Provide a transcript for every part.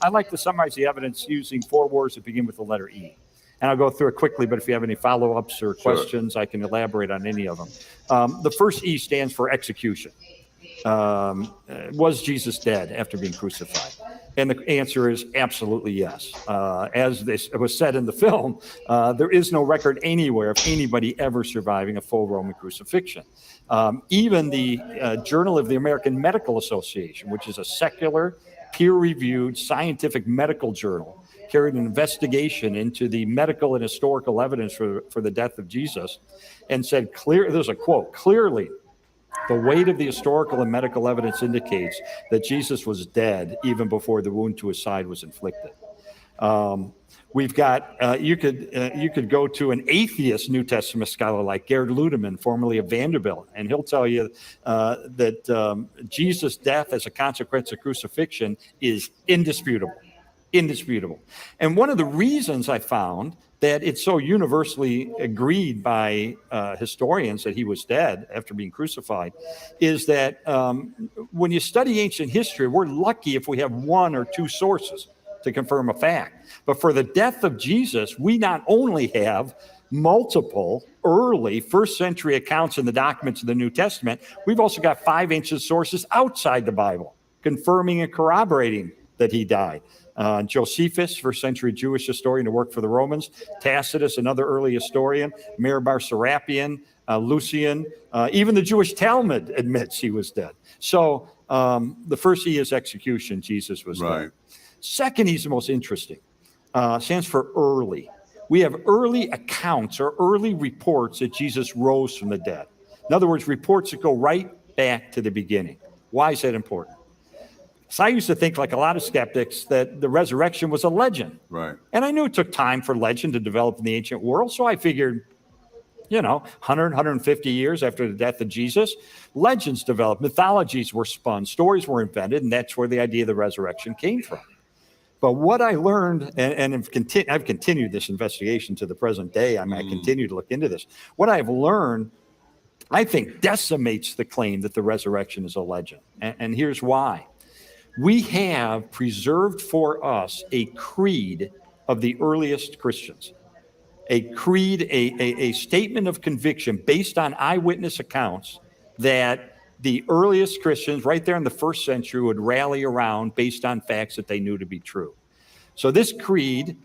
I like to summarize the evidence using 4 words that begin with the letter E. And I'll go through it quickly, but if you have any follow-ups or questions, I can elaborate on any of them. The first E stands for execution. Was Jesus dead after being crucified? And the answer is absolutely yes. As this was said in the film, there is no record anywhere of anybody ever surviving a full Roman crucifixion. Even the Journal of the American Medical Association, which is a secular, peer-reviewed scientific medical journal, carried an investigation into the medical and historical evidence for the death of Jesus and said, there's a quote, clearly, the weight of the historical and medical evidence indicates that Jesus was dead even before the wound to his side was inflicted. We've got, you could go to an atheist New Testament scholar like Gerd Ludemann, formerly of Vanderbilt, and he'll tell you that Jesus' death as a consequence of crucifixion is indisputable. Indisputable. And one of the reasons I found that it's so universally agreed by historians that he was dead after being crucified is that when you study ancient history, we're lucky if we have 1 or 2 sources to confirm a fact. But for the death of Jesus, we not only have multiple early first century accounts in the documents of the New Testament, we've also got 5 ancient sources outside the Bible confirming and corroborating that he died. Josephus, first century Jewish historian who worked for the Romans, Tacitus, another early historian, Mirabar Serapion, Lucian, even the Jewish Talmud admits he was dead. So the first E is execution, Jesus was dead. Second E is the most interesting, stands for early. We have early accounts or early reports that Jesus rose from the dead. In other words, reports that go right back to the beginning. Why is that important? So I used to think, like a lot of skeptics, that the resurrection was a legend. Right. And I knew it took time for legend to develop in the ancient world. So I figured, 100, 150 years after the death of Jesus, legends developed, mythologies were spun, stories were invented, and that's where the idea of the resurrection came from. But what I learned, and I've continued this investigation to the present day, I continue to look into this. What I've learned, I think, decimates the claim that the resurrection is a legend. And here's why. We have preserved for us a creed of the earliest Christians, a creed, a statement of conviction based on eyewitness accounts that the earliest Christians right there in the first century would rally around based on facts that they knew to be true. So this creed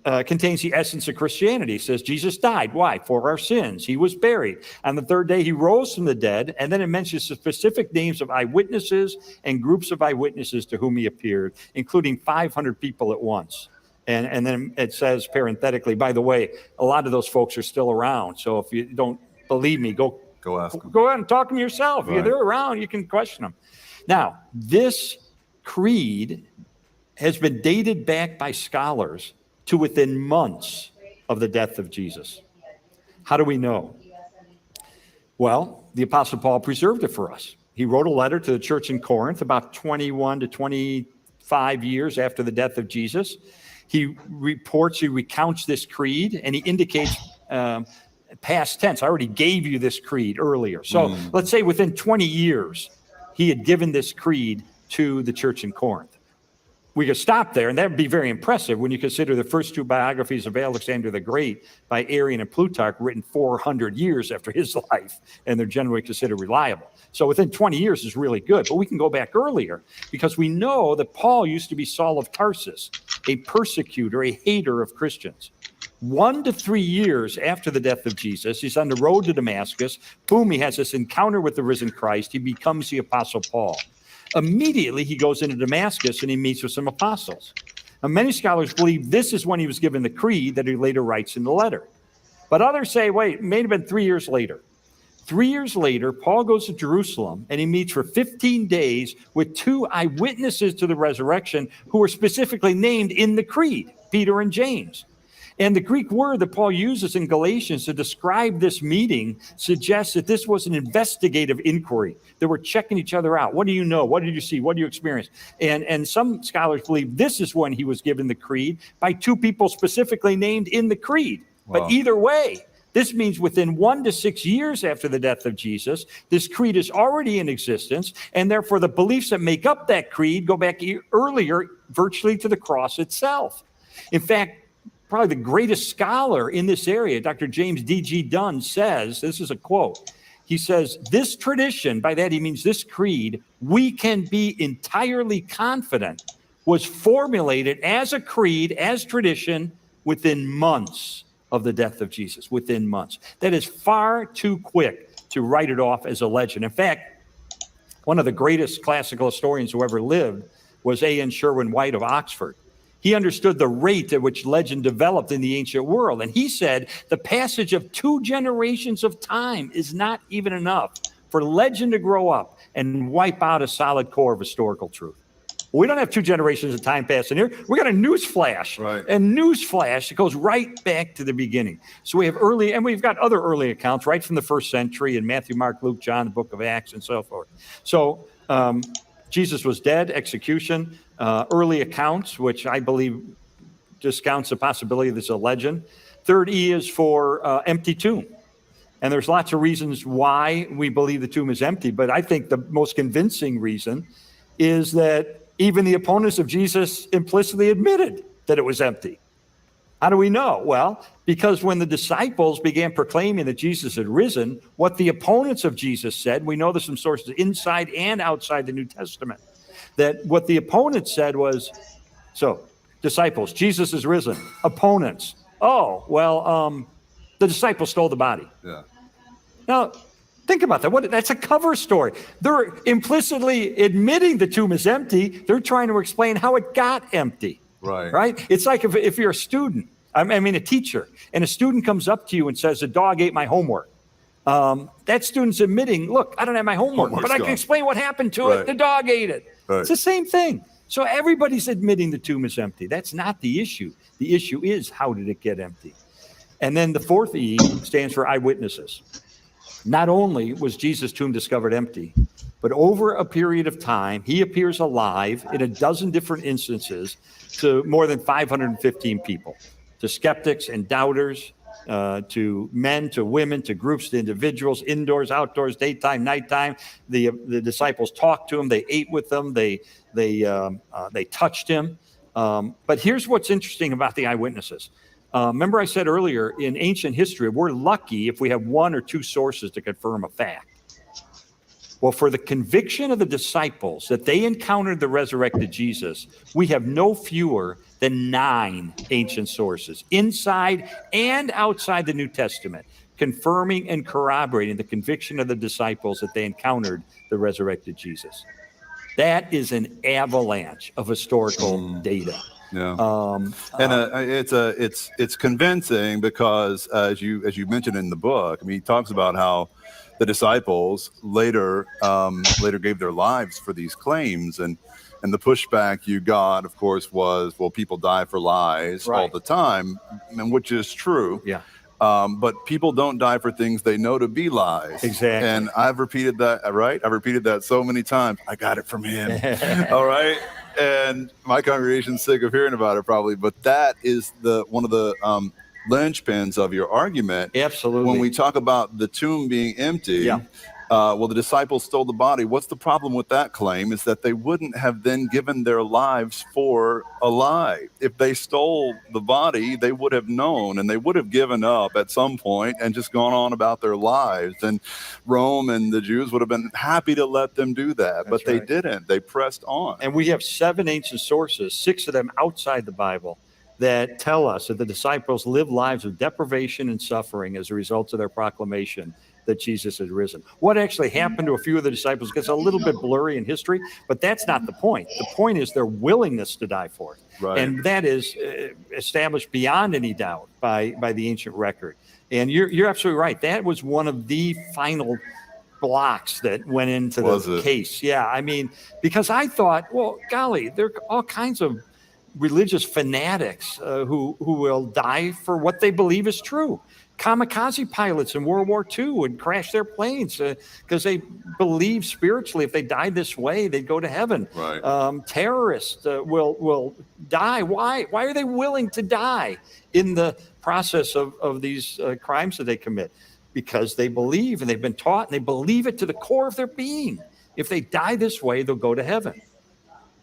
contains the essence of Christianity. It says Jesus died. Why? For our sins. He was buried. On the 3rd day, he rose from the dead. And then it mentions the specific names of eyewitnesses and groups of eyewitnesses to whom he appeared, including 500 people at once. And then it says parenthetically, by the way, a lot of those folks are still around. So if you don't believe me, go ask them. Go out and talk to them yourself. Right. If they're around, you can question them. Now, this creed has been dated back by scholars to within months of the death of Jesus. How do we know? Well, the Apostle Paul preserved it for us. He wrote a letter to the church in Corinth about 21 to 25 years after the death of Jesus. He recounts this creed, and he indicates past tense. I already gave you this creed earlier. So let's say within 20 years, he had given this creed to the church in Corinth. We could stop there, and that would be very impressive when you consider the first 2 biographies of Alexander the Great by Arrian and Plutarch written 400 years after his life, and they're generally considered reliable. So within 20 years is really good, but we can go back earlier because we know that Paul used to be Saul of Tarsus, a persecutor, a hater of Christians. 1 to 3 years after the death of Jesus, he's on the road to Damascus. Boom, he has this encounter with the risen Christ. He becomes the Apostle Paul. Immediately, he goes into Damascus and he meets with some apostles. Now, many scholars believe this is when he was given the creed that he later writes in the letter. But others say, wait, it may have been 3 years later. 3 years later, Paul goes to Jerusalem and he meets for 15 days with 2 eyewitnesses to the resurrection who are specifically named in the creed, Peter and James. And the Greek word that Paul uses in Galatians to describe this meeting suggests that this was an investigative inquiry. They were checking each other out. What do you know? What did you see? What do you experience? And some scholars believe this is when he was given the creed by 2 people specifically named in the creed. Wow. But either way, this means within 1 to 6 years after the death of Jesus, this creed is already in existence, and therefore the beliefs that make up that creed go back earlier, virtually to the cross itself. In fact, probably the greatest scholar in this area, Dr. James D.G. Dunn, says, this is a quote, he says, this tradition, by that he means this creed, we can be entirely confident was formulated as a creed, as tradition, within months of the death of Jesus, within months. That is far too quick to write it off as a legend. In fact, one of the greatest classical historians who ever lived was A.N. Sherwin White of Oxford. He understood the rate at which legend developed in the ancient world. And he said the passage of 2 generations of time is not even enough for legend to grow up and wipe out a solid core of historical truth. We don't have 2 generations of time passing here. We got a news flash. Right. And news flash, it goes right back to the beginning. So we have early, and we've got other early accounts right from the first century in Matthew, Mark, Luke, John, the book of Acts, and so forth. So Jesus was dead, execution, early accounts, which I believe discounts the possibility this is a legend. Third E is for empty tomb. And there's lots of reasons why we believe the tomb is empty, but I think the most convincing reason is that even the opponents of Jesus implicitly admitted that it was empty. How do we know? Well, because when the disciples began proclaiming that Jesus had risen, what the opponents of Jesus said, we know there's some sources inside and outside the New Testament, that what the opponents said was, so disciples, Jesus is risen. Opponents, the disciples stole the body. Yeah. Now, think about that. That's a cover story. They're implicitly admitting the tomb is empty. They're trying to explain how it got empty. Right? It's like if you're a student, a teacher, and a student comes up to you and says, a dog ate my homework. That student's admitting, look, I don't have my homework, but I can explain what happened to it. The dog ate it. Right. It's the same thing. So everybody's admitting the tomb is empty. That's not the issue. The issue is, how did it get empty? And then the fourth E stands for eyewitnesses. Not only was Jesus' tomb discovered empty, but over a period of time, he appears alive in a dozen different instances to more than 515 people, to skeptics and doubters, to men, to women, to groups, to individuals, indoors, outdoors, daytime, nighttime. The disciples talked to him. They ate with them. They touched him. But here's what's interesting about the eyewitnesses. Remember I said earlier, in ancient history, we're lucky if we have 1 or 2 sources to confirm a fact. Well, for the conviction of the disciples that they encountered the resurrected Jesus, we have no fewer than 9 ancient sources, inside and outside the New Testament, confirming and corroborating the conviction of the disciples that they encountered the resurrected Jesus. That is an avalanche of historical data. Yeah, it's convincing because as you mentioned in the book, he talks about how the disciples later gave their lives for these claims, and the pushback you got, of course, was, well, people die for lies all the time, and which is true. Yeah. But people don't die for things they know to be lies. Exactly. And I've repeated that, right? I've repeated that so many times. I got it from him. All right. And my congregation's sick of hearing about it probably, but that is one of the linchpins of your argument. Absolutely. When we talk about the tomb being empty, the disciples stole the body. What's the problem with that claim is that they wouldn't have then given their lives for a lie. If they stole the body, they would have known, and they would have given up at some point and just gone on about their lives. And Rome and the Jews would have been happy to let them do that, but they didn't. They pressed on. And we have 7 ancient sources, 6 of them outside the Bible, that tell us that the disciples lived lives of deprivation and suffering as a result of their proclamation that Jesus had risen. What actually happened to a few of the disciples gets a little bit blurry in history, but that's not the point. The point is their willingness to die for it. Right. And that is established beyond any doubt by the ancient record. And you're absolutely right. That was one of the final blocks that went into the case. Yeah, because I thought, well, golly, there are all kinds of religious fanatics who will die for what they believe is true. Kamikaze pilots in World War II would crash their planes because they believed spiritually if they died this way, they'd go to heaven. Right. Terrorists will die. Why are they willing to die in the process of these crimes that they commit? Because they believe, and they've been taught, and they believe it to the core of their being. If they die this way, they'll go to heaven.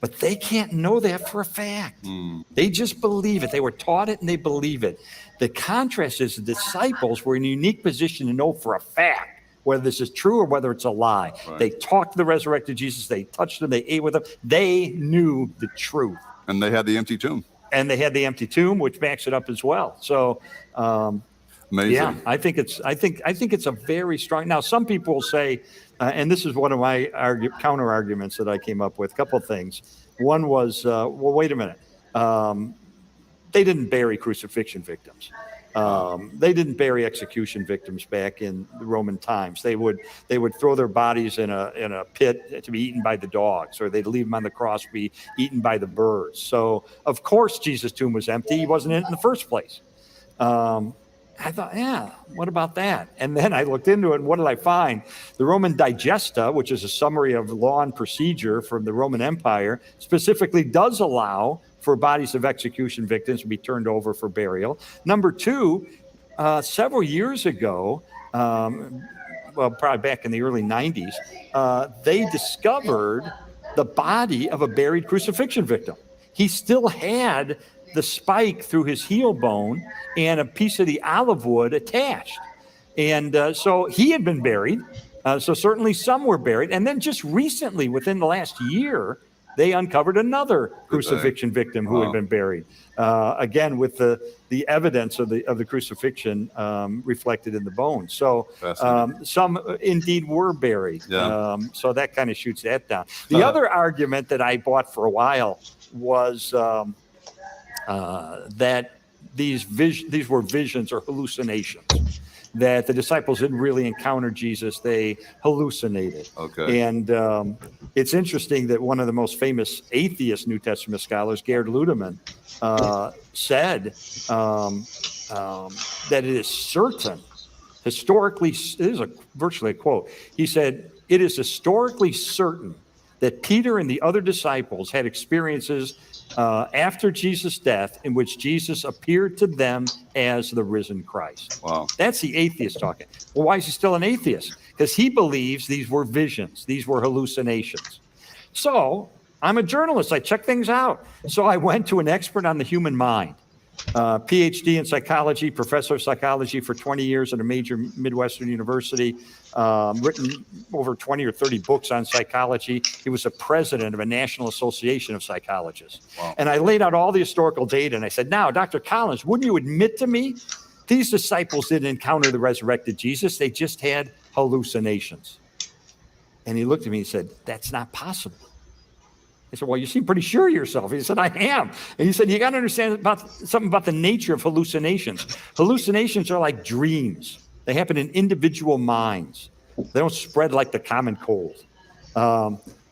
But they can't know that for a fact. They just believe it. They were taught it and they believe it. The contrast is the disciples were in a unique position to know for a fact whether this is true or whether it's a lie. Right. They talked to the resurrected Jesus. They touched him. They ate with him. They knew the truth. And they had the empty tomb. And they had the empty tomb, which backs it up as well. So, Amazing. yeah, I think it's a very strong. Now, some people will say, and this is one of my counter arguments that I came up with. A couple of things. One was, well, wait a minute. They didn't bury crucifixion victims. They didn't bury execution victims back in the Roman times. They would throw their bodies in a pit to be eaten by the dogs, or they'd leave them on the cross to be eaten by the birds. So of course Jesus' tomb was empty. He wasn't in it in the first place. I thought, yeah, what about that? And then I looked into it, and what did I find? The Roman Digesta, which is a summary of law and procedure from the Roman Empire, specifically does allow for bodies of execution victims to be turned over for burial. Number two, several years ago, well, probably back in the early 90s, they discovered the body of a buried crucifixion victim. He still had the spike through his heel bone and a piece of the olive wood attached. And so he had been buried. So certainly some were buried. And then just recently, within the last year, they uncovered another crucifixion victim who had been buried. Again, with the evidence of the crucifixion reflected in the bones. So some indeed were buried. Yeah. So that kind of shoots that down. The other argument that I bought for a while was that these were visions or hallucinations, that the disciples didn't really encounter Jesus, they hallucinated. Okay. And it's interesting that one of the most famous atheist New Testament scholars, Gerd Ludemann, said that it is certain, historically, this is virtually a quote, he said, "It is historically certain that Peter and the other disciples had experiences after Jesus' death in which Jesus appeared to them as the risen Christ." Wow. That's the atheist talking. Well, why is he still an atheist? Because he believes these were visions. These were hallucinations. So I'm a journalist. I check things out. So I went to an expert on the human mind, PhD in psychology, professor of psychology for 20 years at a major Midwestern university, written over 20 or 30 books on psychology. He was a president of a national association of psychologists. Wow. And I laid out all the historical data, and I said, now, Dr. Collins, wouldn't you admit to me these disciples didn't encounter the resurrected Jesus? They just had hallucinations. And he looked at me and said, that's not possible. I said, well, you seem pretty sure of yourself. He said, I am. And he said, you got to understand something about the nature of hallucinations. Hallucinations are like dreams. They happen in individual minds. They don't spread like the common cold.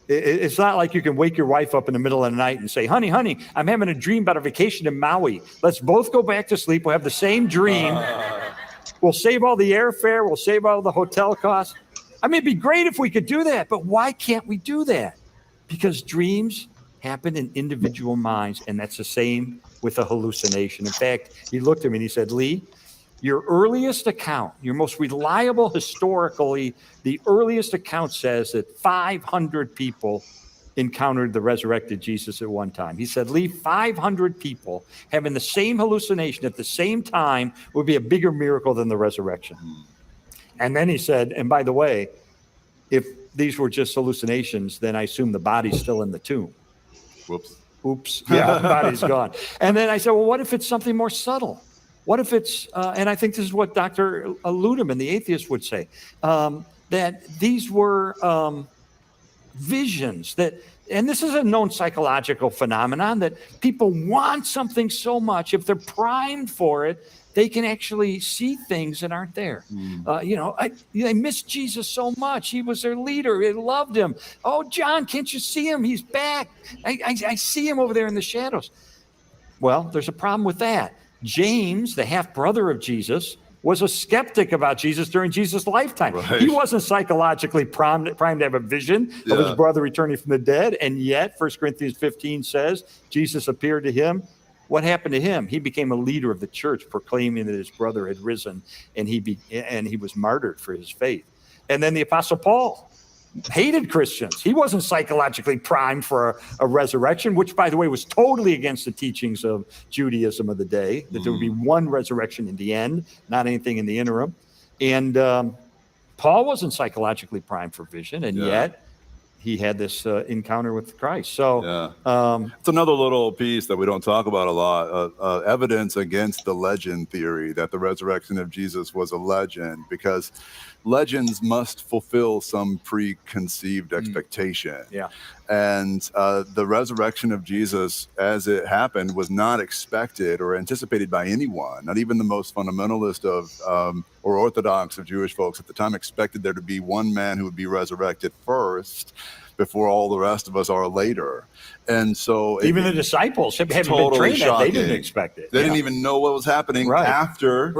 It's not like you can wake your wife up in the middle of the night and say, honey, I'm having a dream about a vacation in Maui. Let's both go back to sleep. We'll have the same dream. We'll save all the airfare. We'll save all the hotel costs. I mean, it'd be great if we could do that, but why can't we do that? Because dreams happen in individual minds, and that's the same with a hallucination. In fact, he looked at me and he said, Lee, your earliest account, your most reliable historically, the earliest account says that 500 people encountered the resurrected Jesus at one time. He said, Lee, 500 people having the same hallucination at the same time would be a bigger miracle than the resurrection. And then he said, and by the way, if these were just hallucinations, then I assume the body's still in the tomb. Whoops. Oops. Yeah, the body's gone. And then I said, well, what if it's something more subtle? What if it's, and I think this is what Dr. Ludemann, the atheist, would say, that these were visions that, and this is a known psychological phenomenon, that people want something so much, if they're primed for it, they can actually see things that aren't there. They miss Jesus so much. He was their leader. They loved him. Oh, John, can't you see him? He's back. I see him over there in the shadows. Well, there's a problem with that. James, the half-brother of Jesus, was a skeptic about Jesus during Jesus' lifetime. Right. He wasn't psychologically primed to have a vision of his brother returning from the dead, and yet 1 Corinthians 15 says Jesus appeared to him. What happened to him? He became a leader of the church, proclaiming that his brother had risen, and he was martyred for his faith. And then the Apostle Paul, hated Christians. He wasn't psychologically primed for a resurrection, which, by the way, was totally against the teachings of Judaism of the day, that there would be one resurrection in the end, not anything in the interim. And Paul wasn't psychologically primed for vision, and yet he had this encounter with Christ. So it's another little piece that we don't talk about a lot, evidence against the legend theory that the resurrection of Jesus was a legend, because legends must fulfill some preconceived expectation. And the resurrection of Jesus as it happened was not expected or anticipated by anyone. Not even the most fundamentalist of or orthodox of Jewish folks at the time expected there to be one man who would be resurrected first before all the rest of us are later. And so even the disciples haven't totally been trained shocking. They didn't expect it. They didn't even know what was happening after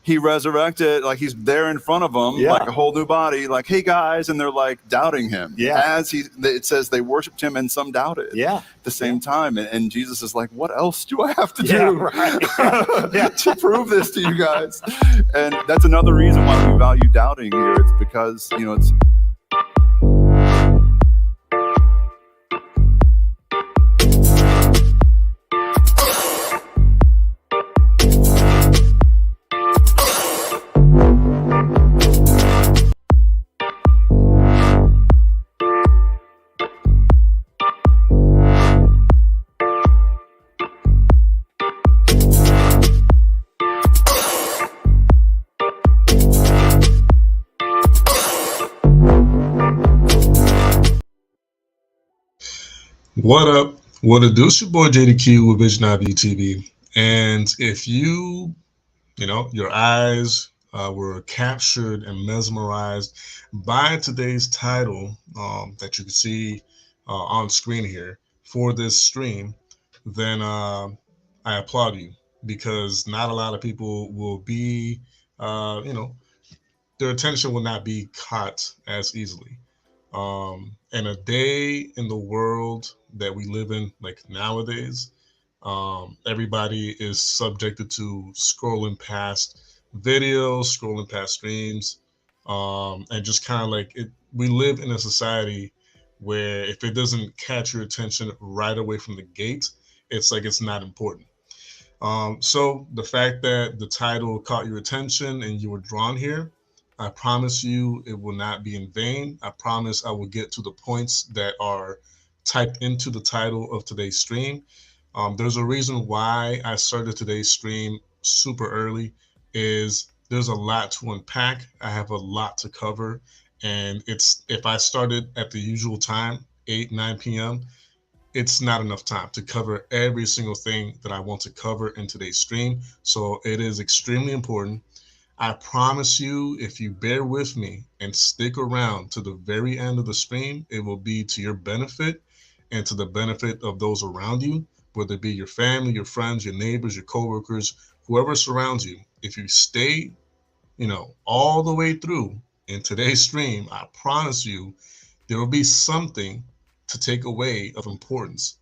he resurrected. Like, he's there in front of them, like a whole new body, like, hey guys, and they're like doubting him. As it says they worshiped him and some doubted at the same time. And Jesus is like, what else do I have to do to prove this to you guys? And that's another reason why we value doubting here. It's because, you know, it's What up? What it do? It's your boy JDQ with Vision IVU TV. And if you know, your eyes were captured and mesmerized by today's title that you can see on screen here for this stream, then I applaud you, because not a lot of people will be, you know, their attention will not be caught as easily. And a day in the world that we live in, like nowadays, everybody is subjected to scrolling past videos, scrolling past streams, and just kind of like it. We live in a society where if it doesn't catch your attention right away from the gate, it's like it's not important. So the fact that the title caught your attention and you were drawn here, I promise you it will not be in vain. I promise I will get to the points that are typed into the title of today's stream. There's a reason why I started today's stream super early. Is there's a lot to unpack. I have a lot to cover. And it's, if I started at the usual time, 8-9 p.m., it's not enough time to cover every single thing that I want to cover in today's stream. So it is extremely important. I promise you, if you bear with me and stick around to the very end of the stream, it will be to your benefit and to the benefit of those around you, whether it be your family, your friends, your neighbors, your coworkers, whoever surrounds you. If you stay, you know, all the way through in today's stream, I promise you, there will be something to take away of importance.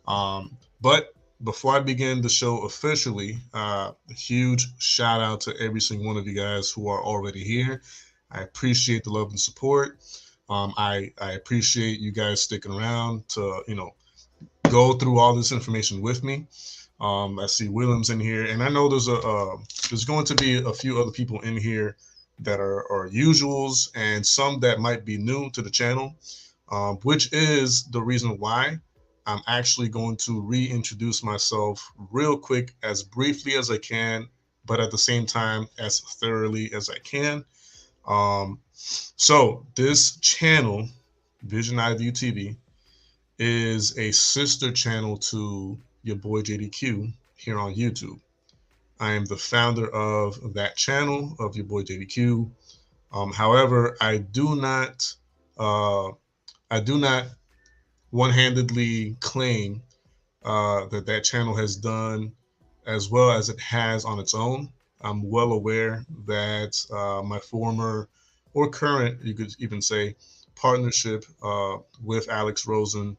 But before I begin the show officially, a huge shout out to every single one of you guys who are already here. I appreciate the love and support. I appreciate you guys sticking around to, you know, go through all this information with me. I see Williams in here, and I know there's going to be a few other people in here that are usuals, and some that might be new to the channel, which is the reason why I'm actually going to reintroduce myself real quick, as briefly as I can, but at the same time as thoroughly as I can. So this channel, Vision IVU TV, is a sister channel to your boy JDQ here on YouTube. I am the founder of that channel, of your boy JDQ. However, I do not one-handedly claim that channel has done as well as it has on its own. I'm well aware that my former or current, you could even say, partnership with Alex Rosen,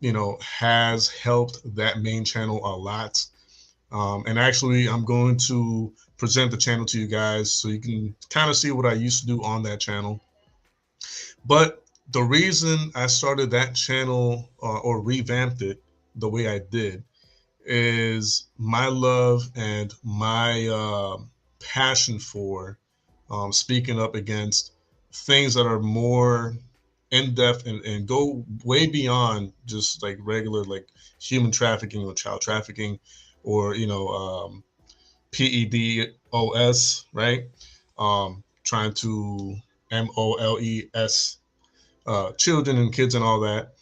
you know, has helped that main channel a lot. And actually, I'm going to present the channel to you guys so you can kind of see what I used to do on that channel. But the reason I started that channel or revamped it the way I did is my love and my passion for speaking up against things that are more in depth and go way beyond just like regular like human trafficking or child trafficking or PEDOS, right? Trying to MOLES children and kids and all that.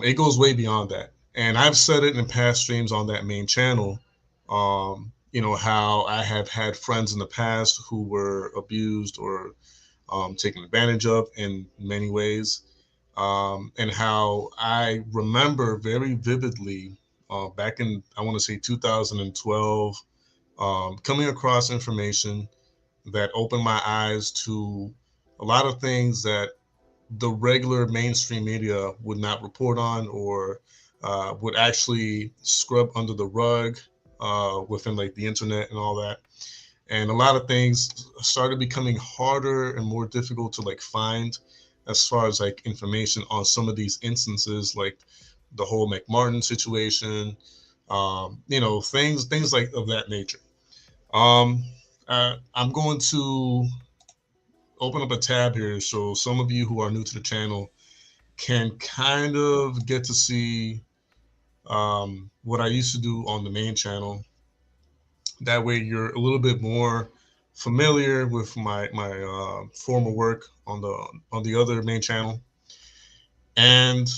It goes way beyond that. And I've said it in past streams on that main channel, how I have had friends in the past who were abused or taken advantage of in many ways. And how I remember very vividly back in, I want to say 2012, coming across information that opened my eyes to a lot of things that the regular mainstream media would not report on or would actually scrub under the rug within like the internet and all that. And a lot of things started becoming harder and more difficult to like find as far as like information on some of these instances, like the whole McMartin situation, things like of that nature. Um, I'm going to open up a tab here so some of you who are new to the channel can kind of get to see what I used to do on the main channel. That way you're a little bit more familiar with my former work on the other main channel. And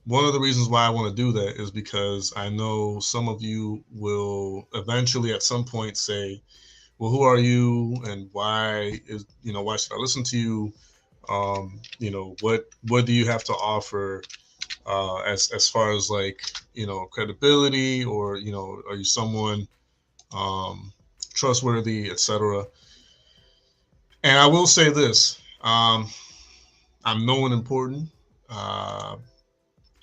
one of the reasons why I want to do that is because I know some of you will eventually at some point say, well, who are you and why should I listen to you? What do you have to offer as far as like, credibility or, are you someone trustworthy, etc. And I will say this, I'm no one important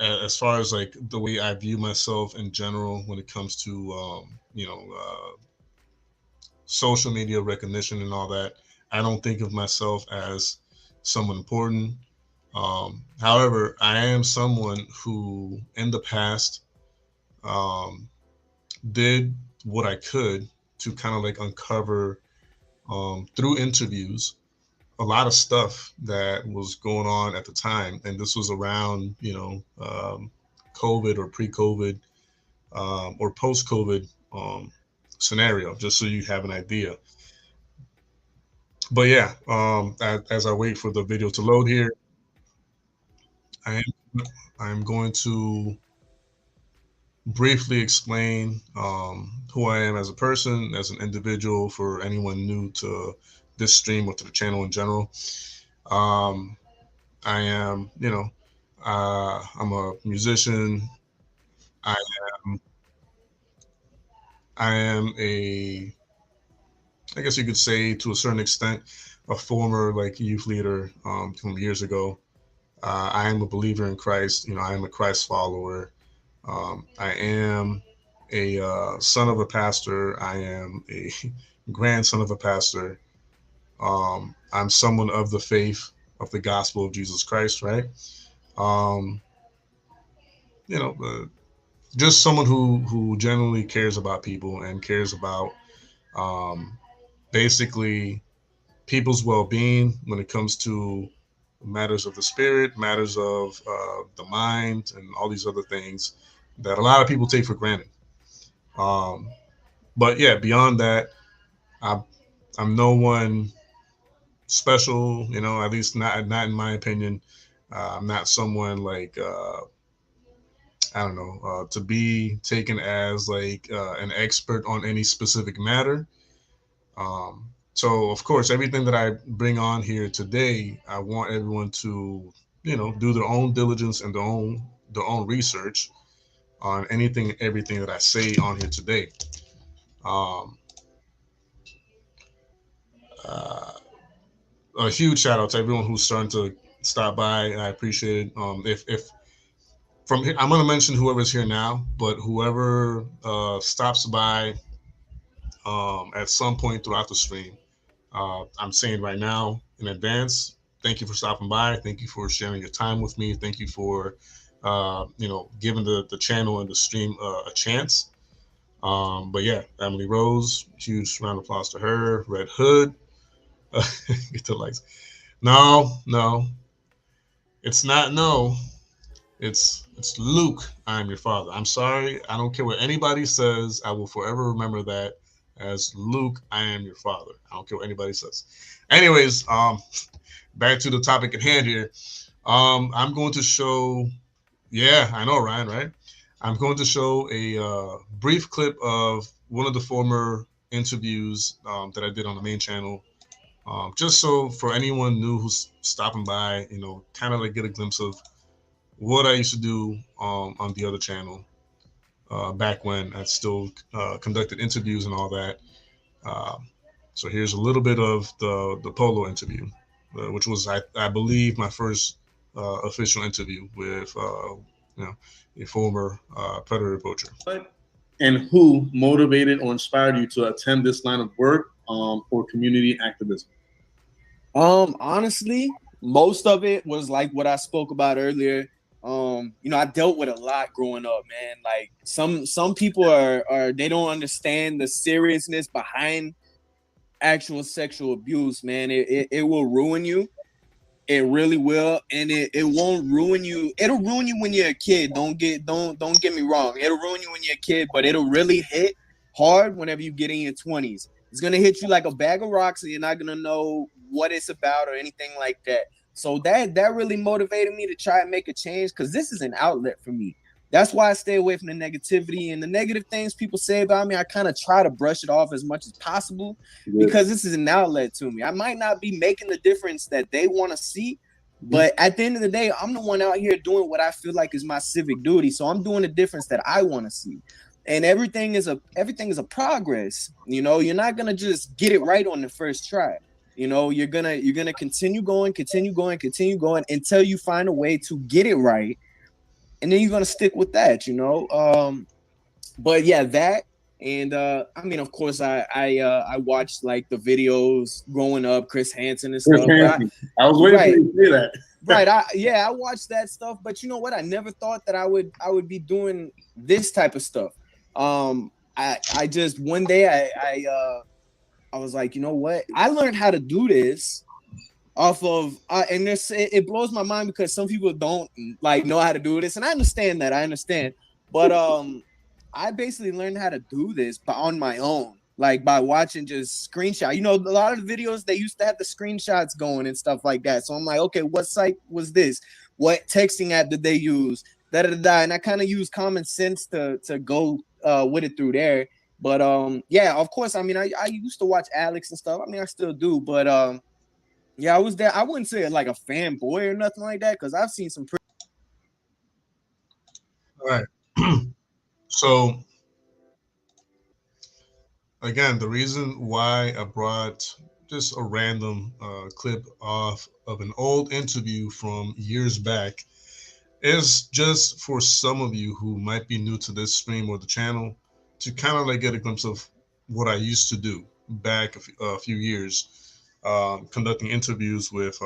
as far as like the way I view myself in general when it comes to, social media recognition and all that. I don't think of myself as someone important. However, I am someone who in the past did what I could to kind of like uncover through interviews a lot of stuff that was going on at the time. And this was around, COVID or pre-COVID or post-COVID scenario, just so you have an idea. But yeah, as I wait for the video to load here, I'm going to briefly explain who I am as a person, as an individual, for anyone new to this stream or to the channel in general. I am, I'm a musician. I am I guess you could say to a certain extent, a former like youth leader from years ago. I am a believer in Christ. I am a Christ follower. I am a son of a pastor. I am a grandson of a pastor. I'm someone of the faith of the gospel of Jesus Christ, right? Um, just someone who genuinely cares about people and cares about um, basically people's well-being when it comes to matters of the spirit, matters of the mind, and all these other things that a lot of people take for granted. But yeah, beyond that, I'm no one special, at least not in my opinion. I'm not someone like I don't know, to be taken as like an expert on any specific matter. So of course, everything that I bring on here today, I want everyone to, do their own diligence and their own research on everything that I say on here today. Um, uh, a huge shout out to everyone who's starting to stop by, and I appreciate it. If from here, I'm going to mention whoever's here now, but whoever stops by at some point throughout the stream, I'm saying right now in advance, thank you for stopping by. Thank you for sharing your time with me. Thank you for, giving the channel and the stream a chance. But yeah, Emily Rose, huge round of applause to her. Red Hood, get the likes. No, it's not. No, it's Luke. I am your father. I'm sorry. I don't care what anybody says. I will forever remember that as Luke. I am your father. I don't care what anybody says. Anyways, back to the topic at hand here. I'm going to show. Yeah, I know, Ryan. Right? I'm going to show a brief clip of one of the former interviews that I did on the main channel, just so for anyone new who's stopping by, kind of like get a glimpse of what I used to do on the other channel back when I still conducted interviews and all that. So here's a little bit of the polo interview, which was I believe my first official interview with a former predator poacher. And who motivated or inspired you to attend this line of work or community activism? Honestly, most of it was like what I spoke about earlier. I dealt with a lot growing up, man. Like some people are they don't understand the seriousness behind actual sexual abuse, man. It will ruin you. It really will, and it won't ruin you. It'll ruin you when you're a kid. Don't get me wrong. It'll ruin you when you're a kid, but it'll really hit hard whenever you get in your 20s. It's gonna hit you like a bag of rocks, and you're not gonna know what it's about or anything like that. So that really motivated me to try and make a change, because this is an outlet for me. That's why I stay away from the negativity and the negative things people say about me. I kind of try to brush it off as much as possible because this is an outlet to me. I might not be making the difference that they want to see, but at the end of the day, I'm the one out here doing what I feel like is my civic duty. So I'm doing the difference that I want to see. And everything is a progress. You're not gonna just get it right on the first try. You're gonna continue going until you find a way to get it right. And then you're gonna stick with that, But yeah, that, and of course, I watched like the videos growing up, Chris Hansen and stuff. I was waiting for you to say that. Right. I watched that stuff, but you know what? I never thought that I would be doing this type of stuff. I just one day I was like, you know what? I learned how to do this off of and it blows my mind because some people don't like know how to do this, and I understand that. But I basically learned how to do this on my own, like by watching just screenshots. A lot of the videos, they used to have the screenshots going and stuff like that. So I'm like, okay, what site was this? What texting app did they use? And I kind of use common sense to go with it through there. But yeah, of course, I used to watch Alex and stuff. I still do, but yeah, I was there. I wouldn't say like a fanboy or nothing like that, because I've seen some pretty. All right. So again, the reason why I brought just a random clip of an old interview from years back is just for some of you who might be new to this stream or the channel to kind of like get a glimpse of what I used to do back a few years. Conducting interviews with,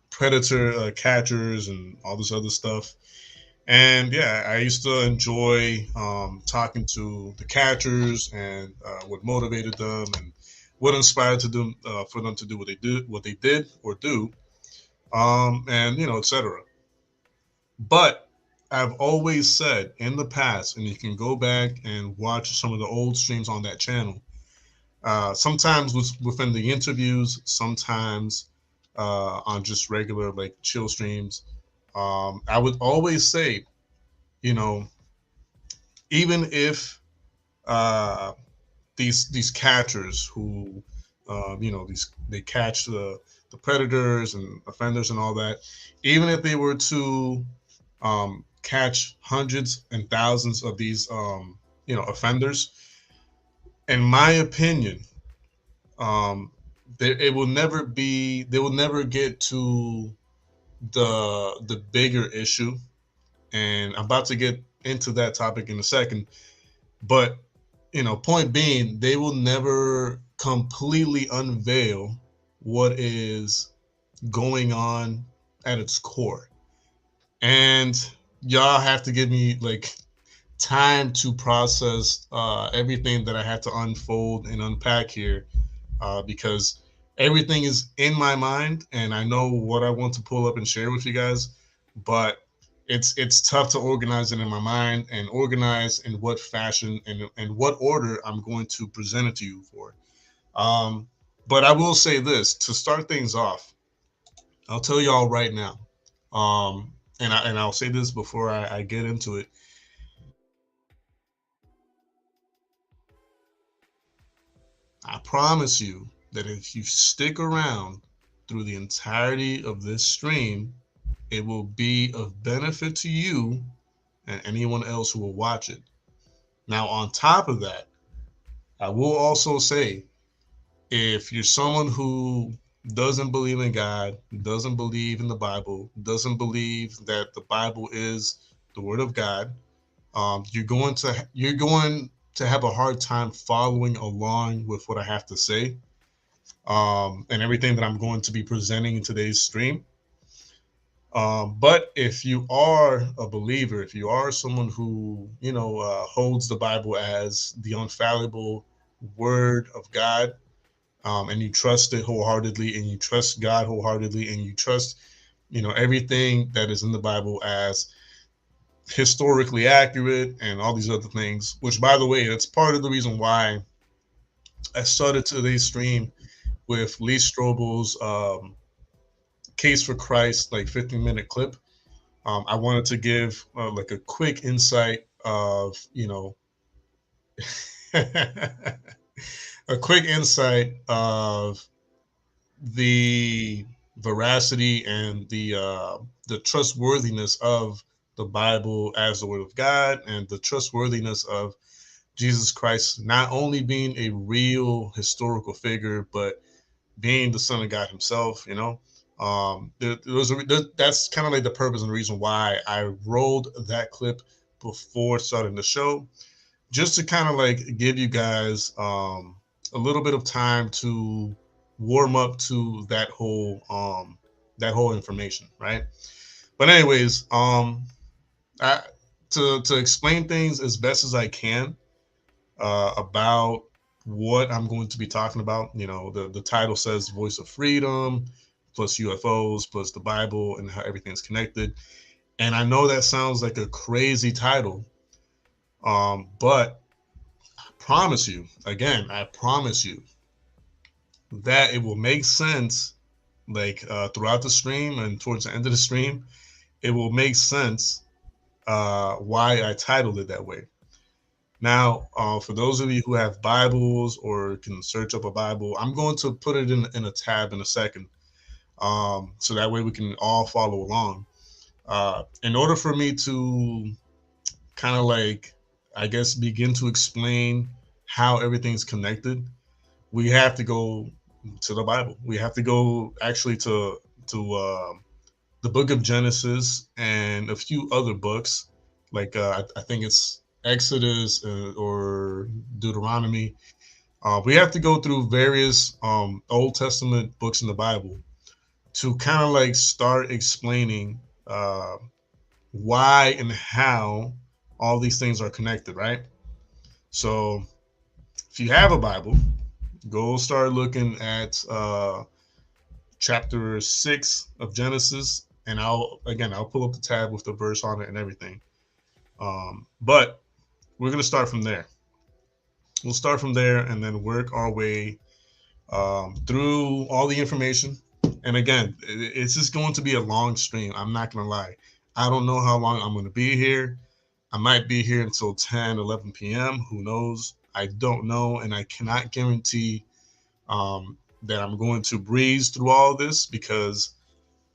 predator catchers and all this other stuff. And yeah, I used to enjoy talking to the catchers and what motivated them and what inspired them for them to do what they did or do, and etc. But I've always said in the past, and you can go back and watch some of the old streams on that channel. Sometimes within the interviews, sometimes on just regular like chill streams. I would always say, even if these catchers who, they catch the predators and offenders and all that, even if they were to catch hundreds and thousands of these, offenders, in my opinion, they will never get to the bigger issue, and I'm about to get into that topic in a second. But point being, they will never completely unveil what is going on at its core. And y'all have to give me like time to process everything that I had to unfold and unpack here, because everything is in my mind and I know what I want to pull up and share with you guys, but it's tough to organize it in my mind and organize in what fashion and what order I'm going to present it to you for. But I will say this to start things off. I'll tell y'all right now, and I'll say this before I get into it. I promise you that if you stick around through the entirety of this stream, it will be of benefit to you and anyone else who will watch it. Now, on top of that, I will also say if you're someone who doesn't believe in God, doesn't believe in the Bible, doesn't believe that the Bible is the Word of God, you're going to have a hard time following along with what I have to say, and everything that I'm going to be presenting in today's stream. But if you are a believer, if you are someone who holds the Bible as the infallible Word of God, and you trust it wholeheartedly, and you trust God wholeheartedly, and you trust everything that is in the Bible as historically accurate and all these other things, which, by the way, that's part of the reason why I started today's stream with Lee Strobel's Case for Christ, like 15-minute clip. I wanted to give like a quick insight of, a quick insight of the veracity and the trustworthiness of the Bible as the Word of God, and the trustworthiness of Jesus Christ not only being a real historical figure, but being the Son of God Himself. That's kind of like the purpose and the reason why I rolled that clip before starting the show, just to kind of like give you guys a little bit of time to warm up to that whole information, right? But anyways, to explain things as best as I can about what I'm going to be talking about. The title says Voice of Freedom plus UFOs plus the Bible and how everything's connected. And I know that sounds like a crazy title, but I promise you that it will make sense, like throughout the stream and towards the end of the stream, it will make sense why I titled it that way. Now, for those of you who have Bibles or can search up a Bible, I'm going to put it in a tab in a second, so that way we can all follow along. In order for me to kind of like, I guess, begin to explain how everything's connected, we have to go to the Bible. We have to go actually to the book of Genesis and a few other books, like I think it's Exodus or Deuteronomy. We have to go through various Old Testament books in the Bible to kind of like start explaining why and how all these things are connected, right? So if you have a Bible, go start looking at chapter 6 of Genesis, and I'll pull up the tab with the verse on it and everything. But we're going to start from there. We'll start from there and then work our way through all the information. And again, it's just going to be a long stream. I'm not going to lie. I don't know how long I'm going to be here. I might be here until 10, 11 p.m. Who knows? I don't know. And I cannot guarantee that I'm going to breeze through all this, because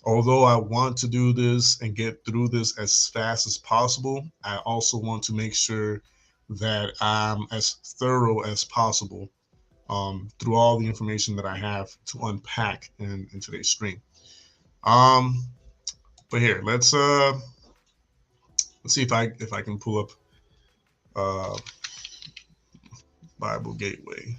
although I want to do this and get through this as fast as possible, I also want to make sure that I'm as thorough as possible through all the information that I have to unpack in today's stream. But here, let's see if I can pull up Bible Gateway.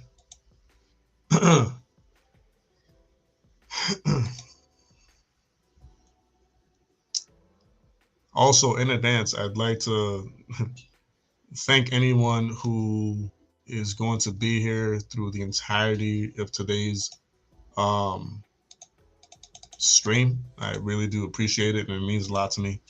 Also, in advance, I'd like to thank anyone who is going to be here through the entirety of today's um, stream. I really do appreciate it, and it means a lot to me.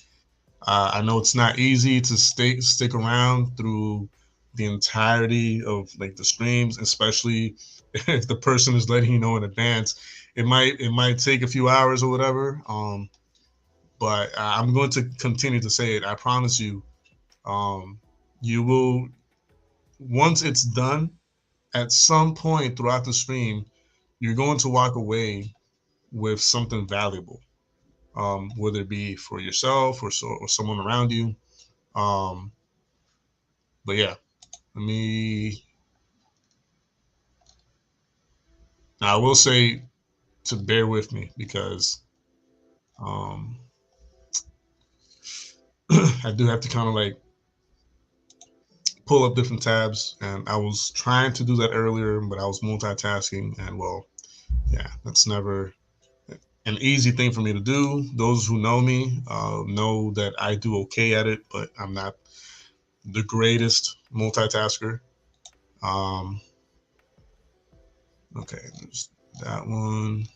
I know it's not easy to stick around through the entirety of like the streams, especially if the person is letting you know in advance. It might take a few hours or whatever. But I'm going to continue to say it. I promise you. You will, once it's done, at some point throughout the stream, you're going to walk away with something valuable, whether it be for yourself or someone around you. Um, but yeah, let me. Now I will say to bear with me because um, I do have to kind of like pull up different tabs, and I was trying to do that earlier, but I was multitasking, and well, yeah, that's never an easy thing for me to do. Those who know me know that I do okay at it, but I'm not the greatest multitasker. Um, okay, there's that one.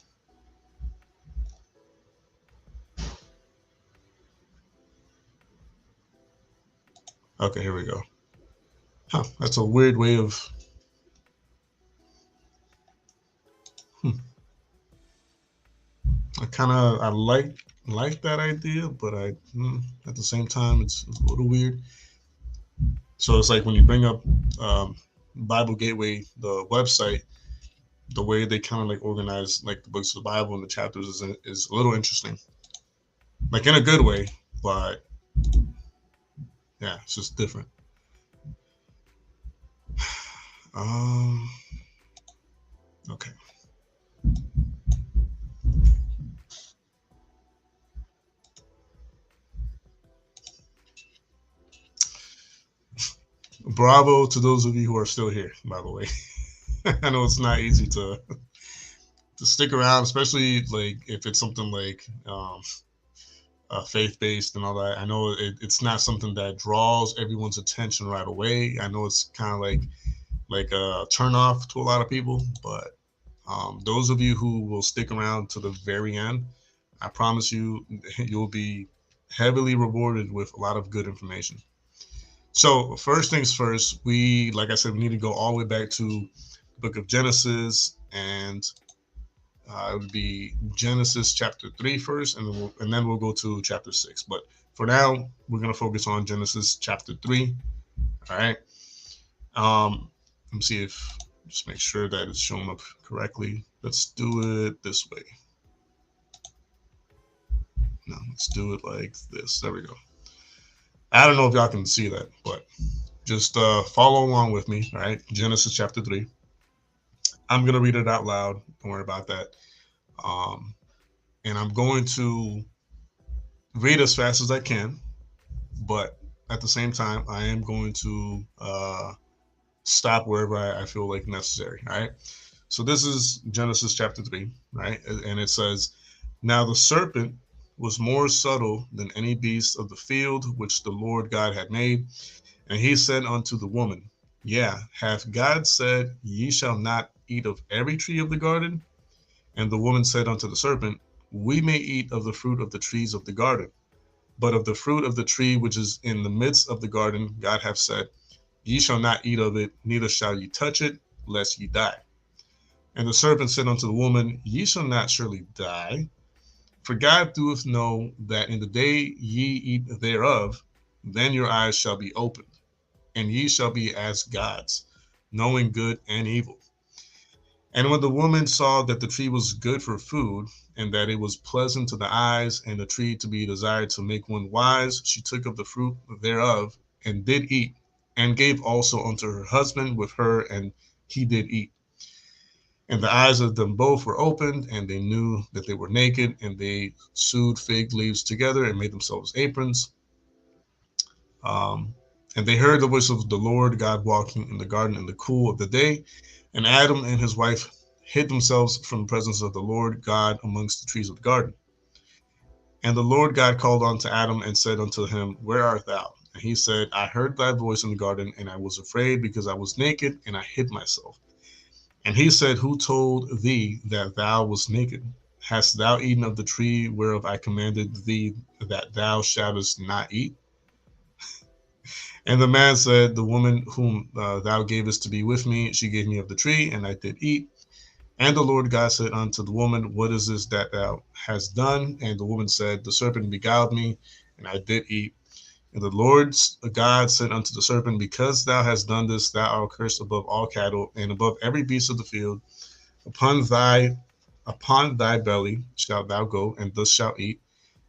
Okay, here we go. Huh, that's a weird way of. I like that idea, but at the same time it's a little weird. So it's like when you bring up Bible Gateway, the website, the way they kind of like organize like the books of the Bible and the chapters is a little interesting, like in a good way, but yeah, it's just different. Um, okay. Bravo to those of you who are still here, by the way. I know it's not easy to stick around, especially like if it's something like faith based and all that. I know it's not something that draws everyone's attention right away. I know it's kind of like a turn off to a lot of people, but those of you who will stick around to the very end, I promise you, you'll be heavily rewarded with a lot of good information. So first things first, like I said, we need to go all the way back to the book of Genesis, and it would be Genesis chapter 3 first, and then we'll go to chapter 6. But for now, we're going to focus on Genesis chapter 3. All right. Let me see if, just make sure that it's showing up correctly. Let's do it this way. No, let's do it like this. There we go. I don't know if y'all can see that, but just follow along with me. All right. Genesis chapter 3. I'm going to read it out loud. Don't worry about that. And I'm going to read as fast as I can, but at the same time, I am going to stop wherever I feel like necessary. All right. So this is Genesis chapter 3, right? And it says, "Now the serpent was more subtle than any beast of the field which the Lord God had made. And he said unto the woman, Yeah, hath God said, Ye shall not eat of every tree of the garden? And the woman said unto the serpent, We may eat of the fruit of the trees of the garden. But of the fruit of the tree which is in the midst of the garden, God hath said, Ye shall not eat of it, neither shall ye touch it, lest ye die. And the serpent said unto the woman, Ye shall not surely die. For God doeth know that in the day ye eat thereof, then your eyes shall be opened, and ye shall be as gods, knowing good and evil. And when the woman saw that the tree was good for food, and that it was pleasant to the eyes, and the tree to be desired to make one wise, she took of the fruit thereof, and did eat, and gave also unto her husband with her, and he did eat. And the eyes of them both were opened, and they knew that they were naked, and they sewed fig leaves together and made themselves aprons. Um, and they heard the voice of the Lord God walking in the garden in the cool of the day. And Adam and his wife hid themselves from the presence of the Lord God amongst the trees of the garden. And the Lord God called unto Adam and said unto him, Where art thou? And he said, I heard thy voice in the garden, and I was afraid because I was naked, and I hid myself. And he said, Who told thee that thou wast naked? Hast thou eaten of the tree whereof I commanded thee that thou shouldest not eat? And the man said, The woman whom thou gavest to be with me, she gave me of the tree, and I did eat. And the Lord God said unto the woman, What is this that thou hast done? And the woman said, The serpent beguiled me, and I did eat. And the Lord God said unto the serpent, Because thou hast done this, thou art cursed above all cattle, and above every beast of the field. Upon thy belly shalt thou go, and thus shalt eat.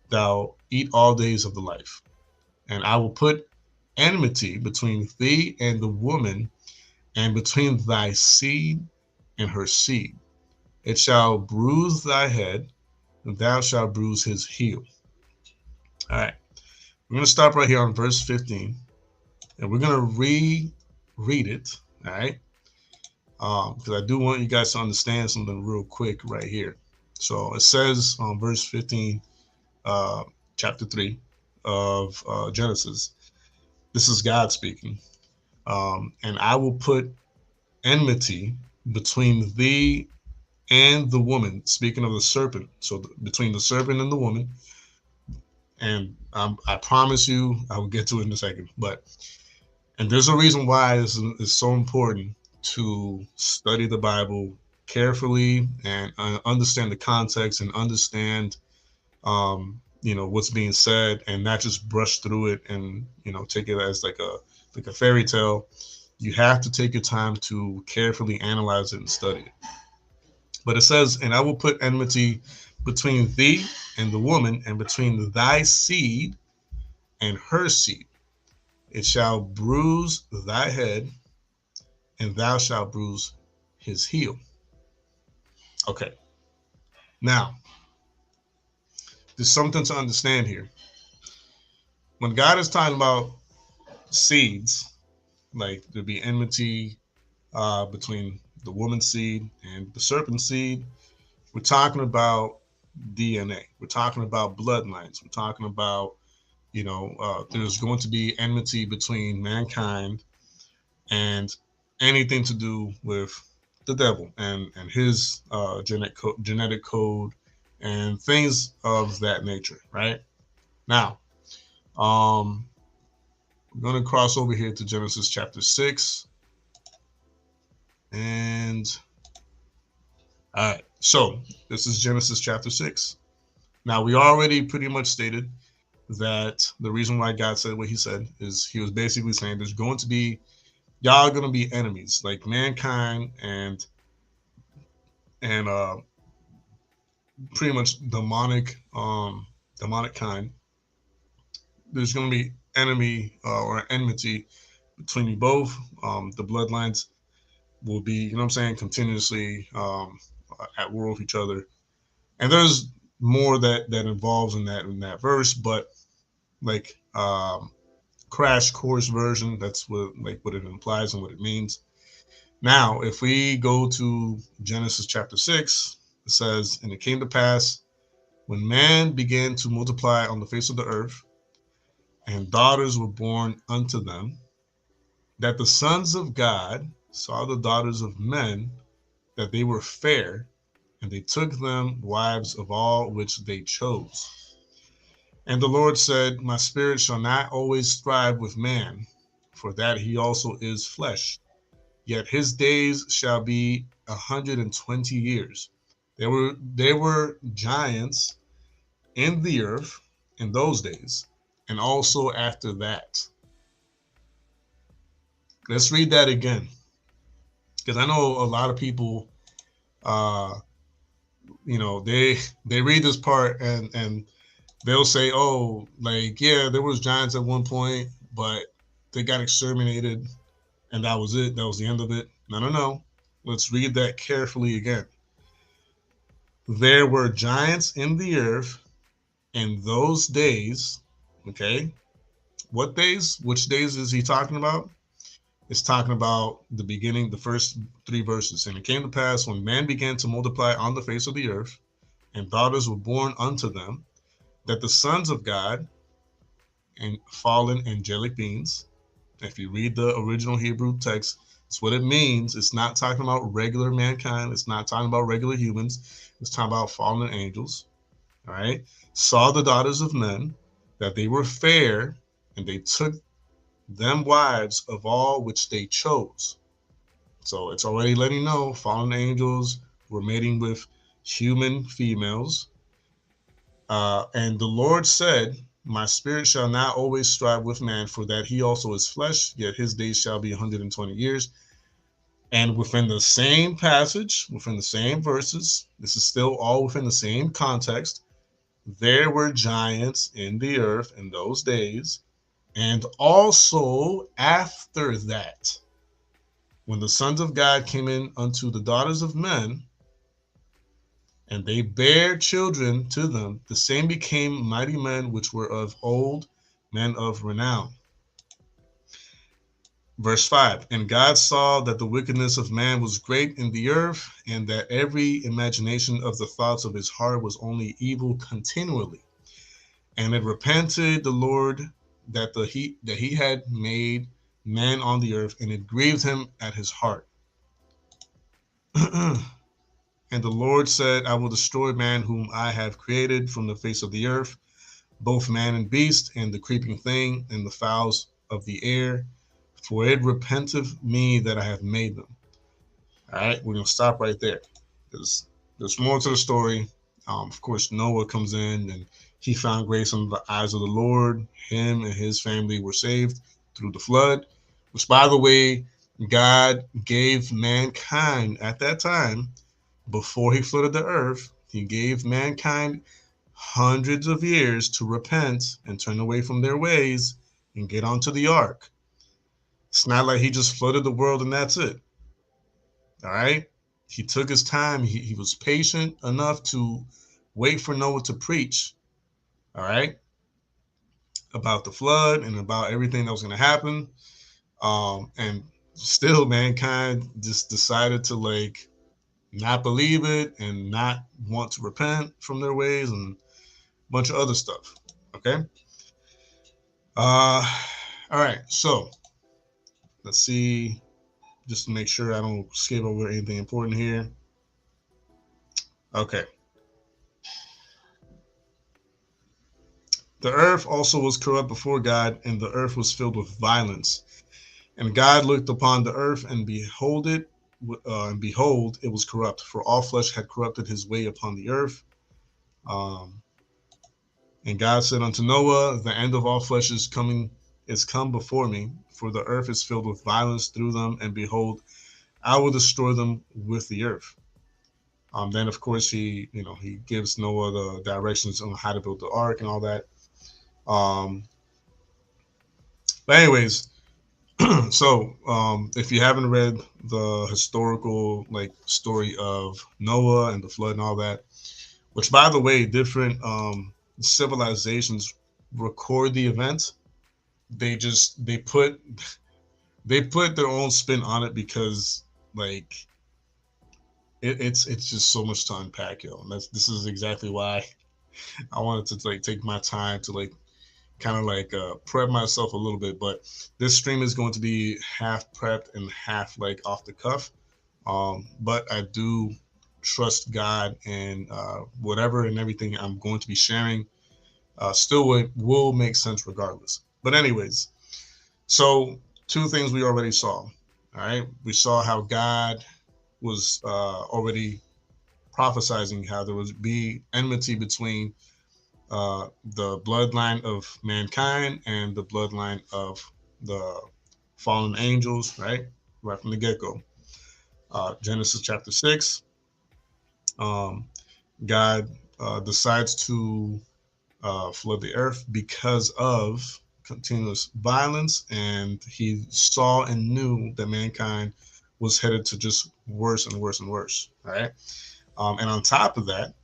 Thou eat all days of the life. And I will put enmity between thee and the woman, and between thy seed and her seed. It shall bruise thy head, and thou shalt bruise his heel. All right. We're going to stop right here on verse 15, and we're going to reread it. All right. Because I do want you guys to understand something real quick right here. So it says on verse 15, chapter 3 of Genesis, this is God speaking. And I will put enmity between thee and the woman, speaking of the serpent. So between the serpent and the woman. And I promise you, I will get to it in a second. And there's a reason why this is so important to study the Bible carefully and understand the context and understand, what's being said, and not just brush through it and take it as like a fairy tale. You have to take your time to carefully analyze it and study it. But it says, and I will put enmity between thee and the woman, and between thy seed and her seed. It shall bruise thy head, and thou shalt bruise his heel. Okay. Now, there's something to understand here. When God is talking about seeds, like there'll be enmity between the woman's seed and the serpent's seed, we're talking about DNA. We're talking about bloodlines. We're talking about, there's going to be enmity between mankind and anything to do with the devil and his genetic code and things of that nature, right? Now, we're going to cross over here to Genesis chapter 6. And all right, so this is Genesis chapter 6. Now, we already pretty much stated that the reason why God said what he said is he was basically saying there's going to be, y'all are going to be enemies, like mankind and pretty much demonic kind. There's going to be or enmity between you both. The bloodlines will be, continuously at war with each other. And there's more that involves in that verse, but like crash course version, that's what it implies and what it means. Now, if we go to Genesis chapter 6, it says, and it came to pass when man began to multiply on the face of the earth, and daughters were born unto them, that the sons of God saw the daughters of men, that they were fair, and they took them wives of all which they chose. And the Lord said, My spirit shall not always strive with man, for that he also is flesh. Yet his days shall be 120 years. There were giants in the earth in those days, and also after that. Let's read that again, because I know a lot of people, they read this part and they'll say, oh, like, yeah, there was giants at one point, but they got exterminated, and that was it. That was the end of it. No. Let's read that carefully again. There were giants in the earth in those days. Okay. What days? Which days is he talking about? It's talking about the beginning, the first 3 verses. And it came to pass when man began to multiply on the face of the earth, and daughters were born unto them, that the sons of God and fallen angelic beings, if you read the original Hebrew text, it's what it means. It's not talking about regular mankind. It's not talking about regular humans. It's talking about fallen angels. All right. Saw the daughters of men, that they were fair, and they took them wives of all which they chose. So it's already letting you know fallen angels were mating with human females. And the Lord said, my spirit shall not always strive with man, for that he also is flesh, yet his days shall be 120 years. And within the same passage, within the same verses, this is still all within the same context. There were giants in the earth in those days, and also after that, when the sons of God came in unto the daughters of men, and they bare children to them, the same became mighty men which were of old, men of renown. Verse 5, and God saw that the wickedness of man was great in the earth, and that every imagination of the thoughts of his heart was only evil continually. And it repented the Lord that he had made man on the earth, and it grieved him at his heart. And the Lord said, I will destroy man whom I have created from the face of the earth, both man and beast, and the creeping thing, and the fowls of the air, for it repenteth me that I have made them. All right, we're going to stop right there. There's more to the story. Of course, Noah comes in, and he found grace in the eyes of the Lord. Him and his family were saved through the flood, which, by the way, God gave mankind at that time. Before he flooded the earth, he gave mankind hundreds of years to repent and turn away from their ways and get onto the ark. It's not like he just flooded the world and that's it. All right? He took his time. He was patient enough to wait for Noah to preach, all right, about the flood and about everything that was going to happen. And still, mankind just decided to not believe it and not want to repent from their ways and a bunch of other stuff. Okay. All right. So let's see, just to make sure I don't skip over anything important here. Okay. The earth also was corrupt before God, and the earth was filled with violence. And God looked upon the earth, and behold, it was corrupt, for all flesh had corrupted his way upon the earth. And God said unto Noah, the end of all flesh is come before me, for the earth is filled with violence through them, and behold, I will destroy them with the earth. Then of course he gives Noah the directions on how to build the ark and all that. But anyways, so if you haven't read the historical story of Noah and the flood and all that, which by the way, different civilizations record the event, they put their own spin on it because it's just so much to unpack, yo. And this is exactly why I wanted to take my time to kind of prep myself a little bit. But this stream is going to be half prepped and half off the cuff. But I do trust God, and whatever and everything I'm going to be sharing still will make sense regardless. But anyways, so 2 things we already saw. All right, we saw how God was already prophesizing how there would be enmity between the bloodline of mankind and the bloodline of the fallen angels, right from the get-go. Genesis chapter 6, God decides to flood the earth because of continuous violence, and he saw and knew that mankind was headed to just worse and worse and worse. All right. And on top of that,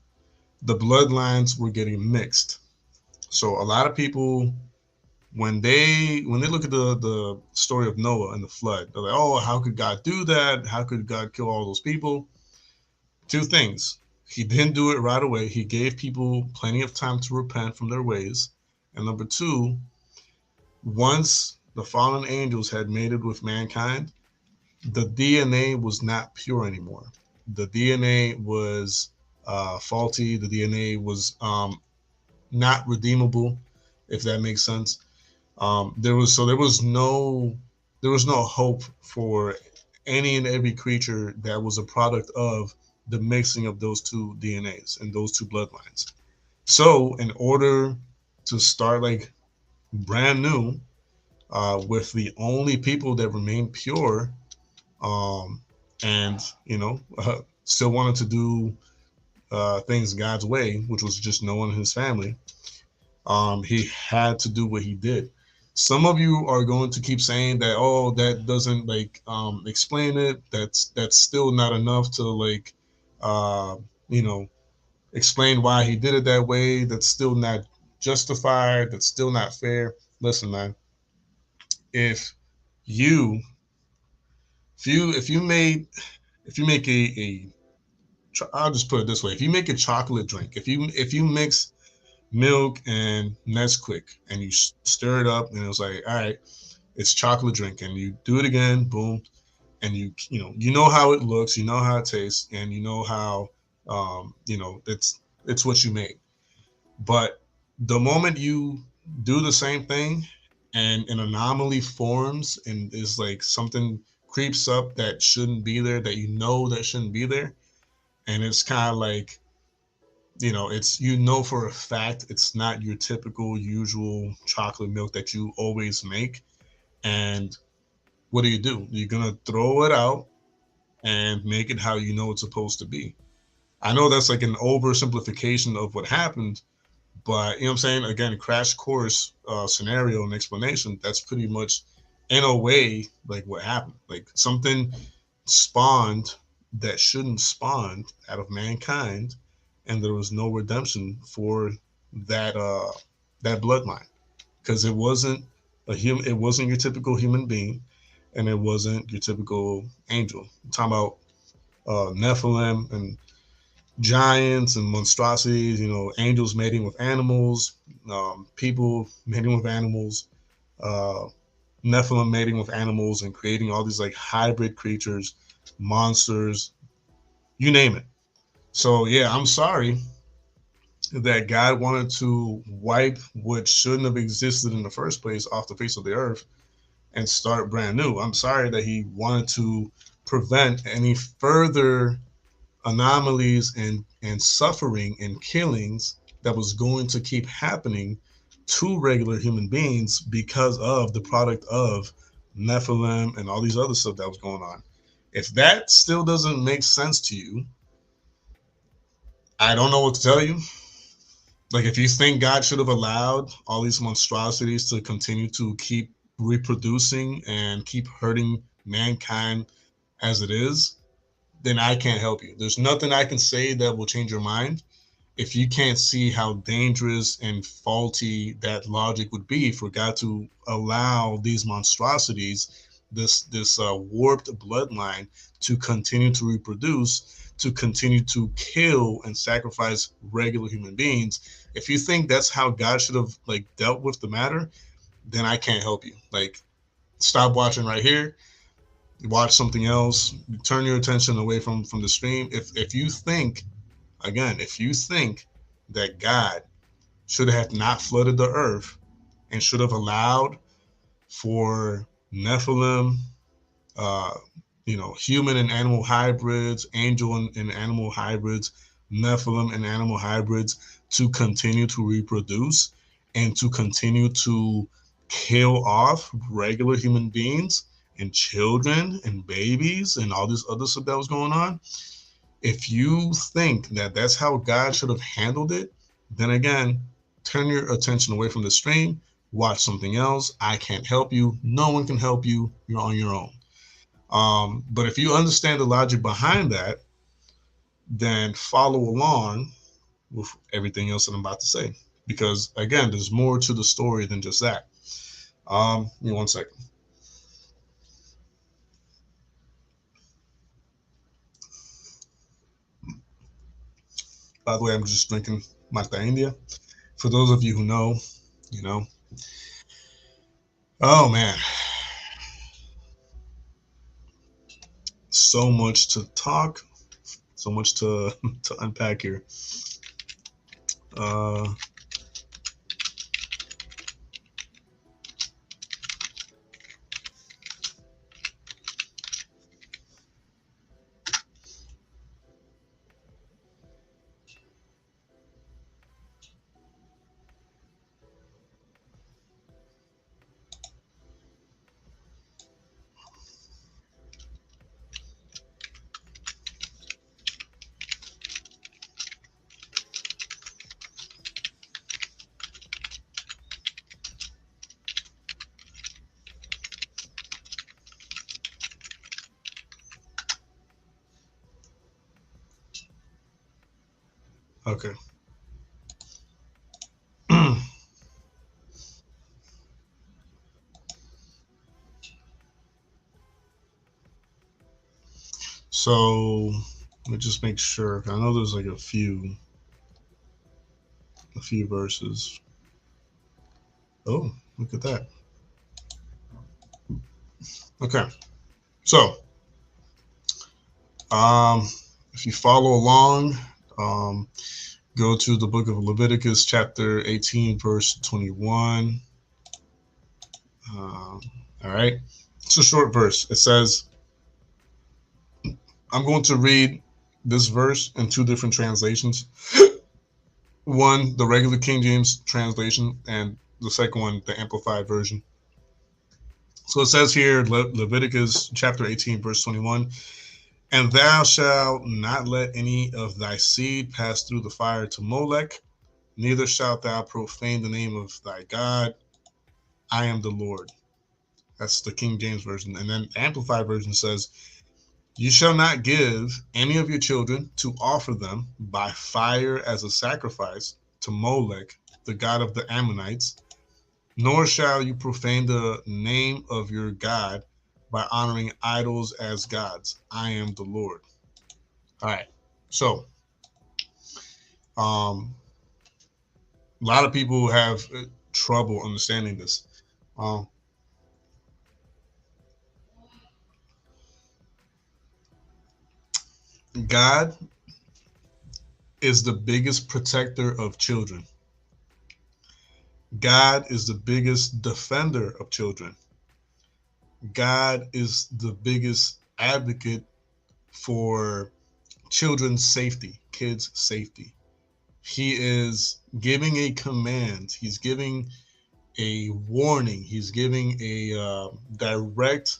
the bloodlines were getting mixed. So a lot of people when they look at the story of Noah and the flood, they're like, oh, how could God do that? How could God kill all those people? Two things. He didn't do it right away. He gave people plenty of time to repent from their ways. And number two, once the fallen angels had mated with mankind, the DNA was not pure anymore. The DNA was faulty. The DNA was not redeemable, if that makes sense. There was no hope for any and every creature that was a product of the mixing of those two DNAs and those two bloodlines. So in order to start like brand new, with the only people that remain pure, um, and still wanted to do things God's way, which was just Noah and his family, he had to do what he did. Some of you are going to keep saying that, oh, that doesn't like explain it. That's still not enough to like, uh, you know, explain why he did it that way. That's still not justified. That's still not fair. Listen, man, if you if you make a I'll just put it this way: if you make a chocolate drink, if you mix milk and Nesquik and you stir it up and it's like, all right, it's chocolate drink, and you do it again, boom, and you know how it looks, you know how it tastes, and you know how it's what you make. But the moment you do the same thing and an anomaly forms and is like something creeps up that shouldn't be there, that that shouldn't be there, and it's kind of like, it's, for a fact it's not your typical usual chocolate milk that you always make. And what do? You're gonna throw it out and make it how you know it's supposed to be. I know that's like an oversimplification of what happened, but you know what I'm saying? Again, crash course scenario and explanation, that's pretty much in a way like what happened. Like something spawned that shouldn't spawn out of mankind, and there was no redemption for that bloodline, because it wasn't your typical human being, and it wasn't your typical angel. I'm talking about Nephilim and giants and monstrosities, angels mating with animals, people mating with animals, uh, Nephilim mating with animals and creating all these like hybrid creatures, monsters, you name it. So yeah, I'm sorry that God wanted to wipe what shouldn't have existed in the first place off the face of the earth and start brand new. I'm sorry that he wanted to prevent any further anomalies and suffering and killings that was going to keep happening to regular human beings because of the product of Nephilim and all these other stuff that was going on. If that still doesn't make sense to you, I don't know what to tell you. Like, if you think God should have allowed all these monstrosities to continue to keep reproducing and keep hurting mankind as it is, then I can't help you. There's nothing I can say that will change your mind if you can't see how dangerous and faulty that logic would be for God to allow these monstrosities, this warped bloodline, to continue to reproduce, to continue to kill and sacrifice regular human beings. If you think that's how God should have like dealt with the matter, then I can't help you. Like, stop watching right here, watch something else, turn your attention away from the stream. If you think, again, if you think that God should have not flooded the earth and should have allowed for Nephilim, uh, human and animal hybrids, angel and animal hybrids, Nephilim and animal hybrids, to continue to reproduce and to continue to kill off regular human beings and children and babies and all this other stuff that was going on. If you think that that's how God should have handled it, then again, turn your attention away from the stream, watch something else. I can't help you. No one can help you. You're on your own. But if you understand the logic behind that, then follow along with everything else that I'm about to say. Because again, there's more to the story than just that. Give me 1 second. By the way, I'm just drinking Mata India. For those of you who know, you know. Oh man, so much to talk, so much to unpack here. Okay. So let me just make sure. I know there's like a few verses. Oh, look at that. Okay. So, if you follow along, go to the book of Leviticus, chapter 18, verse 21. All right. It's a short verse. It says, I'm going to read this verse in two different translations. One, the regular King James translation, and the second one, the Amplified version. So it says here, Leviticus chapter 18, verse 21, and thou shalt not let any of thy seed pass through the fire to Molech, neither shalt thou profane the name of thy God. I am the Lord. That's the King James version. And then the Amplified version says, you shall not give any of your children to offer them by fire as a sacrifice to Molech, the god of the Ammonites, nor shall you profane the name of your God by honoring idols as gods. I am the Lord. All right. So, a lot of people have trouble understanding this. God is the biggest protector of children. God is the biggest defender of children. God is the biggest advocate for children's safety, kids' safety. He is giving a command. He's giving a warning. He's giving a direct,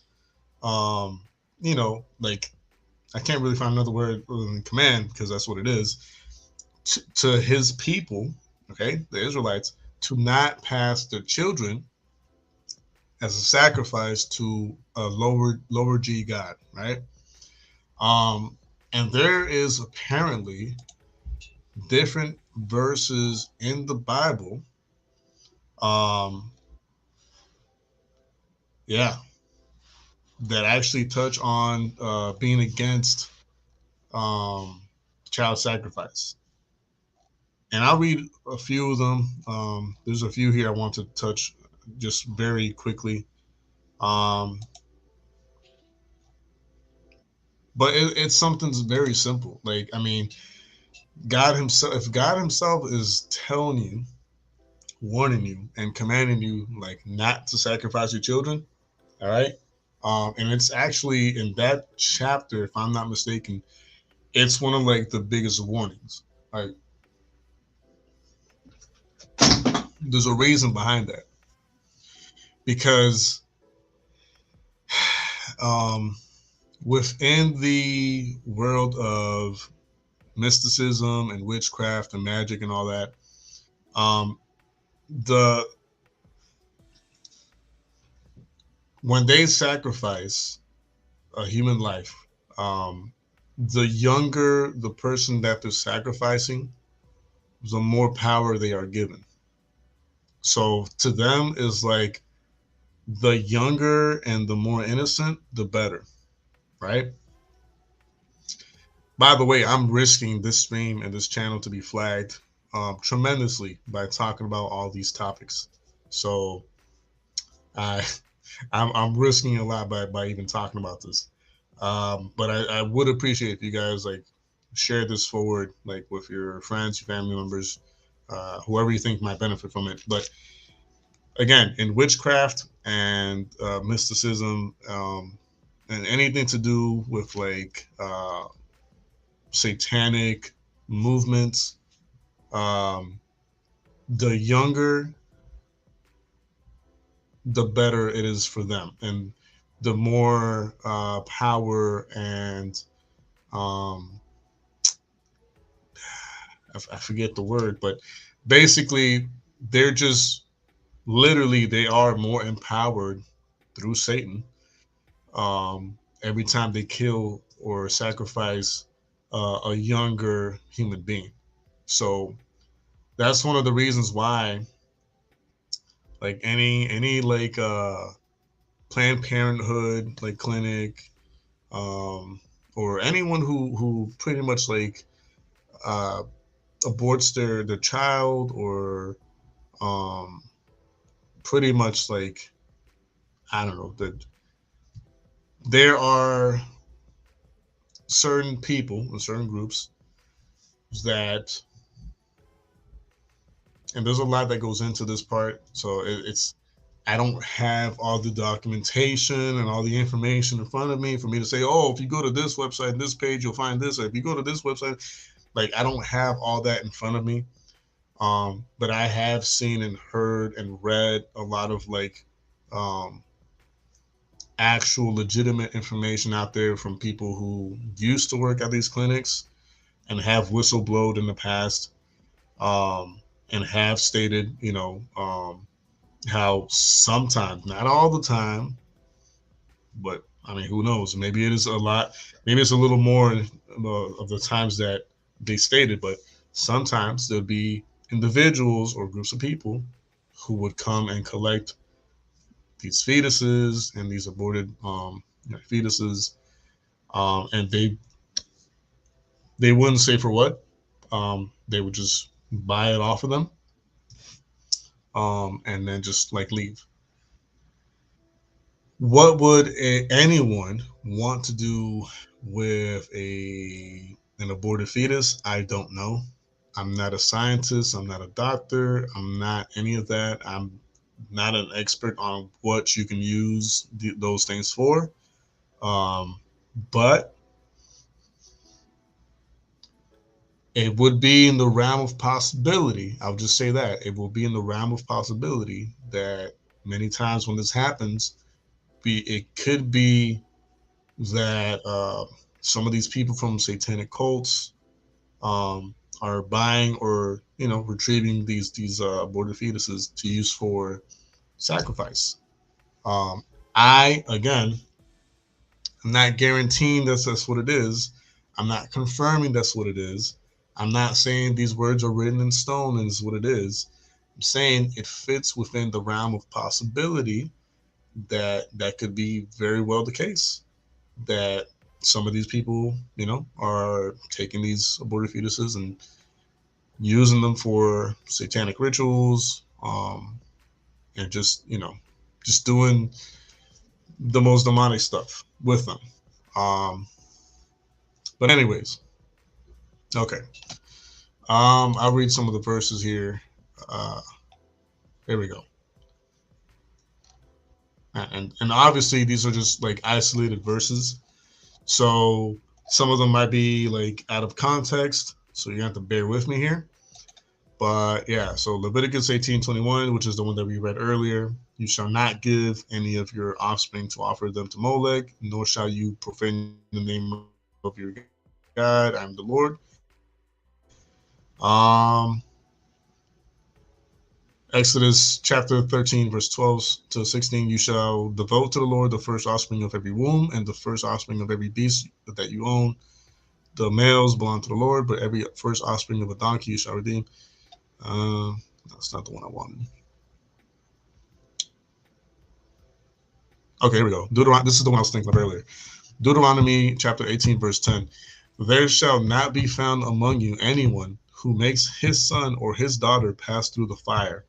like, I can't really find another word other than command, because that's what it is, to his people, okay, the Israelites, to not pass their children as a sacrifice to a lower G God, right? And there is apparently different verses in the Bible, that actually touch on being against child sacrifice. And I'll read a few of them. There's a few here I want to touch just very quickly. But it's something very simple. Like, I mean, God himself, if God himself is telling you, warning you, and commanding you, like, not to sacrifice your children, all right? And it's actually in that chapter, if I'm not mistaken, it's one of like the biggest warnings. Like, there's a reason behind that, because within the world of mysticism and witchcraft and magic and all that, when they sacrifice a human life, the younger the person that they're sacrificing, the more power they are given. So to them is like the younger and the more innocent, the better, right? By the way, I'm risking this stream and this channel to be flagged tremendously by talking about all these topics. So I, I'm risking a lot by even talking about this. But I would appreciate if you guys like share this forward, like with your friends, your family members, whoever you think might benefit from it. But again, in witchcraft and mysticism, and anything to do with like satanic movements, um, the younger, the better it is for them, and the more power and um, I forget the word, but basically they're just literally they are more empowered through Satan every time they kill or sacrifice a younger human being. So that's one of the reasons why, like any like Planned Parenthood like clinic, or anyone who pretty much like uh, aborts their child or um, pretty much like I don't know that there are certain people and certain groups that, and there's a lot that goes into this part, so it's I don't have all the documentation and all the information in front of me for me to say, oh, if you go to this website, this page, you'll find this, or if you go to this website, like I don't have all that in front of me. But I have seen and heard and read a lot of like um, actual legitimate information out there from people who used to work at these clinics and have whistleblowed in the past, and have stated, how sometimes, not all the time, but I mean, who knows? Maybe it is a lot. Maybe it's a little more of the times that they stated, but sometimes there'll be individuals or groups of people who would come and collect these fetuses and these aborted fetuses, and they wouldn't say for what. They would just buy it off of them, and then just like leave. What would anyone want to do with an aborted fetus? I don't know. I'm not a scientist. I'm not a doctor. I'm not any of that. I'm not an expert on what you can use those things for. But it would be in the realm of possibility. I'll just say that it will be in the realm of possibility that many times when this happens, it could be that some of these people from satanic cults are buying or retrieving these aborted fetuses to use for sacrifice. Um, I again, I'm not guaranteeing that's what it is. I'm not confirming that's what it is. I'm not saying these words are written in stone and is what it is. I'm saying it fits within the realm of possibility that could be very well the case, that some of these people, are taking these aborted fetuses and using them for satanic rituals, and just doing the most demonic stuff with them. But anyways, okay. I'll read some of the verses here. There we go. And obviously these are just like isolated verses, so some of them might be like out of context, so you have to bear with me here. But yeah, so Leviticus 18:21, which is the one that we read earlier: you shall not give any of your offspring to offer them to Molech, nor shall you profane the name of your God. I'm the Lord. Exodus chapter 13, verse 12 to 16, you shall devote to the Lord the first offspring of every womb and the first offspring of every beast that you own. The males belong to the Lord, but every first offspring of a donkey you shall redeem. That's not the one I wanted. Okay, here we go. This is the one I was thinking of earlier. Deuteronomy chapter 18, verse 10. There shall not be found among you anyone who makes his son or his daughter pass through the fire,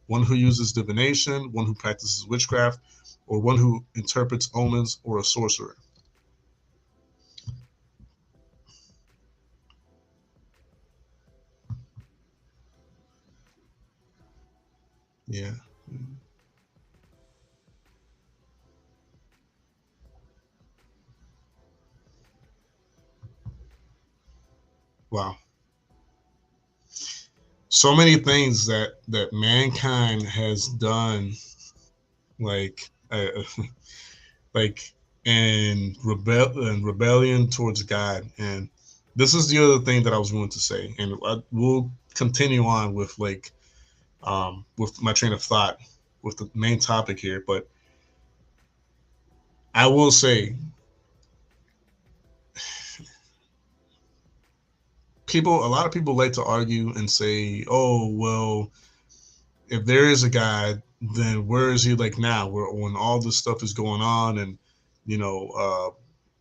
one who uses divination, one who practices witchcraft, or one who interprets omens, or a sorcerer. Yeah. Wow. So many things that mankind has done, like like in rebellion towards God. And this is the other thing that I was going to say, and we'll continue on with my train of thought with the main topic here. But I will say, a lot of people like to argue and say, oh, well, if there is a God, then where is he like now, when all this stuff is going on, and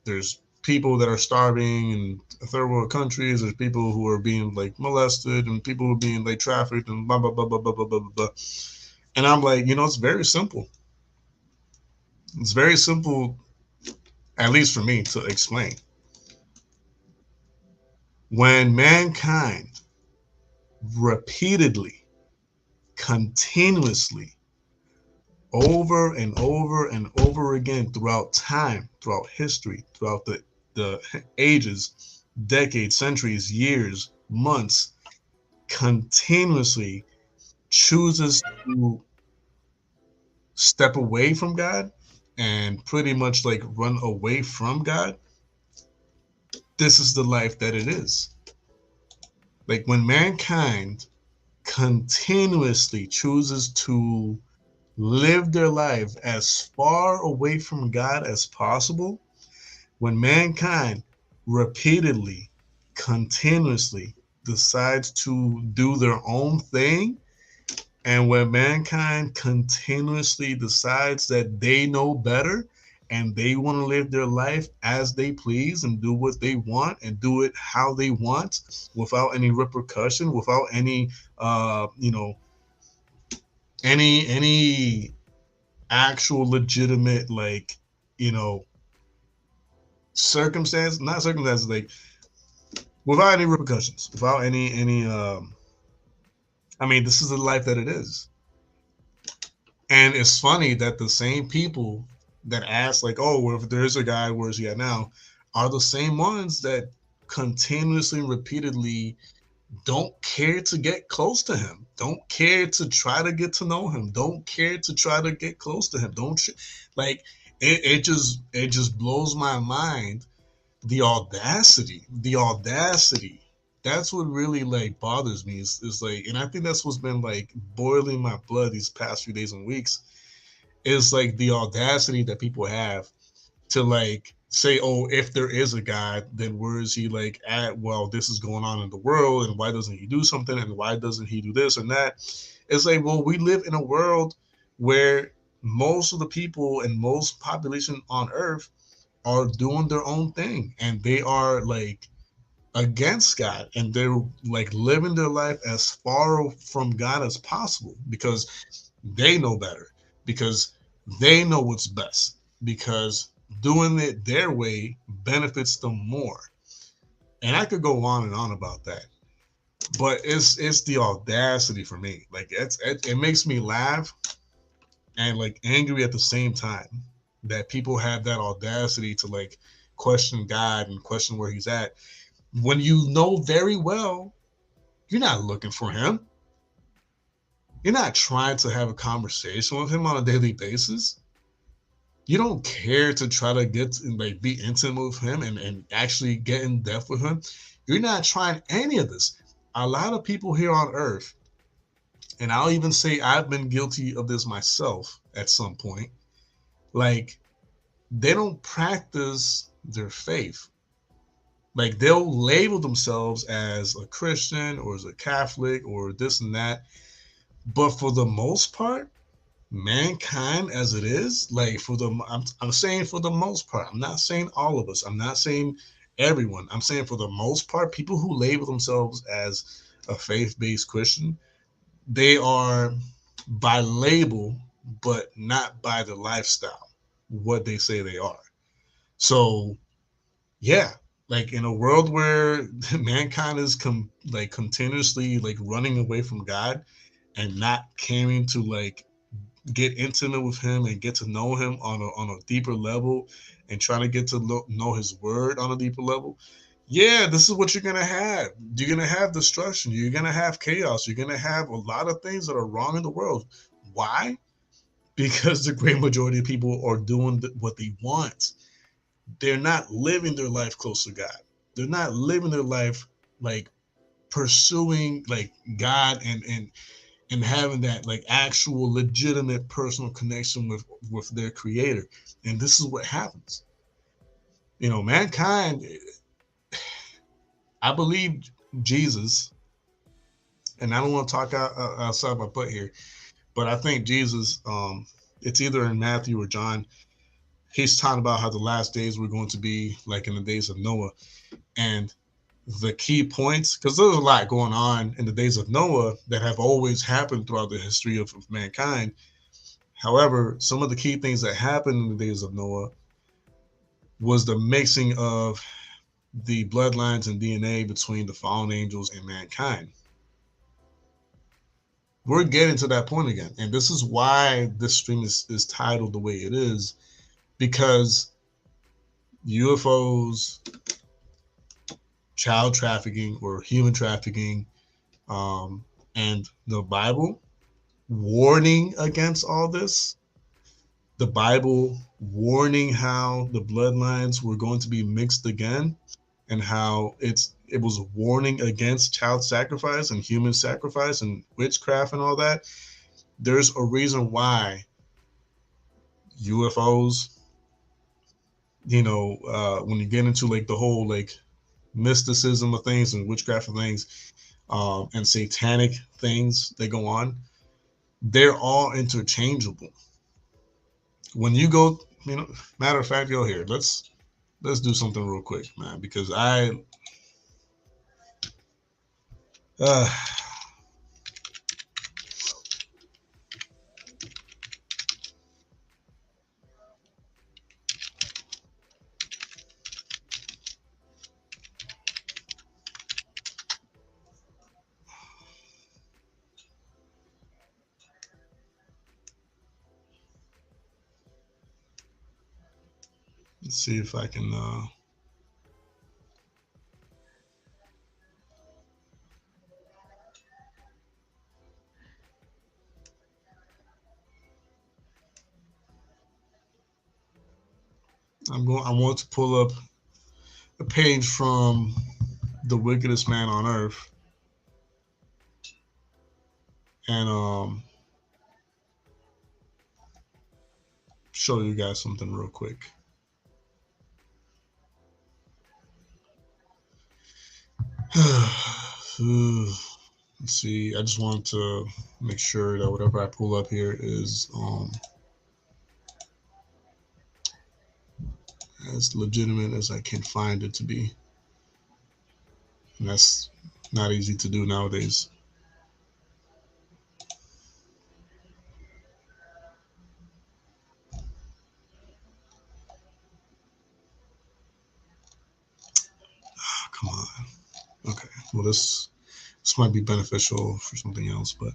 there's people that are starving in third world countries, there's people who are being like molested, and people who are being like trafficked, and blah blah blah blah blah blah blah blah. And I'm like, it's very simple. It's very simple, at least for me, to explain. When mankind repeatedly, continuously, over and over and over again, throughout time, throughout history, throughout the ages, decades, centuries, years, months, continuously chooses to step away from God and pretty much like run away from God, this is the life that it is. Like when mankind continuously chooses to live their life as far away from God as possible, when mankind repeatedly, continuously decides to do their own thing, and when mankind continuously decides that they know better and they want to live their life as they please and do what they want and do it how they want without any repercussion, without any any actual legitimate circumstance, not circumstances, like without any repercussions, without any I mean, this is the life that it is. And it's funny that the same people that ask, like, oh, well, if there's a guy, where's he at now, are the same ones that continuously, repeatedly don't care to get close to him, don't care to try to get to know him, don't care to try to get close to him, it just blows my mind. The audacity. That's what really like bothers me is like, and I think that's what's been like boiling my blood these past few days and weeks, is like the audacity that people have to like say, oh, if there is a God, then where is he like at? Well, this is going on in the world, and why doesn't he do something? And why doesn't he do this and that? It's like, well, we live in a world where most of the people and most population on Earth are doing their own thing, and they are like against God, and they're like living their life as far from God as possible because they know better, because they know what's best, because doing it their way benefits them more. And I could go on and on about that, but it's the audacity for me. Like it makes me laugh and like angry at the same time that people have that audacity to like question God and question where he's at, when you know very well you're not looking for him. You're not trying to have a conversation with him on a daily basis. You don't care to try to get like be intimate with him and actually get in depth with him. You're not trying any of this. A lot of people here on earth, and I'll even say I've been guilty of this myself at some point, like they don't practice their faith. Like they'll label themselves as a Christian or as a Catholic or this and that. But for the most part, mankind as it is, like I'm saying for the most part, I'm not saying all of us, I'm not saying everyone, I'm saying for the most part, people who label themselves as a faith-based Christian, they are by label, but not by the lifestyle, what they say they are. So yeah, like in a world where mankind is continuously like running away from God and not caring to like get intimate with him and get to know him on a deeper level and trying to get to know his word on a deeper level, yeah, this is what you're gonna have. You're gonna have destruction, you're gonna have chaos, you're gonna have a lot of things that are wrong in the world. Why? Because the great majority of people are doing what they want. They're not living their life close to God. They're not living their life like pursuing like God and having that like actual legitimate personal connection with their creator. And this is what happens. You know, mankind, I believe Jesus, and I don't want to talk outside my butt here, but I think Jesus, it's either in Matthew or John, he's talking about how the last days were going to be like in the days of Noah. And the key points, because there's a lot going on in the days of Noah that have always happened throughout the history of mankind. However, some of the key things that happened in the days of Noah was the mixing of the bloodlines and DNA between the fallen angels and mankind. We're getting to that point again. And this is why this stream is titled the way it is, because UFOs, child trafficking or human trafficking, and the Bible warning against all this, the Bible warning how the bloodlines were going to be mixed again, and how it was warning against child sacrifice and human sacrifice and witchcraft and all that. There's a reason why UFOs, when you get into like the whole like mysticism of things and witchcraft of things, and satanic things that go on, they're all interchangeable. When you go, matter of fact, yo, here, let's do something real quick, man, because uh, let's see if I can, I want to pull up a page from The Wickedest Man on Earth, and show you guys something real quick. Let's see. I just want to make sure that whatever I pull up here is as legitimate as I can find it to be, and that's not easy to do nowadays. Oh, come on. Okay. Well, this might be beneficial for something else, but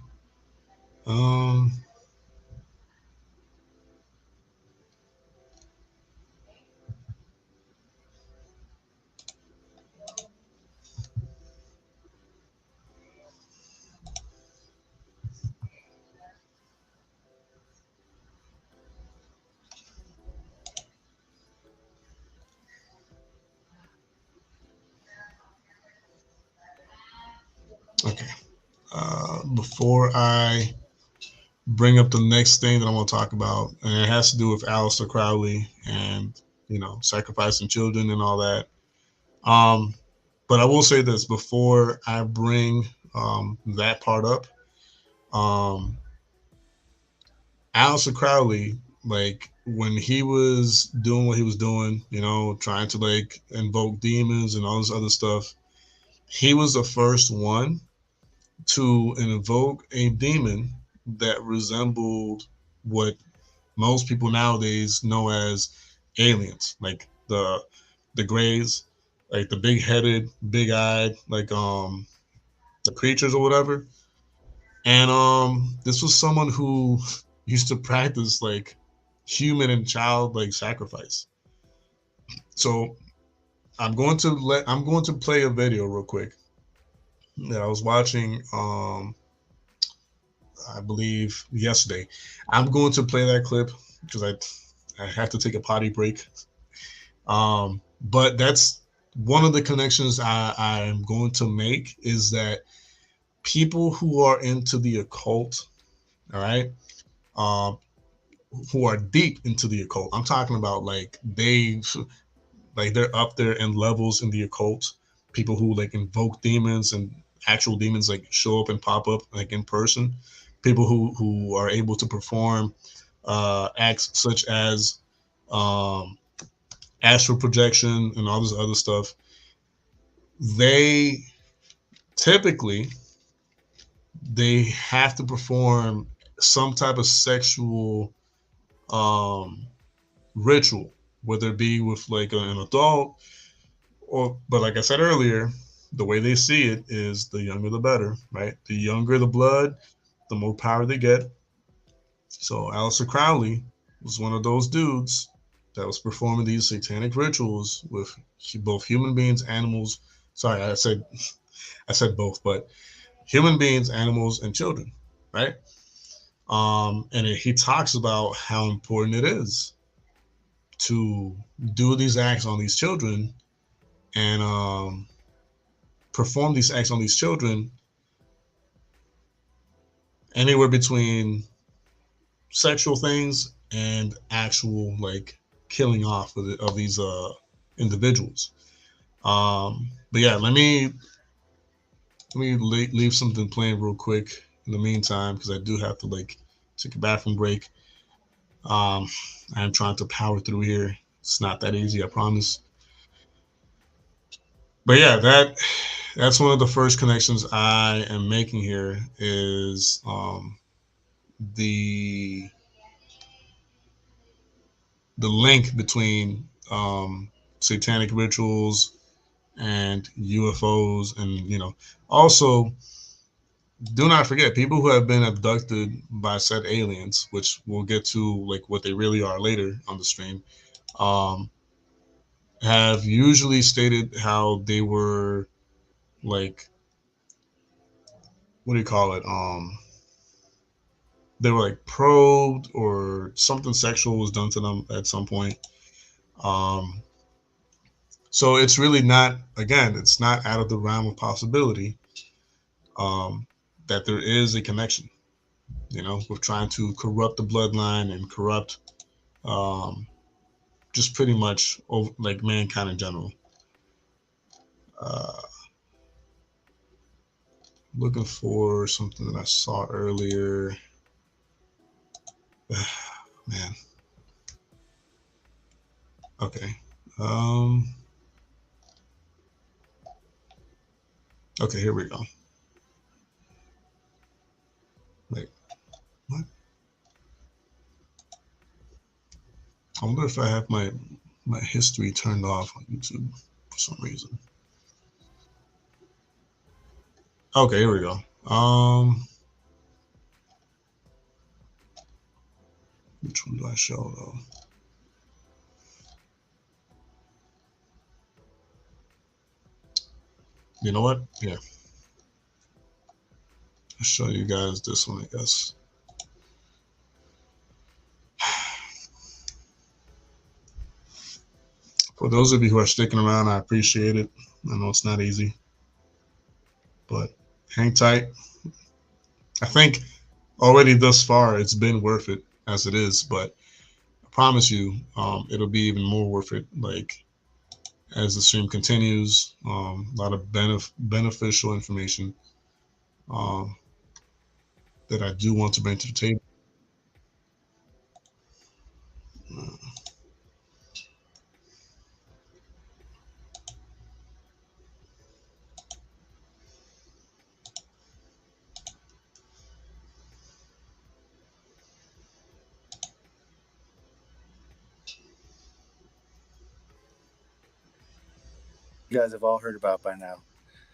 okay. Before I bring up the next thing that I want to talk about, and it has to do with Aleister Crowley and sacrificing children and all that. But I will say this before I bring that part up. Aleister Crowley, like when he was doing what he was doing, you know, trying to like invoke demons and all this other stuff, he was the first one to invoke a demon that resembled what most people nowadays know as aliens, like the Greys, like the big headed, big eyed, like the creatures or whatever. And this was someone who used to practice like human and child like sacrifice. So I'm going to play a video real quick that I was watching I believe yesterday. I'm going to play that clip because I have to take a potty break. But that's one of the connections I'm going to make is that people who are into the occult, all right, um, who are deep into the occult. I'm talking about they're up there in levels in the occult. People who like invoke demons and actual demons like show up and pop up like in person. People who are able to perform acts such as um, astral projection and all this other stuff. They typically they have to perform some type of sexual um, ritual, whether it be with like an adult or, but like I said earlier, the way they see it is the younger the better, right? The younger the blood, the more power they get. So Aleister Crowley was one of those dudes that was performing these satanic rituals with both human beings, animals. Sorry, I said both, but human beings, animals, and children, right? He talks about how important it is to do these acts on these children and perform these acts on these children anywhere between sexual things and actual like killing off of these individuals. But yeah, leave something playing real quick in the meantime because I do have to like take a bathroom break. I am trying to power through here. It's not that easy, I promise. But yeah, that's one of the first connections I am making here is the the link between satanic rituals and UFOs, and you know, also do not forget people who have been abducted by said aliens, which we'll get to like what they really are later on the stream. Um, have usually stated how they were like, what do you call it? They were like probed or something sexual was done to them at some point. Um, so it's really not, again, it's not out of the realm of possibility that there is a connection, you know, with trying to corrupt the bloodline and corrupt um, just pretty much like mankind in general. Uh, looking for something that I saw earlier. Man. Okay. Okay, here we go. Wait, what? I wonder if I have my history turned off on YouTube for some reason. Okay, here we go. Which one do I show though? You know what? Yeah. I'll show you guys this one, I guess. For those of you who are sticking around, I appreciate it. I know it's not easy, but hang tight. I think already thus far it's been worth it as it is, but I promise you it'll be even more worth it like as the stream continues. A lot of beneficial information that I do want to bring to the table. you guys have all heard about by now.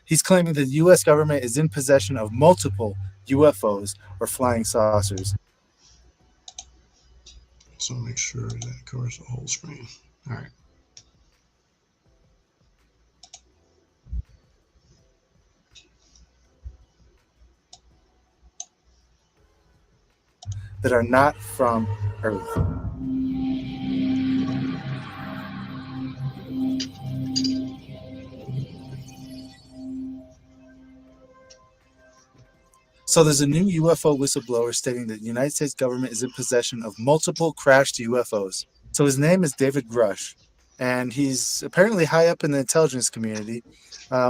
He's claiming that the U.S. government is in possession of multiple UFOs or flying saucers. So make sure that covers the whole screen. All right. That are not from Earth. So there's a new UFO whistleblower stating that the United States government is in possession of multiple crashed UFOs. So his name is David Grush, and he's apparently high up in the intelligence community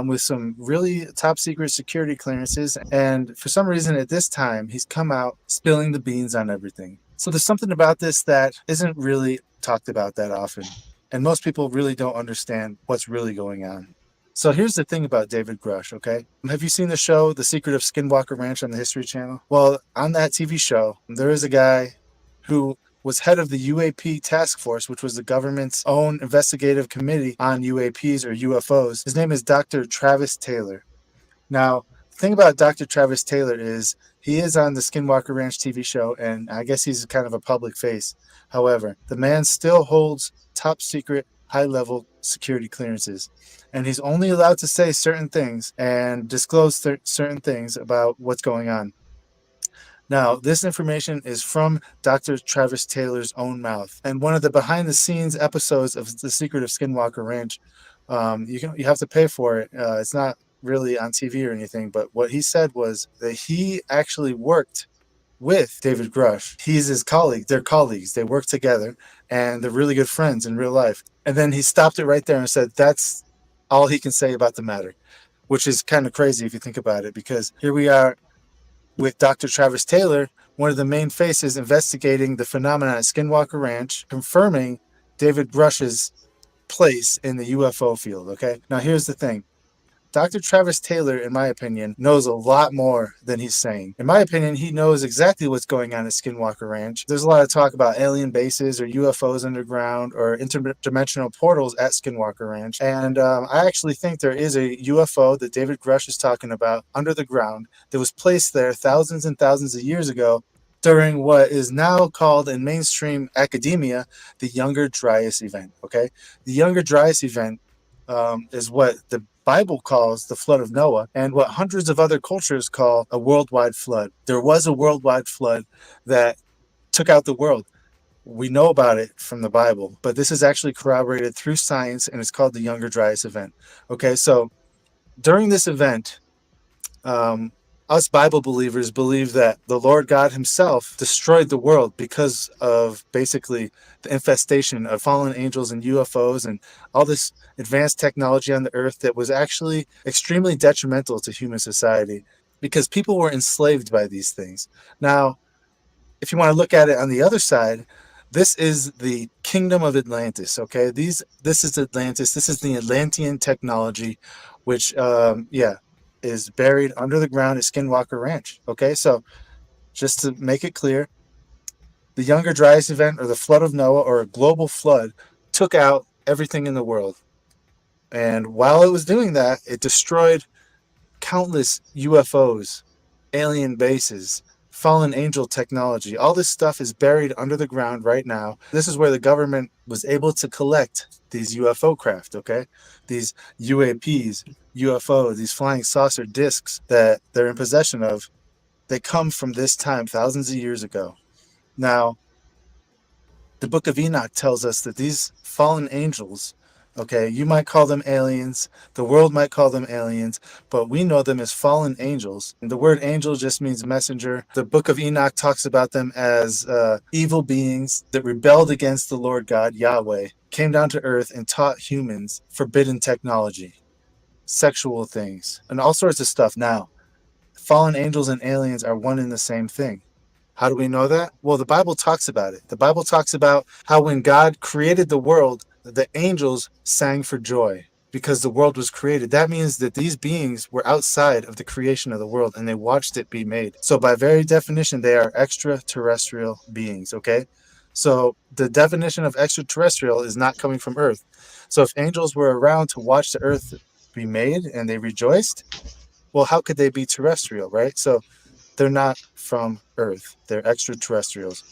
with some really top secret security clearances. And for some reason at this time, he's come out spilling the beans on everything. So there's something about this that isn't really talked about that often. And most people really don't understand what's really going on. So here's the thing about David Grush, okay? Have you seen the show, The Secret of Skinwalker Ranch on the History Channel? Well, on that TV show, there is a guy who was head of the UAP task force, which was the government's own investigative committee on UAPs or UFOs. His name is Dr. Travis Taylor. Now, the thing about Dr. Travis Taylor is he is on the Skinwalker Ranch TV show, and I guess he's kind of a public face. However, the man still holds top secret, high-level security clearances, and he's only allowed to say certain things and disclose certain things about what's going on. Now, this information is from Dr. Travis Taylor's own mouth. And one of the behind-the-scenes episodes of The Secret of Skinwalker Ranch, you have to pay for it. It's not really on TV or anything, but what he said was that he actually worked with David Grush. He's his colleague. They're colleagues. They work together, and they're really good friends in real life. And then he stopped it right there and said that's all he can say about the matter, which is kind of crazy if you think about it, because here we are with Dr. Travis Taylor, one of the main faces investigating the phenomenon at Skinwalker Ranch, confirming David Grush's place in the UFO field, okay? Now, here's the thing. Dr. Travis Taylor, in my opinion, knows a lot more than he's saying. In my opinion, he knows exactly what's going on at Skinwalker Ranch. There's a lot of talk about alien bases or UFOs underground or interdimensional portals at Skinwalker Ranch. And I actually think there is a UFO that David Grush is talking about under the ground that was placed there thousands and thousands of years ago during what is now called in mainstream academia the Younger Dryas event, okay? The Younger Dryas event is what the Bible calls the flood of Noah, and what hundreds of other cultures call a worldwide flood. There was a worldwide flood that took out the world. We know about it from the Bible, but this is actually corroborated through science, and it's called the Younger Dryas event. Okay, so during this event, us Bible believers believe that the Lord God himself destroyed the world because of basically the infestation of fallen angels and UFOs and all this advanced technology on the earth that was actually extremely detrimental to human society because people were enslaved by these things. Now, if you want to look at it on the other side, this is the kingdom of Atlantis, okay? This is Atlantis. This is the Atlantean technology, which, is buried under the ground at Skinwalker Ranch. Okay, so just to make it clear, the Younger Dryas event or the flood of Noah or a global flood took out everything in the world. And while it was doing that, it destroyed countless UFOs, alien bases, fallen angel technology. All this stuff is buried under the ground right now. This is where the government was able to collect these UFO craft, okay? These UAPs, UFO, these flying saucer discs that they're in possession of, they come from this time, thousands of years ago. Now, the book of Enoch tells us that these fallen angels, okay, you might call them aliens, the world might call them aliens, but we know them as fallen angels. And the word angel just means messenger. The book of Enoch talks about them as evil beings that rebelled against the Lord God, Yahweh, came down to earth and taught humans forbidden technology, sexual things, and all sorts of stuff. Now, fallen angels and aliens are one and the same thing. How do we know that? Well, the Bible talks about it. The Bible talks about how when God created the world, the angels sang for joy because the world was created. That means that these beings were outside of the creation of the world and they watched it be made. So by very definition, they are extraterrestrial beings, okay? So the definition of extraterrestrial is not coming from Earth. So if angels were around to watch the Earth be made and they rejoiced, well, how could they be terrestrial, right? So they're not from Earth. They're extraterrestrials.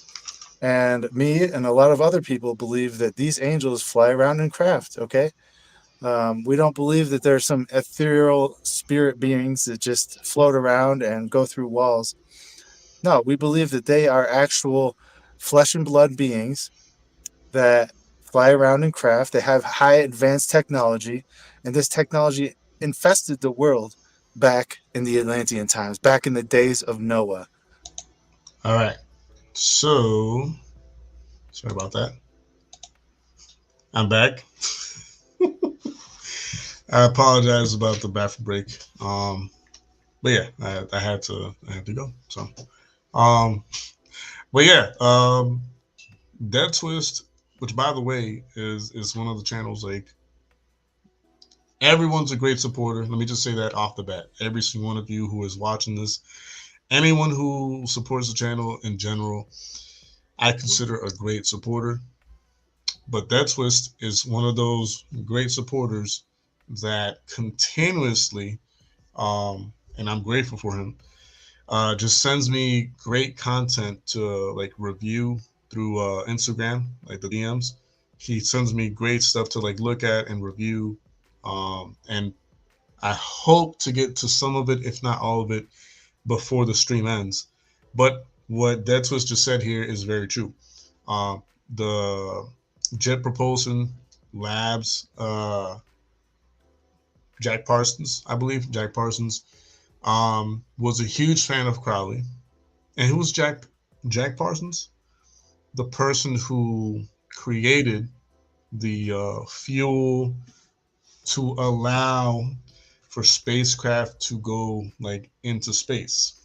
And me and a lot of other people believe that these angels fly around in craft, okay? We don't believe that there's some ethereal spirit beings that just float around and go through walls. No, we believe that they are actual flesh and blood beings that fly around in craft. They have high advanced technology, and this technology infested the world back in the Atlantean times, back in the days of Noah. All right. So, sorry about that. I'm back. I apologize about the bathroom break. But yeah, I had to go. So, um, but yeah, Dead Twist, which by the way is one of the channels like everyone's a great supporter. Let me just say that off the bat. Every single one of you who is watching this, anyone who supports the channel in general, I consider a great supporter. But Dead Twist is one of those great supporters that continuously, and I'm grateful for him, just sends me great content to like review through Instagram, like the DMs. He sends me great stuff to like look at and review, and I hope to get to some of it, if not all of it, before the stream ends. But what Dead Twist just said here is very true. The Jet Propulsion Labs, Jack Parsons, I believe, Jack Parsons, was a huge fan of Crowley. And who was Jack Parsons? The person who created the fuel to allow for spacecraft to go like into space.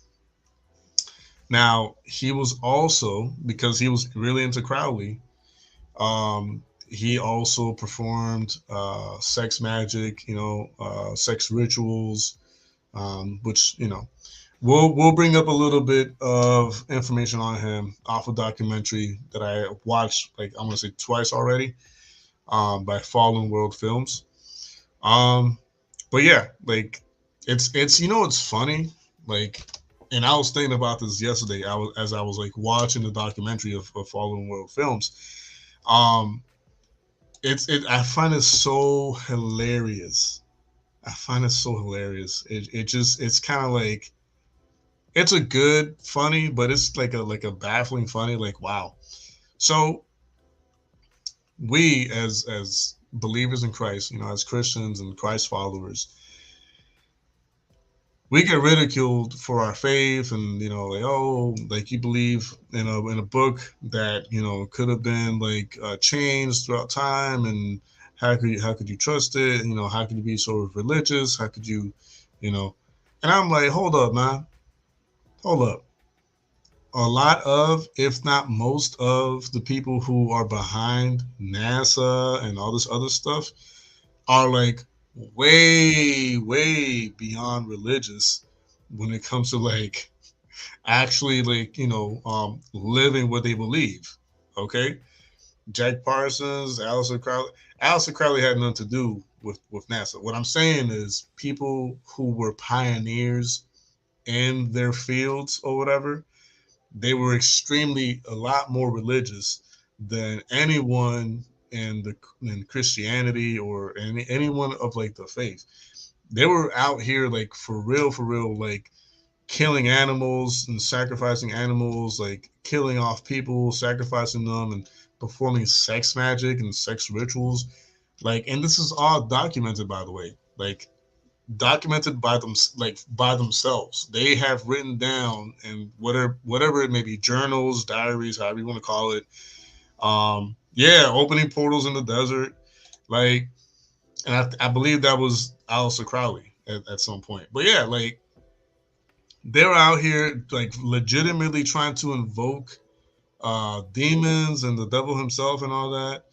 Now, he was also, because he was really into Crowley, he also performed sex magic, sex rituals, which, we'll bring up a little bit of information on him off a documentary that I watched, like I'm gonna say twice already, by Fallen World Films. But yeah, like it's it's funny, like, and I was thinking about this yesterday. As I was like watching the documentary of Fallen World Films. I find it so hilarious. I find it so hilarious. It's kind of like, it's a good funny, but it's like a baffling funny. Like, wow. So we as believers in Christ, as Christians and Christ followers, we get ridiculed for our faith, and like, oh, like you believe in a book that could have been like changed throughout time, and how could you trust it? How could you be so religious? How could you, And I'm like, hold up, man, hold up. A lot of, if not most of, the people who are behind NASA and all this other stuff are like way, way beyond religious when it comes to like actually like, living what they believe. Okay. Jack Parsons, Alistair Crowley had nothing to do with NASA. What I'm saying is people who were pioneers in their fields or whatever, they were extremely a lot more religious than anyone in Christianity or anyone of like the faith. They were out here like for real, like killing animals and sacrificing animals, like killing off people, sacrificing them, and performing sex magic and sex rituals. Like, and this is all documented, by the way. Like, documented by them, like by themselves. They have written down in whatever it may be, journals, diaries, however you want to call it. Yeah, opening portals in the desert, like, and I believe that was Aleister Crowley at some point. But yeah, like, they're out here like legitimately trying to invoke demons and the devil himself and all that.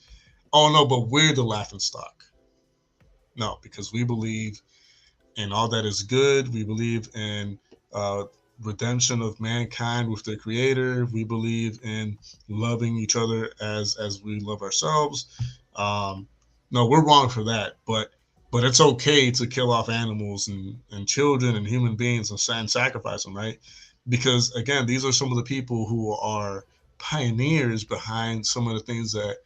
Oh no, but we're the laughing stock. No, because we believe and all that is good. We believe in redemption of mankind with their creator. We believe in loving each other as we love ourselves. No, we're wrong for that, but it's okay to kill off animals and children and human beings and sacrifice them, right? Because again, these are some of the people who are pioneers behind some of the things that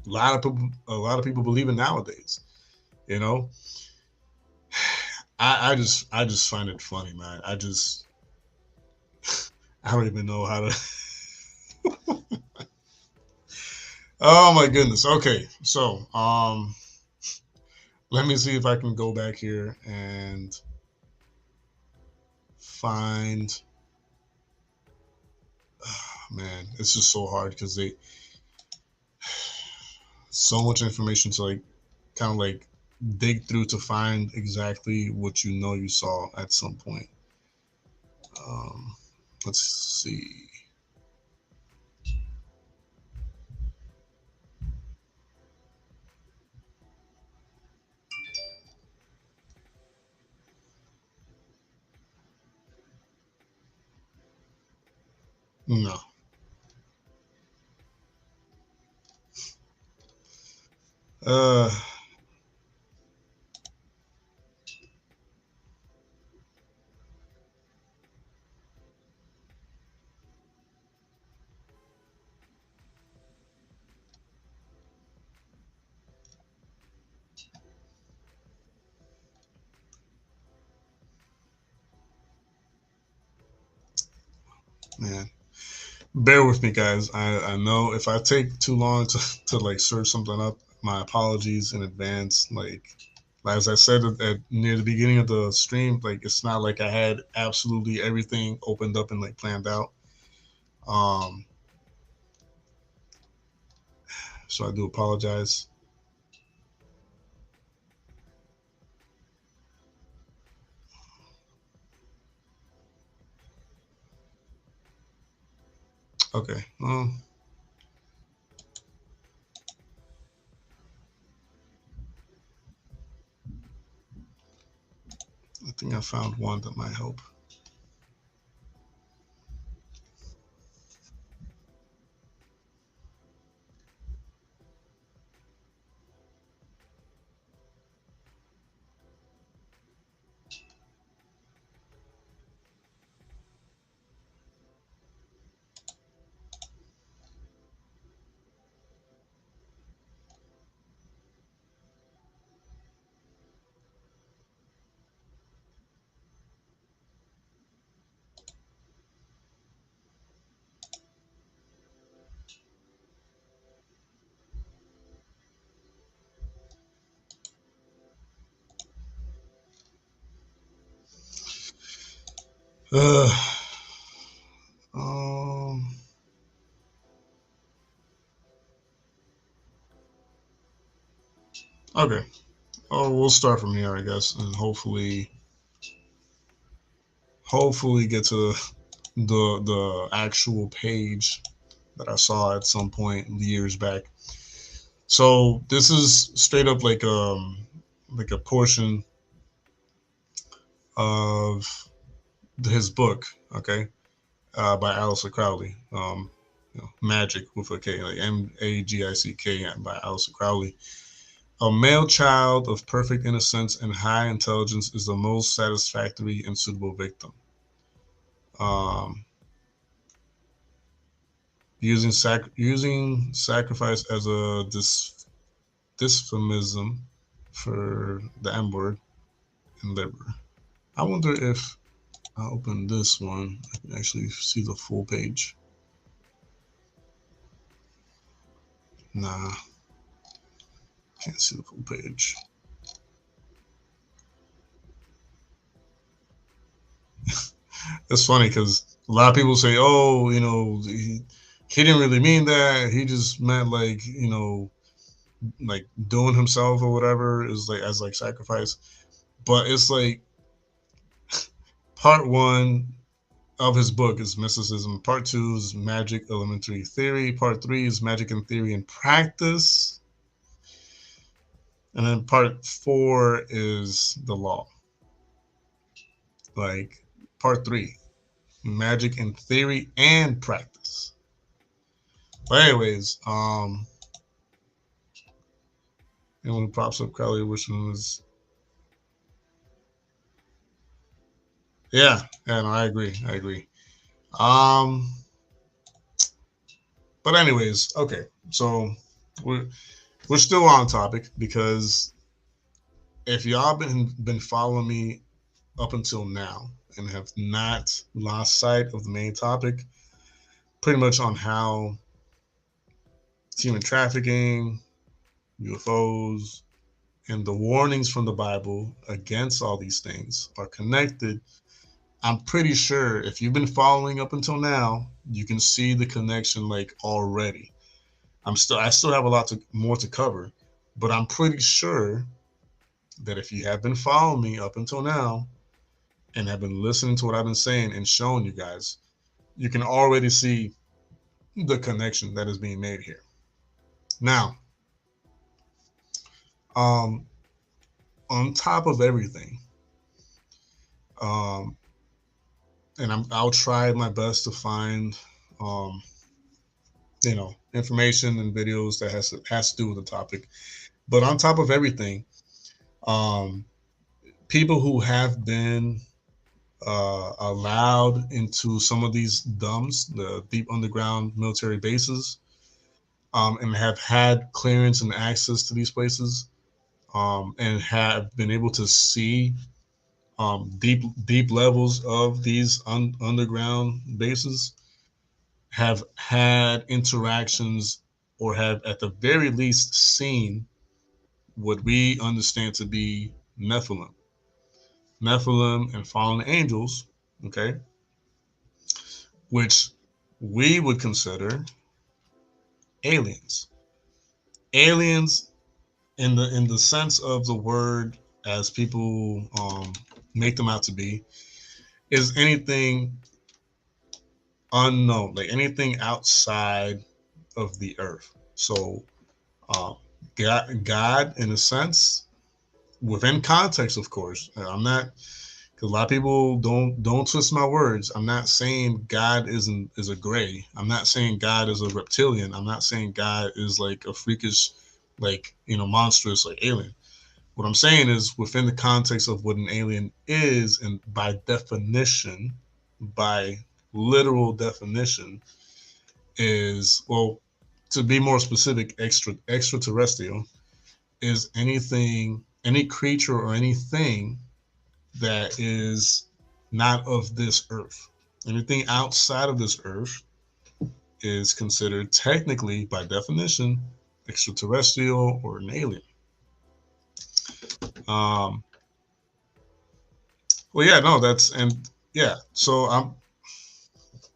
a lot of people believe in nowadays. You know, I just find it funny, man. I don't even know how to. Oh my goodness. Okay, so let me see if I can go back here and find. Oh, man, it's just so hard because they so much information to like kind of like dig through to find exactly what you know you saw at some point. Um, let's see. No. Uh, man, bear with me, guys. I know if I take too long to like search something up, my apologies in advance. Like as I said near the beginning of the stream, like it's not like I had absolutely everything opened up and like planned out. Um, so I do apologize. Okay. I think I found one that might help. Uh, um, okay. Oh, we'll start from here, I guess, and hopefully get to the actual page that I saw at some point years back. So this is straight up like a portion of his book, okay, by Alistair Crowley. Magic with a K, like Magick by Alistair Crowley. A male child of perfect innocence and high intelligence is the most satisfactory and suitable victim. Um, using sacrifice as a dysphemism for the M word and liber. I wonder if I open this one, I can actually see the full page. Nah, can't see the full page. It's funny because a lot of people say, "Oh, he didn't really mean that. He just meant like like doing himself or whatever is like as like sacrifice." But it's like part one of his book is mysticism. Part two is magic elementary theory. Part three is magic in theory and practice. And then part four is the law. Like part three. magic in theory and practice. But anyways, anyone who props up Crowley, which one is? Yeah, no, I agree. But anyways, okay, so we're still on topic, because if y'all been following me up until now and have not lost sight of the main topic, pretty much on how human trafficking, UFOs, and the warnings from the Bible against all these things are connected, I'm pretty sure if you've been following up until now, you can see the connection like already. I still have a lot more to cover, but I'm pretty sure that if you have been following me up until now and have been listening to what I've been saying and showing you guys, you can already see the connection that is being made here. Now, on top of everything, and I'll try my best to find, information and videos that has to do with the topic. But on top of everything, people who have been allowed into some of these DUMBs, the deep underground military bases, and have had clearance and access to these places, and have been able to see deep levels of these underground bases, have had interactions, or have at the very least seen what we understand to be Nephilim and fallen angels, okay, which we would consider aliens. Aliens in the sense of the word, as people make them out to be, is anything unknown, like anything outside of the earth. So God, in a sense, within context, of course. I'm not, because a lot of people don't twist my words. I'm not saying God is a gray. I'm not saying God is a reptilian. I'm not saying God is like a freakish, like, monstrous, like alien. What I'm saying is, within the context of what an alien is, and by definition, by literal definition, is, well, to be more specific, extraterrestrial is any creature or anything that is not of this earth. Anything outside of this earth is considered, technically, by definition, extraterrestrial or an alien. Well, yeah, no, so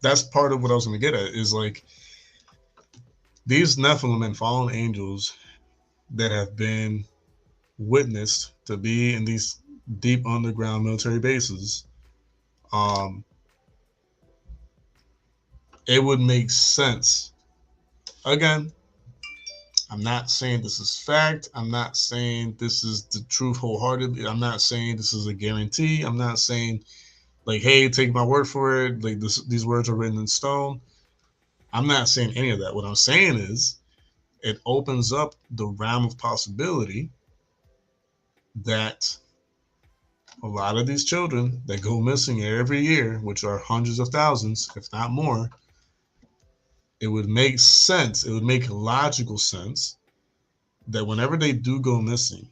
that's part of what I was going to get at, is like these Nephilim and fallen angels that have been witnessed to be in these deep underground military bases, it would make sense. Again, I'm not saying this is fact. I'm not saying this is the truth wholeheartedly. I'm not saying this is a guarantee. I'm not saying, like, hey, take my word for it. Like, these words are written in stone. I'm not saying any of that. What I'm saying is, it opens up the realm of possibility that a lot of these children that go missing every year, which are hundreds of thousands, if not more, it would make sense. It would make logical sense that whenever they do go missing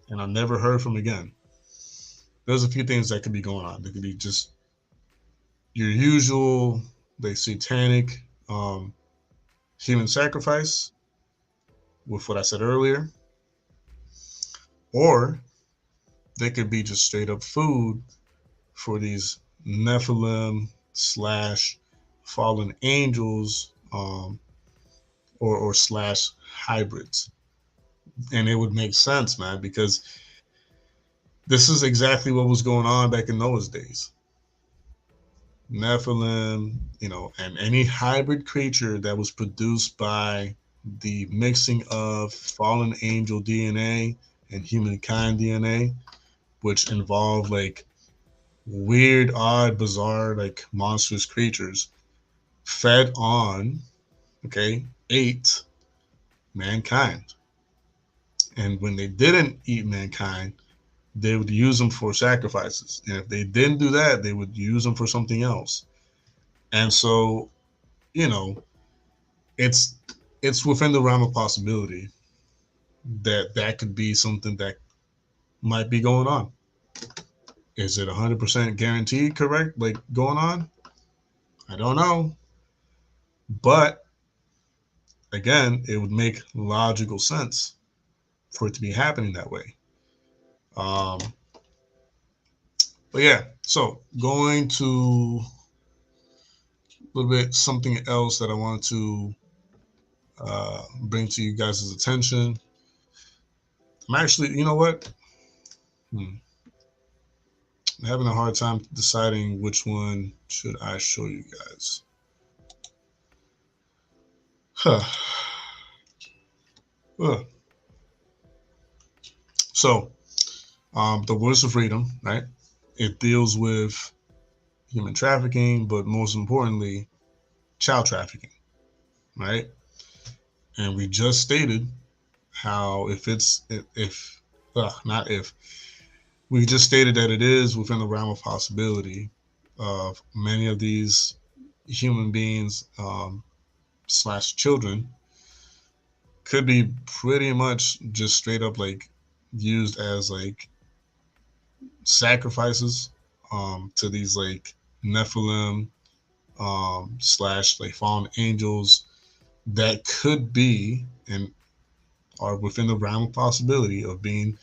and are never heard from again, there's a few things that could be going on. There could be just your usual, like, satanic human sacrifice with what I said earlier, or they could be just straight up food for these Nephilim / fallen angels, or / hybrids. And it would make sense, man, because this is exactly what was going on back in Noah's days. Nephilim, and any hybrid creature that was produced by the mixing of fallen angel DNA and humankind DNA, which involved, like, weird, odd, bizarre, like monstrous creatures fed on, okay, ate mankind. And when they didn't eat mankind, they would use them for sacrifices. And if they didn't do that, they would use them for something else. And so, you know, it's it's within the realm of possibility that that could be something that might be going on. Is it 100% guaranteed correct, like going on? I don't know. But again, it would make logical sense for it to be happening that way. Um, but yeah, so going to a little bit something else that I wanted to bring to you guys' attention. I'm actually, you know what? I'm having a hard time deciding which one should I show you guys. Huh. So, the Voice of Freedom, right? It deals with human trafficking, but most importantly, child trafficking, right? And we just stated how if not if we just stated that it is within the realm of possibility of many of these human beings slash children could be pretty much just straight up like used as like sacrifices to these like Nephilim slash like fallen angels that could be and are within the realm of possibility of being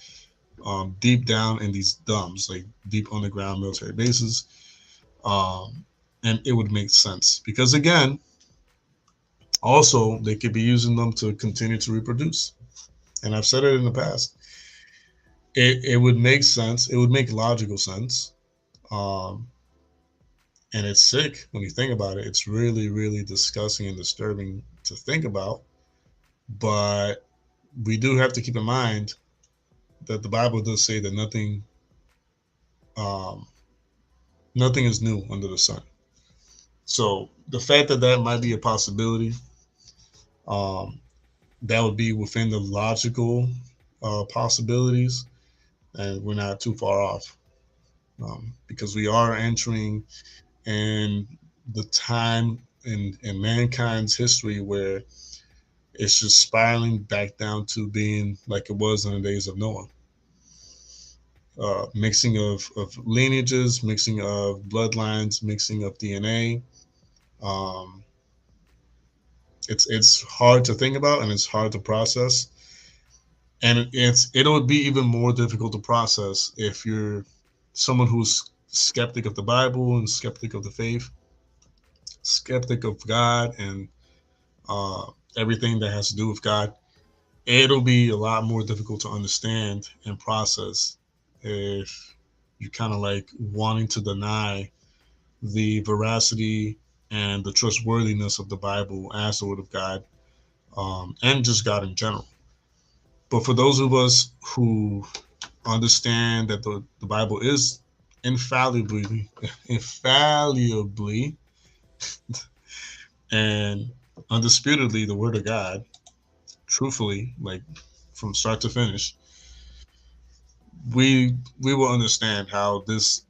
deep down in these dumps, like deep underground military bases. And it would make sense because again, also they could be using them to continue to reproduce. And I've said it in the past. It would make sense. It would make logical sense. Um, and it's sick when you think about it. It's really, really disgusting and disturbing to think about. But we do have to keep in mind that the Bible does say that um, nothing is new under the sun. So the fact that that might be a possibility, um, that would be within the logical possibilities, and we're not too far off because we are entering in the time in mankind's history where it's just spiraling back down to being like it was in the days of Noah. Mixing of lineages, mixing of bloodlines, mixing of DNA. Um, it's hard to think about and it's hard to process, and it'll be even more difficult to process if you're someone who's skeptic of the Bible and skeptic of the faith, skeptic of God and everything that has to do with God. It'll be a lot more difficult to understand and process if you're kind of like wanting to deny the veracity and the trustworthiness of the Bible as the Word of God, and just God in general. But for those of us who understand that the Bible is infallibly, infallibly, and undisputedly the Word of God, truthfully, like from start to finish, we will understand how this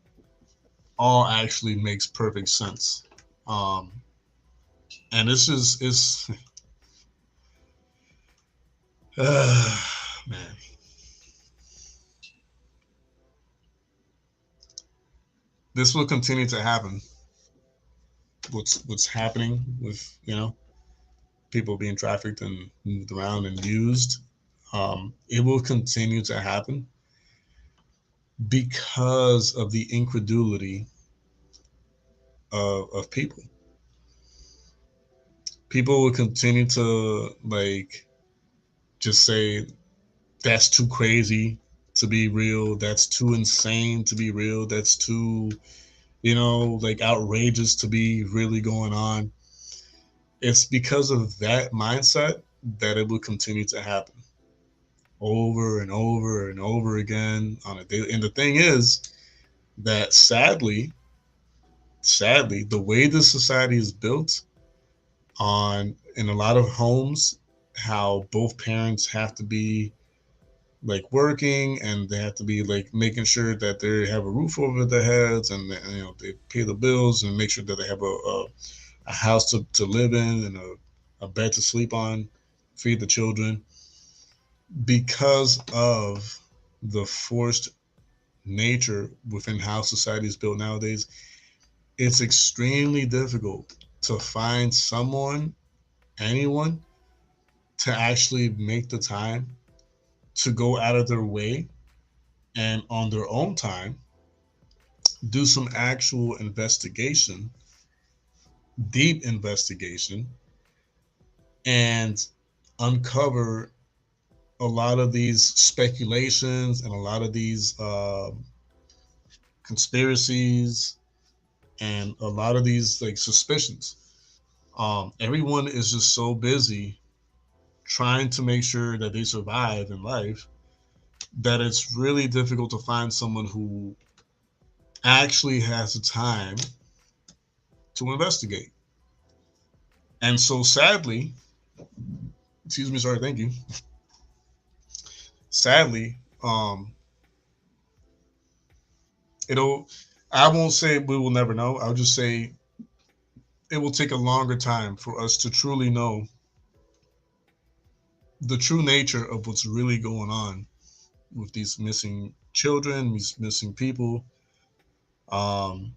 all actually makes perfect sense. Um, and this is man, this will continue to happen. What's happening with people being trafficked and moved around and used? It will continue to happen because of the incredulity of people. People will continue to like just say that's too crazy to be real. That's too insane to be real. That's too, like outrageous to be really going on. It's because of that mindset that it will continue to happen over and over and over again on a daily. And the thing is, that sadly, the way the society is built on in a lot of homes, how both parents have to be like working and they have to be like making sure that they have a roof over their heads and they pay the bills and make sure that they have a house to live in and a bed to sleep on, feed the children. Because of the forced nature within how society is built nowadays, it's extremely difficult to find anyone, to actually make the time to go out of their way and on their own time do some actual investigation, deep investigation, and uncover a lot of these speculations and a lot of these conspiracies and a lot of these like suspicions. Everyone is just so busy trying to make sure that they survive in life that it's really difficult to find someone who actually has the time to investigate. And so sadly, excuse me, sorry, thank you. Sadly, it'll, I won't say we will never know. I'll just say it will take a longer time for us to truly know the true nature of what's really going on with these missing children, these missing people. Um,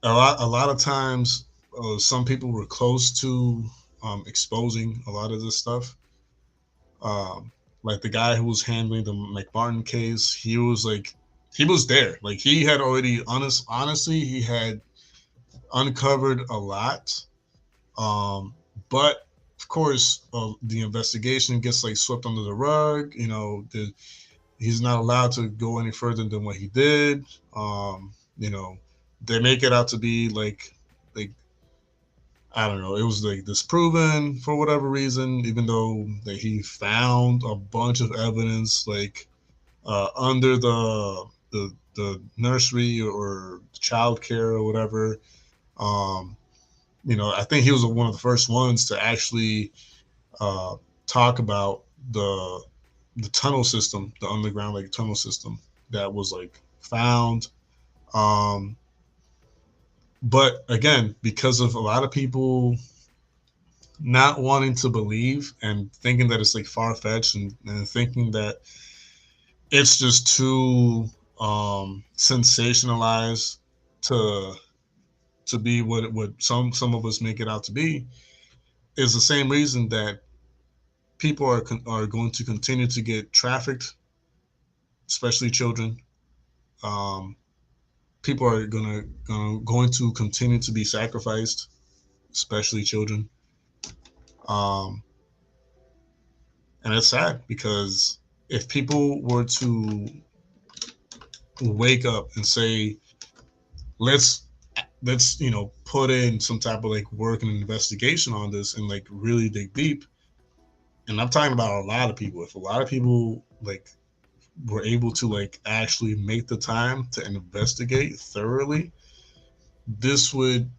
a lot of times, some people were close to exposing a lot of this stuff. Um, like the guy who was handling the McMartin case, he was there. Like he had already, honestly, he had uncovered a lot. But of course, the investigation gets like swept under the rug. He's not allowed to go any further than what he did. You know, they make it out to be like I don't know. It was like disproven for whatever reason, even though that he found a bunch of evidence like under the nursery or child care or whatever. Um, I think he was one of the first ones to actually uh, talk about the tunnel system, the underground like tunnel system that was like found. Um, but again, because of a lot of people not wanting to believe and thinking that it's like far fetched and thinking that it's just too sensationalized to be what some of us make it out to be, is the same reason that people are going to continue to get trafficked, especially children. Um, People are going to continue to be sacrificed, especially children. Um, and it's sad because if people were to wake up and say, let's put in some type of like work and investigation on this and like really dig deep, and I'm talking about a lot of people, if a lot of people like were able to like actually make the time to investigate thoroughly, this would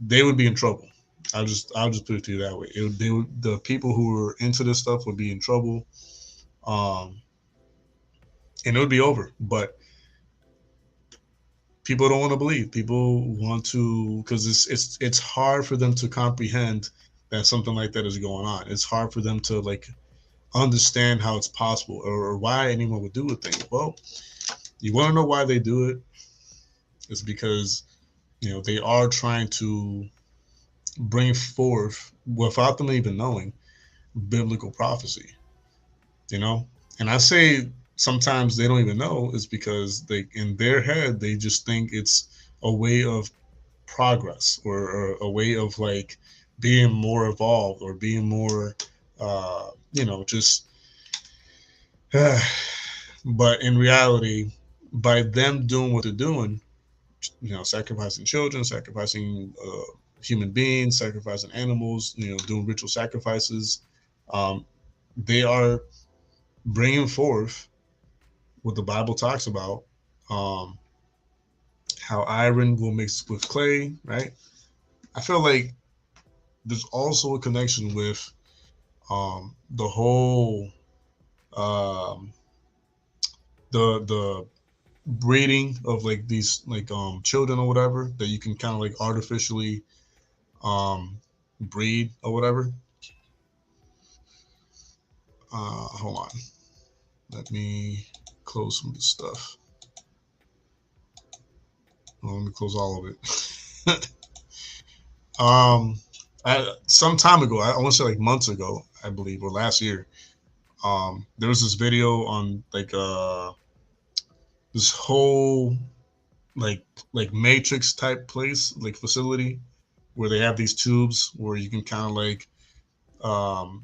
they would be in trouble. I'll just put it to you that way. The people who were into this stuff would be in trouble, um, and it would be over. But people don't want to believe. People want to, because it's hard for them to comprehend that something like that is going on. It's hard for them to like understand how it's possible or why anyone would do a thing. Well, you want to know why they do it? It's because they are trying to bring forth, without them even knowing, biblical prophecy. And I say sometimes they don't even know, is because they, in their head, they just think it's a way of progress or a way of like being more evolved or being more just but in reality, by them doing what they're doing, sacrificing children, sacrificing human beings, sacrificing animals, doing ritual sacrifices, they are bringing forth what the Bible talks about um, how iron will mix with clay, right? I feel like there's also a connection with the whole um, the breeding of like these like children or whatever that you can kind of like artificially um, breed or whatever. Hold on, let me close some of this stuff. Well, let me close all of it. Some time ago, I want to say like months ago, I believe, or last year, there was this video on like this whole like matrix type place, like facility, where they have these tubes where you can kind of like um,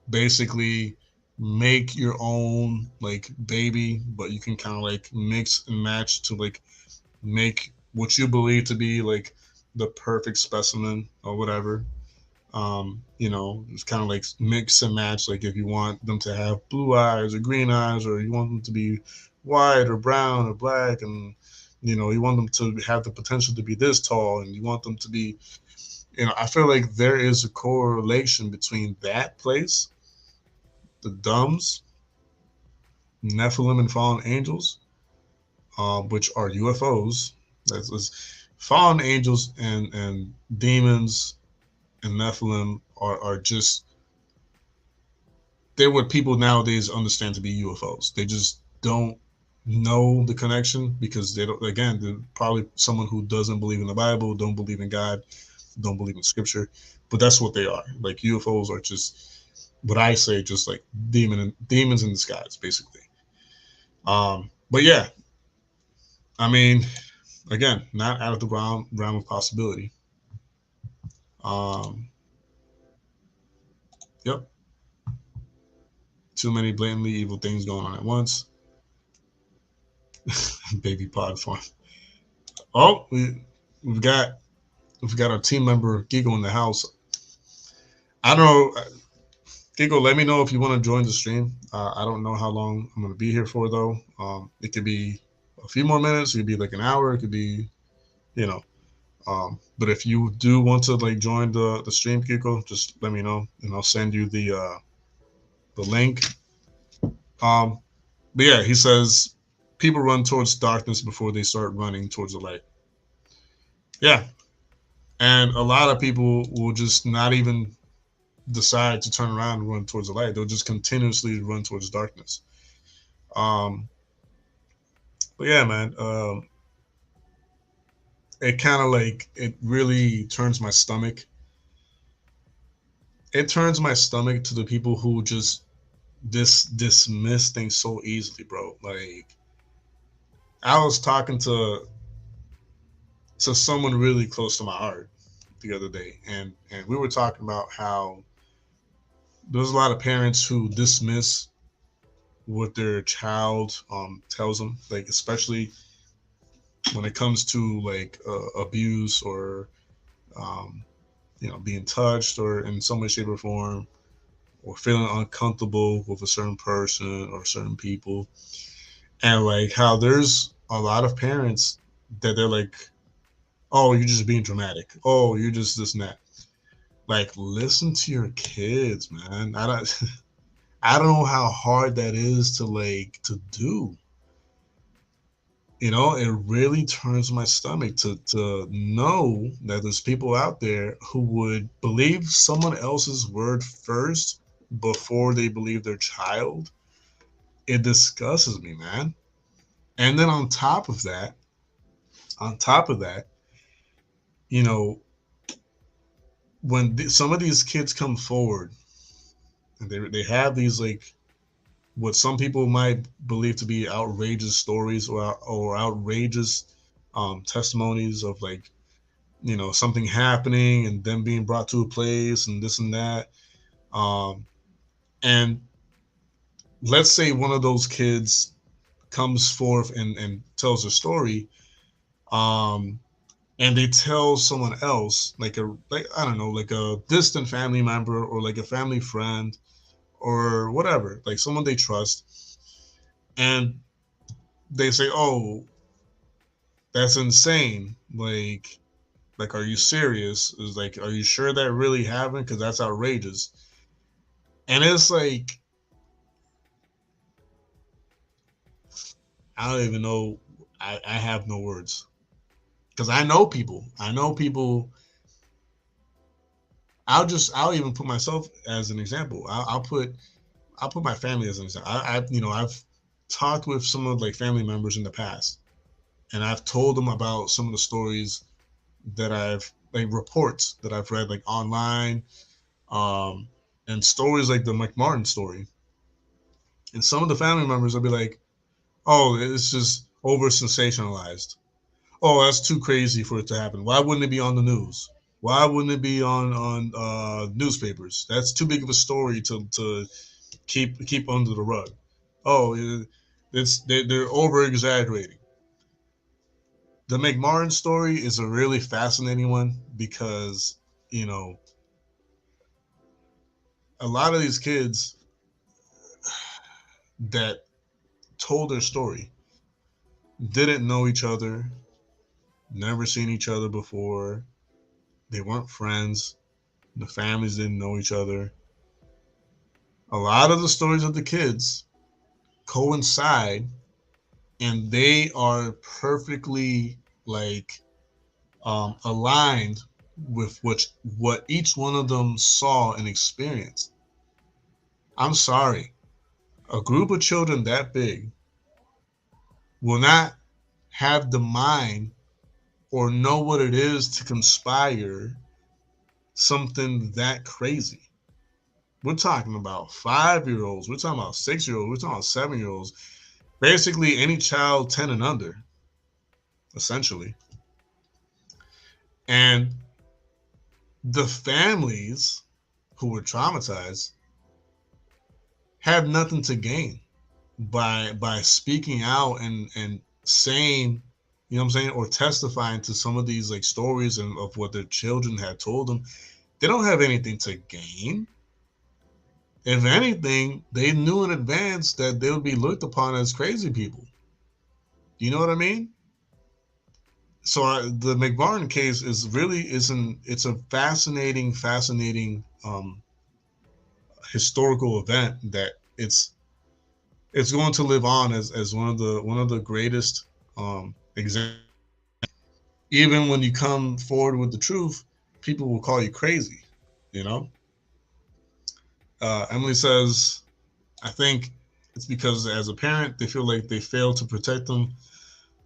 basically make your own like baby, but you can kind of like mix and match to like make what you believe to be like the perfect specimen or whatever. It's kind of like mix and match. Like if you want them to have blue eyes or green eyes, or you want them to be white or brown or black, and you want them to have the potential to be this tall, and you want them to be, I feel like there is a correlation between that place, the dumbs, Nephilim, and fallen angels, which are UFOs. That's fallen angels and demons and Nephilim are just they're what people nowadays understand to be UFOs. They just don't know the connection because they don't. Again, they're probably someone who doesn't believe in the Bible, don't believe in God, don't believe in Scripture. But that's what they are. Like UFOs are just what I say, just like demons in disguise, basically. But yeah, I mean, again, not out of the realm of possibility. Um, yep, too many blatantly evil things going on at once. Baby pod farm. Oh, we've got our team member Gigo in the house. I don't know, Gigo. Let me know if you want to join the stream. I don't know how long I'm going to be here for though. It could be a few more minutes. It could be like an hour. It could be, you know. But if you do want to like join the stream, Gigo, just let me know and I'll send you the link. But yeah, he says people run towards darkness before they start running towards the light. Yeah, and a lot of people will just not even decide to turn around and run towards the light. They'll just continuously run towards darkness. Um, but yeah, man, it kind of like it really turns my stomach. It turns my stomach to the people who just dismiss things so easily, bro. Like I was talking to someone really close to my heart the other day, and we were talking about how there's a lot of parents who dismiss what their child tells them, like especially when it comes to like abuse or um, being touched or in some way, shape, or form, or feeling uncomfortable with a certain person or certain people, and like how there's a lot of parents that they're like, "Oh, you're just being dramatic. Oh, you're just this and that." Like, listen to your kids, man. I don't. I don't know how hard that is to do. It really turns my stomach to know that there's people out there who would believe someone else's word first before they believe their child. It disgusts me, man. And then on top of that, you know, when some of these kids come forward and they have these like what some people might believe to be outrageous stories or outrageous testimonies of like something happening and them being brought to a place and this and that, and let's say one of those kids comes forth and tells a story, um, and they tell someone else like I don't know, like a distant family member or like a family friend or whatever, like someone they trust, and they say, "Oh, that's insane." Like, are you serious? Is like, are you sure that really happened? Because that's outrageous. And it's like, I don't even know. I have no words because I know people. I know people. I'll even put myself as an example. I'll put my family as an example. I've talked with some of like family members in the past, and I've told them about some of the stories that I've like reports that I've read like online, um, and stories like the McMartin story. And some of the family members will be like, "Oh, it's just over sensationalized. Oh, that's too crazy for it to happen. Why wouldn't it be on the news? Why wouldn't it be on newspapers? That's too big of a story to keep under the rug. Oh, they're over exaggerating." The McMartin story is a really fascinating one because you know a lot of these kids that told their story didn't know each other, never seen each other before. They weren't friends. The families didn't know each other. A lot of the stories of the kids coincide, and they are perfectly like aligned with what each one of them saw and experienced. I'm sorry, a group of children that big will not have the mind or know what it is to conspire something that crazy. We're talking about 5 year olds, we're talking about 6 year olds, we're talking about 7 year olds, basically any child 10 and under, essentially. And the families who were traumatized have nothing to gain by speaking out and saying, you know what I'm saying, or testifying to some of these like stories and of what their children had told them. They don't have anything to gain. If anything, they knew in advance that they would be looked upon as crazy people. Do you know what I mean? So the McBarn case is really it's a fascinating historical event that it's going to live on as one of the greatest examples. Even when you come forward with the truth, people will call you crazy. You know, Emily says, I think it's because as a parent they feel like they fail to protect them,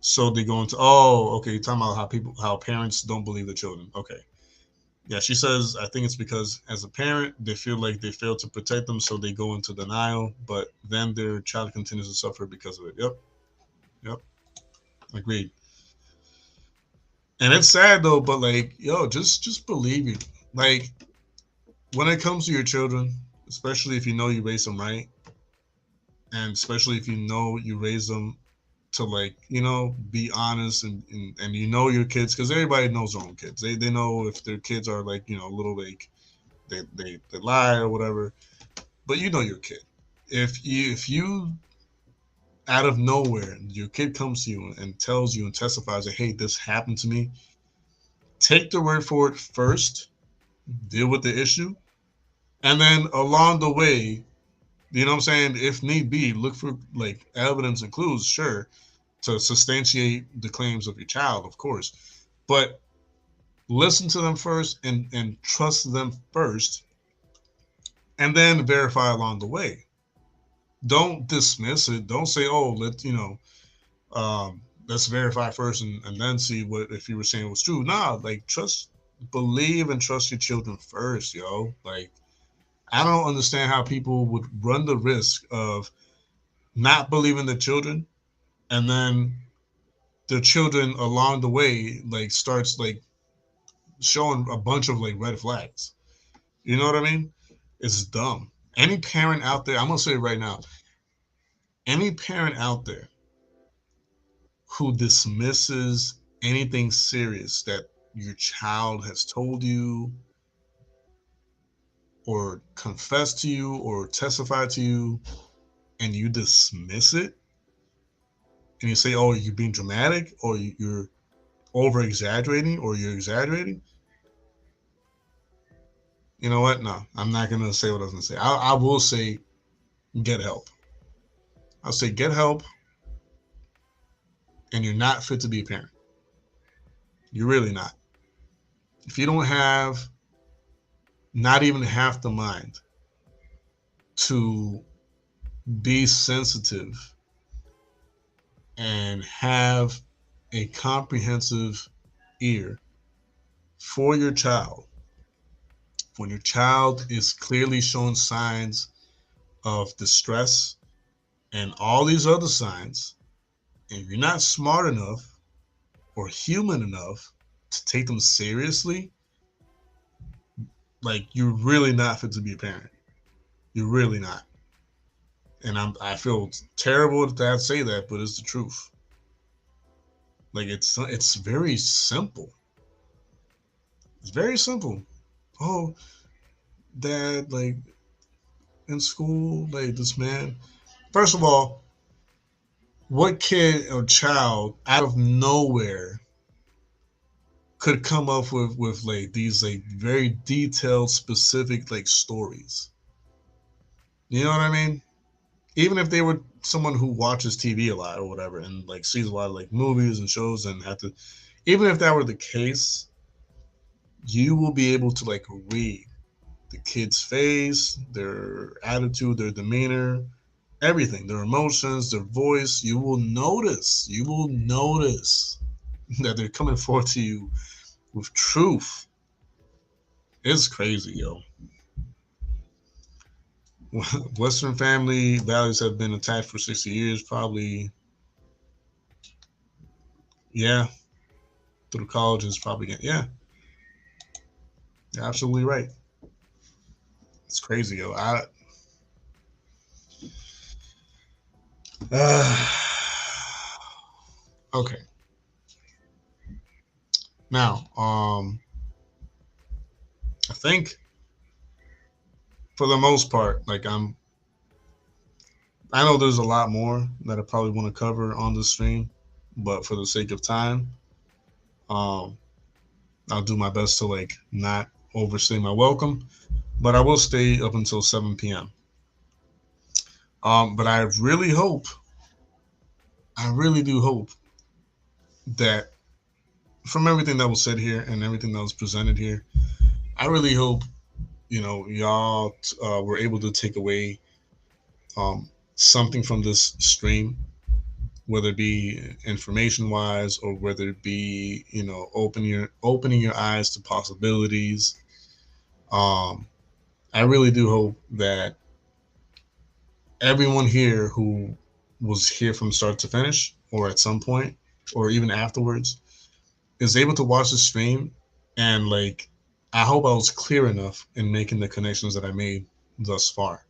so they go into, oh, okay, you're talking about how parents don't believe the children. Okay, yeah, she says, I think it's because as a parent they feel like they fail to protect them, so they go into denial, but then their child continues to suffer because of it. Yep, yep, agreed. And it's sad though, but like, yo, just believe it. Like when it comes to your children, especially if you know you raise them right, and especially if you know you raise them to like, be honest and you know your kids, because everybody knows their own kids. They know if their kids are like, a little like they lie or whatever. But you know your kid. If you out of nowhere your kid comes to you and tells you and testifies that, hey, this happened to me, take the word for it first, deal with the issue, and then along the way, you know what I'm saying, if need be, look for like evidence and clues, sure, to substantiate the claims of your child, of course. But listen to them first and trust them first, and then verify along the way. Don't dismiss it. Don't say, oh, let's verify first and then see what if you were saying was true. Nah, like believe and trust your children first, yo. Like I don't understand how people would run the risk of not believing the children, and then the children along the way like starts like showing a bunch of like red flags. You know what I mean? It's dumb. Any parent out there, I'm gonna say it right now, any parent out there who dismisses anything serious that your child has told you or confessed to you or testified to you, and you dismiss it, and you say, oh, you're being dramatic, or you're over exaggerating, or you're exaggerating, you know what? No, I'm not going to say what I was going to say. I will say get help. I'll say get help, and you're not fit to be a parent. You're really not. If you don't have not even half the mind to be sensitive and have a comprehensive ear for your child, when your child is clearly showing signs of distress and all these other signs, and you're not smart enough or human enough to take them seriously, like, you're really not fit to be a parent. You're really not. And I feel terrible that I say that, but it's the truth. Like, it's very simple. It's very simple. Oh, Dad, like, in school, like, this man. First of all, what kid or child out of nowhere could come up with like these like very detailed, specific like stories? You know what I mean? Even if they were someone who watches TV a lot or whatever, and like sees a lot of like movies and shows, and have to, even if that were the case, you will be able to like read the kid's face, their attitude, their demeanor, everything, their emotions, their voice. You will notice that they're coming forth to you with truth. It's crazy, yo. Western family values have been attached for 60 years, probably. Yeah, through colleges, probably. Yeah, you're absolutely right. It's crazy, yo. Okay. Now, I think for the most part, like I know there's a lot more that I probably want to cover on the stream, but for the sake of time, I'll do my best to like not overstay my welcome, but I will stay up until 7 p.m. But I really do hope that from everything that was said here and everything that was presented here, I really hope, y'all were able to take away something from this stream, whether it be information wise or whether it be, opening your eyes to possibilities. I really do hope that everyone here who was here from start to finish, or at some point, or even afterwards, is able to watch the stream, and like, I hope I was clear enough in making the connections that I made thus far.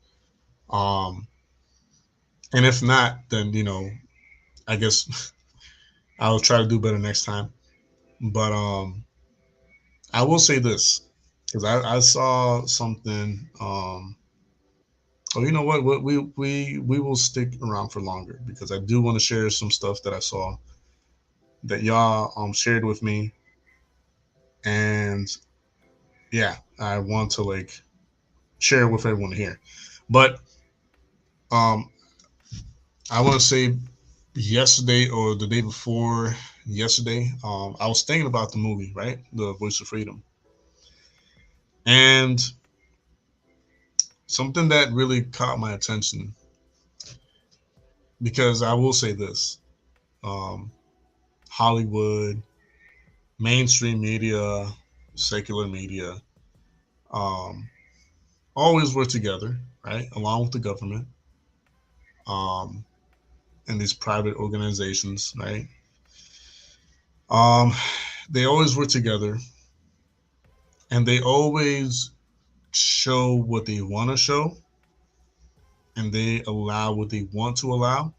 And if not, then I guess I'll try to do better next time. But I will say this, because I saw something. Oh, you know what? We will stick around for longer, because I do want to share some stuff that I saw that y'all shared with me, and yeah, I want to like share with everyone here. But I want to say yesterday or the day before yesterday, I was thinking about the movie, right? The Voice of Freedom. And something that really caught my attention, because I will say this, Hollywood, mainstream media, secular media, always work together, right? Along with the government, and these private organizations, right? They always work together, and they always show what they want to show, and they allow what they want to allow.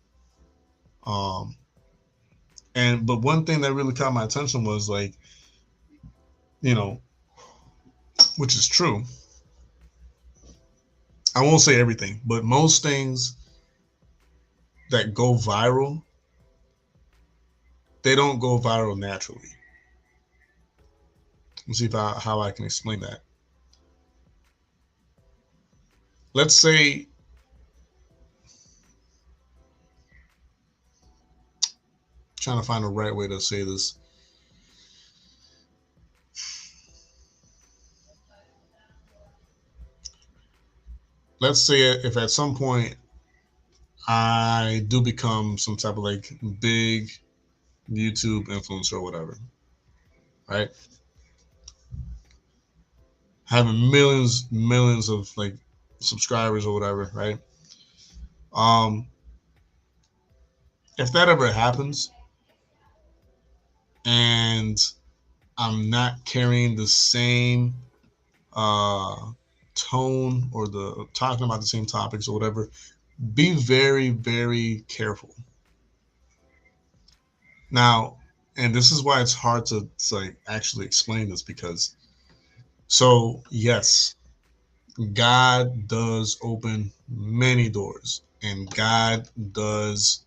But one thing that really caught my attention was like, which is true. I won't say everything, but most things that go viral they don't go viral naturally. Let's see how I can explain that. Let's say trying to find the right way to say this. Let's say if at some point I do become some type of like big YouTube influencer or whatever, right? Having millions of like subscribers or whatever, right? If that ever happens and I'm not carrying the same tone or the talking about the same topics or whatever, be very, very careful. Now, and this is why it's hard to like actually explain this, because so yes, God does open many doors, and God does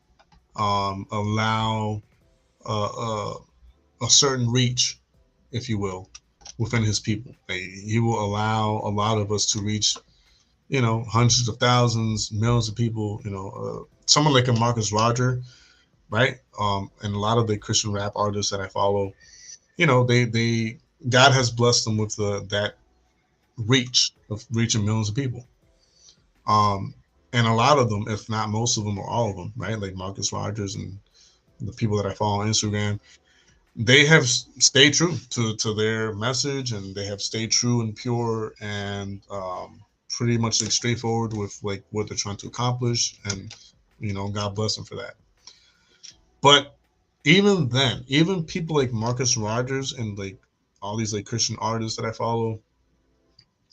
allow a certain reach, if you will, within his people. He will allow a lot of us to reach, hundreds of thousands, millions of people, someone like a Marcus Roger, right? And a lot of the Christian rap artists that I follow, they God has blessed them with that reach of reaching millions of people. And a lot of them, if not most of them or all of them, right? Like Marcus Rogers and the people that I follow on Instagram, they have stayed true to their message, and they have stayed true and pure and pretty much like straightforward with like what they're trying to accomplish. And, God bless them for that. But even then, even people like Marcus Rogers and like all these like Christian artists that I follow,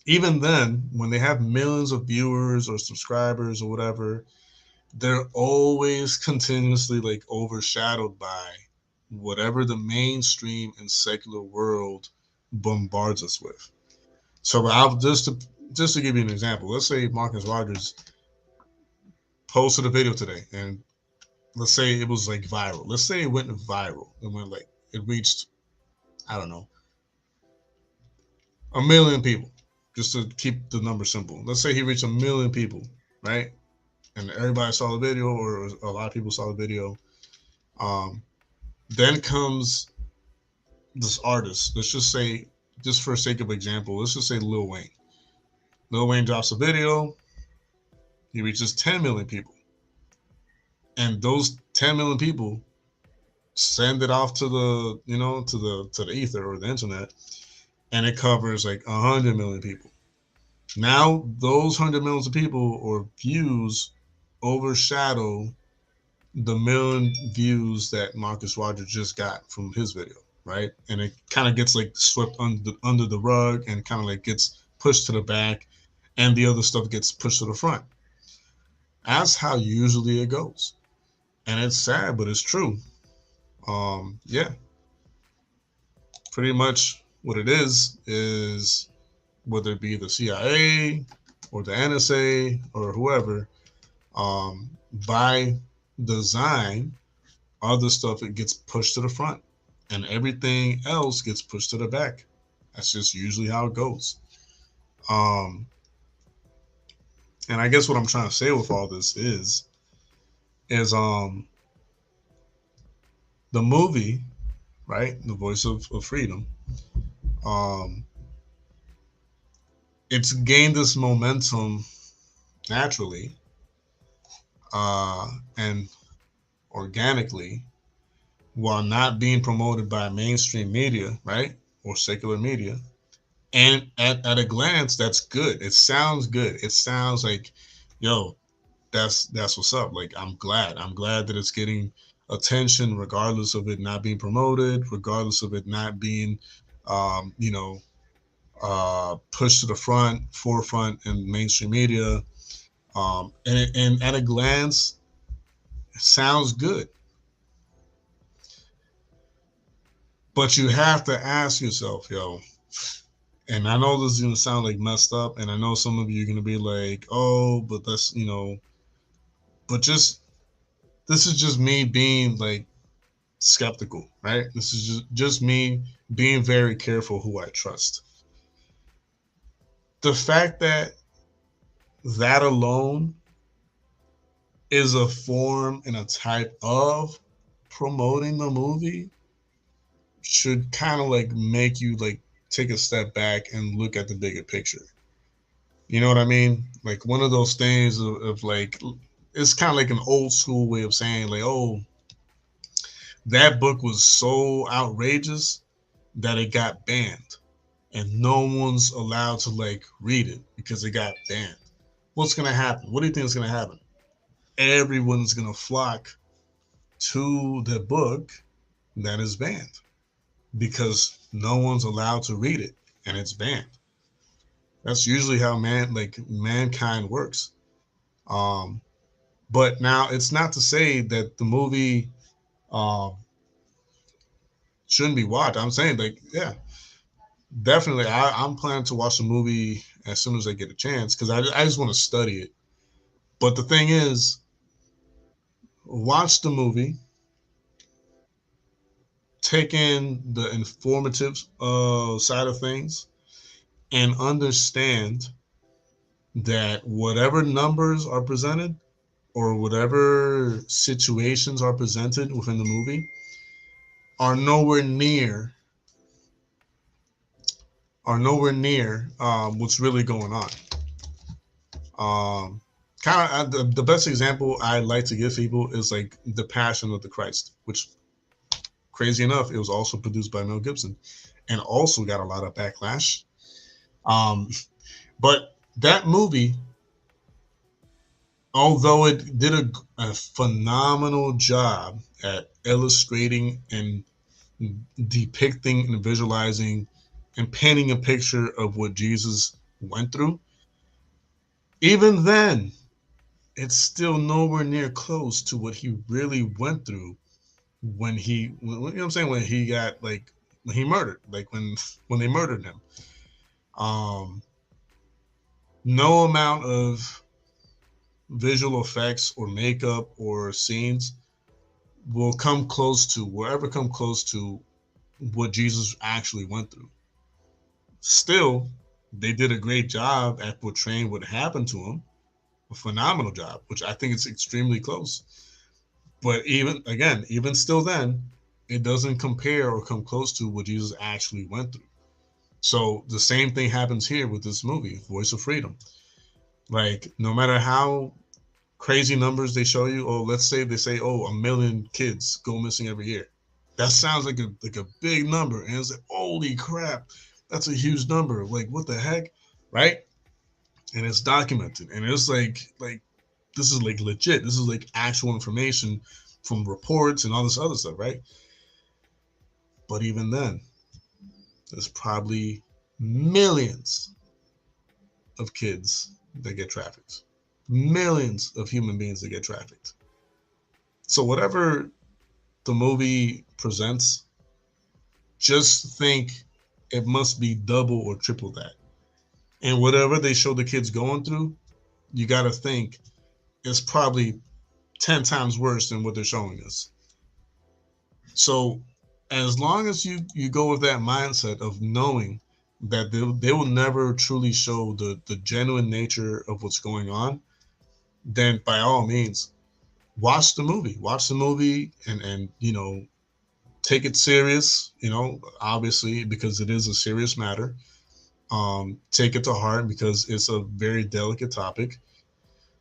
even then, when they have millions of viewers or subscribers or whatever, they're always continuously like overshadowed by whatever the mainstream and secular world bombards us with. So I'll just to give you an example, let's say Marcus Rogers posted a video today, and let's say it was like viral. Let's say it went viral. It reached, I don't know, 1 million people, just to keep the number simple. Let's say he reached 1 million people, right? And everybody saw the video, or a lot of people saw the video. Then comes this artist. Let's just say, just for sake of example, let's just say Lil Wayne. Lil Wayne drops a video. He reaches 10 million people. And those 10 million people send it off to the, to the ether or the internet, and it covers like 100 million people. Now those 100 millions of people or views overshadow the million views that Marcus Rogers just got from his video, right? And it kind of gets like swept under the rug and kind of like gets pushed to the back, and the other stuff gets pushed to the front. That's how usually it goes. And it's sad, but it's true. Yeah. Pretty much what it is whether it be the CIA or the NSA or whoever, by design, other stuff, it gets pushed to the front, and everything else gets pushed to the back. That's just usually how it goes. And I guess what I'm trying to say with all this is the movie, right? The Voice of Freedom. It's gained this momentum naturally and organically, while not being promoted by mainstream media, right? Or secular media. And at a glance, that's good. It sounds good. It sounds like, yo, that's what's up. Like, I'm glad that it's getting attention, regardless of it not being promoted, regardless of it not being, pushed to the forefront in mainstream media. And at a glance, it sounds good. But you have to ask yourself, yo, and I know this is going to sound like messed up, and I know some of you are going to be like, oh, but that's, but this is just me being like skeptical, right? This is just me being very careful who I trust. The fact that that alone is a form and a type of promoting the movie should kind of like make you like take a step back and look at the bigger picture. You know what I mean? Like one of those things of like, it's kind of like an old school way of saying like, oh, that book was so outrageous that it got banned and no one's allowed to like read it because it got banned. What's going to happen? What do you think is going to happen? Everyone's going to flock to the book that is banned because no one's allowed to read it and it's banned. That's usually how mankind works. Um, but now it's not to say that the movie um, shouldn't be watched. I'm saying like, yeah, definitely. I'm planning to watch the movie as soon as I get a chance because I just want to study it. But the thing is, watch the movie, take in the informative side of things, and understand that whatever numbers are presented or whatever situations are presented within the movie are nowhere near what's really going on. Kind of the best example I like to give people is like the Passion of the Christ, which crazy enough, it was also produced by Mel Gibson and also got a lot of backlash. Um, but that movie, although it did a phenomenal job at illustrating and depicting and visualizing and painting a picture of what Jesus went through, even then, it's still nowhere near close to what he really went through when he, you know what I'm saying, when he got like, when he murdered, like when they murdered him. Um, no amount of visual effects or makeup or scenes will come close to, will ever come close to what Jesus actually went through. Still, they did a great job at portraying what happened to him, a phenomenal job, which I think is extremely close. But even still then, it doesn't compare or come close to what Jesus actually went through. So the same thing happens here with this movie, Voice of Freedom. Like, no matter how crazy numbers they show you, or let's say they say, oh, 1 million kids go missing every year. That sounds like a big number. And it's like, holy crap, that's a huge number. Like, what the heck? Right? And it's documented. And it's like this is like legit. This is like actual information from reports and all this other stuff, right? But even then, there's probably millions of kids that get trafficked, millions of human beings that get trafficked. So whatever the movie presents, just think it must be double or triple that. And whatever they show the kids going through, you got to think it's probably 10 times worse than what they're showing us. So as long as you go with that mindset of knowing that they will never truly show the genuine nature of what's going on, then by all means, watch the movie. Watch the movie and take it serious, obviously, because it is a serious matter. Take it to heart because it's a very delicate topic.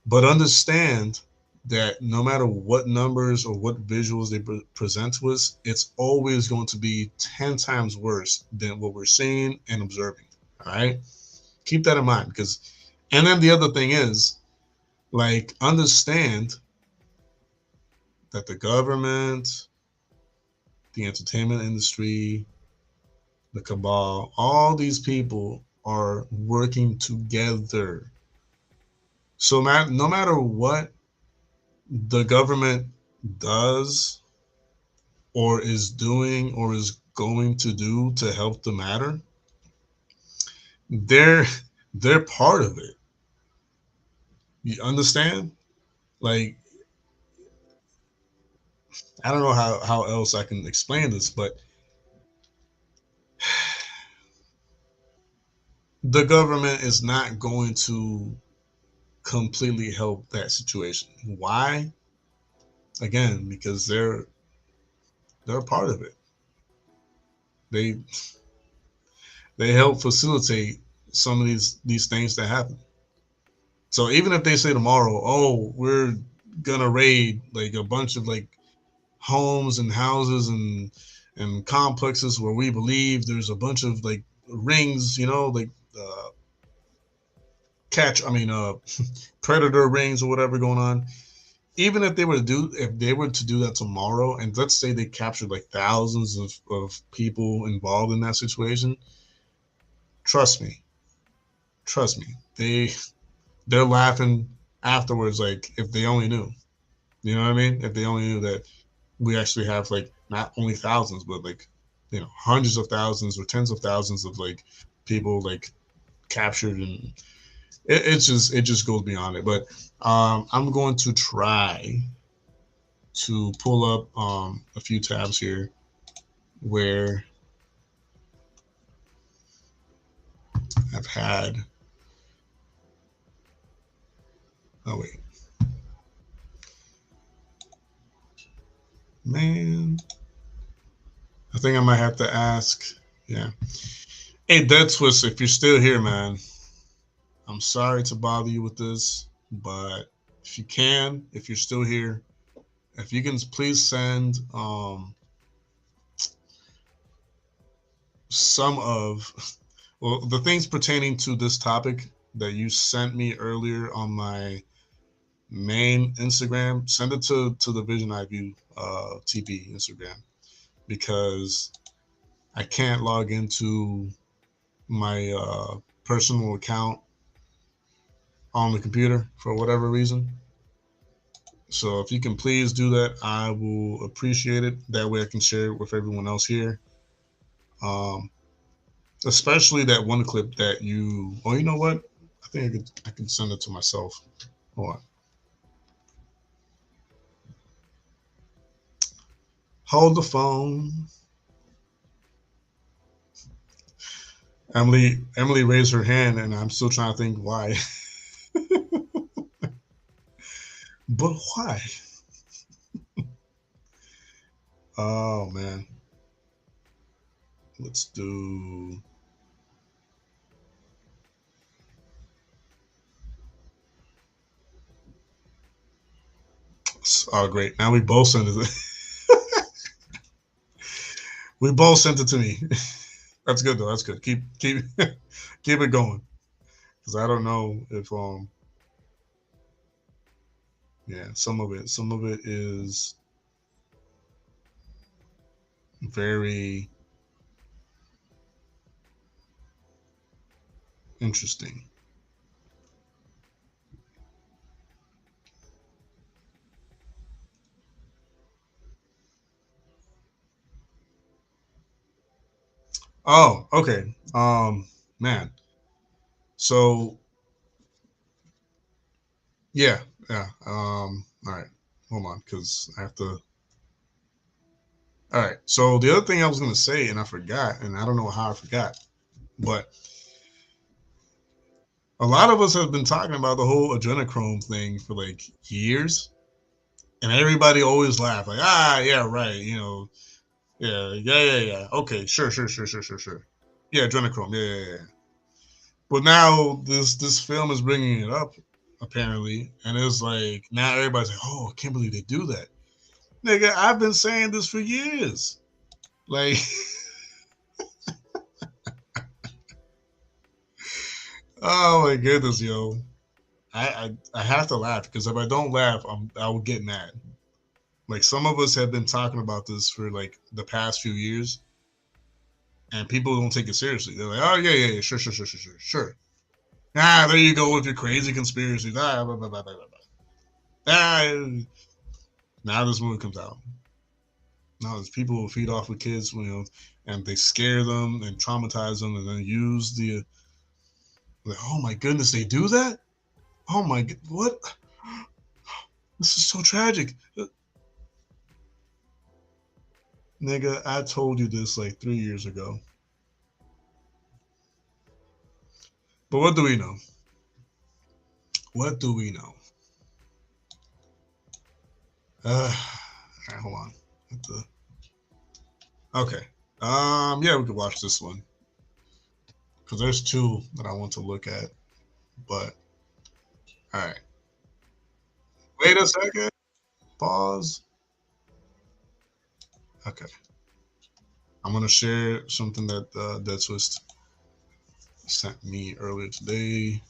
But understand that no matter what numbers or what visuals they present to us, it's always going to be 10 times worse than what we're seeing and observing. All right? Keep that in mind and then the other thing is, like, understand that the government, the entertainment industry, the cabal, all these people are working together. So no matter what the government does or is doing or is going to do to help the matter, they're part of it. You understand? Like, I don't know how else I can explain this, but the government is not going to completely help that situation. Why? Again, because they're a part of it. They they help facilitate some of these things that happen. So even if they say tomorrow, oh, we're gonna raid like a bunch of like homes and houses and complexes where we believe there's a bunch of like rings, like uh, catch, I mean, predator rings or whatever going on. Even if they were to do that tomorrow, and let's say they captured like thousands of people involved in that situation, trust me, they're laughing afterwards, like if they only knew. You know what I mean? If they only knew that we actually have like not only thousands, but like hundreds of thousands or tens of thousands of like people like captured, and it just goes beyond it. But I'm going to try to pull up a few tabs here where I've had. Oh wait, man. I think I might have to ask. Yeah. Hey, Dead Twist, if you're still here, man, I'm sorry to bother you with this, but if you're still here, if you can please send some of well the things pertaining to this topic that you sent me earlier on my main Instagram, send it to the Vision Eye View TV Instagram, because I can't log into my personal account on the computer for whatever reason. So if you can please do that, I will appreciate it. That way I can share it with everyone else here. Especially that one clip that you. Oh, you know what? I think I can send it to myself. Hold on. Hold the phone. Emily raised her hand, and I'm still trying to think why. But why? Oh man. Let's do. Oh great! Now we both sent it. We both sent it to me. That's good though. That's good. Keep keep it going, because I don't know if yeah, some of it is very interesting. Oh, okay. Man. So yeah. All right. Hold on, because I have to. All right. So the other thing I was gonna say, and I forgot, and I don't know how I forgot, but a lot of us have been talking about the whole adrenochrome thing for like years, and everybody always laugh like, yeah, right, yeah. Okay, sure. Yeah, adrenochrome, yeah. But now this film is bringing it up, apparently, and it's like now everybody's like, oh, I can't believe they do that. Nigga, I've been saying this for years. Like, oh my goodness, yo. I have to laugh, because if I don't laugh, I will get mad. Like, some of us have been talking about this for like the past few years, and people don't take it seriously. They're like, oh yeah, sure. There you go with your crazy conspiracies. Blah, blah, blah, blah, blah. Now this movie comes out. Now there's people who feed off with kids, and they scare them and traumatize them, and then use like, oh my goodness, they do that? Oh my, what? This is so tragic. Nigga, I told you this like 3 years ago. But what do we know? What do we know? All right, hold on. Okay. Yeah, we could watch this one. Because there's two that I want to look at. But, all right. Wait a second. Pause. Okay. I'm going to share something that Dead Twist sent me earlier today.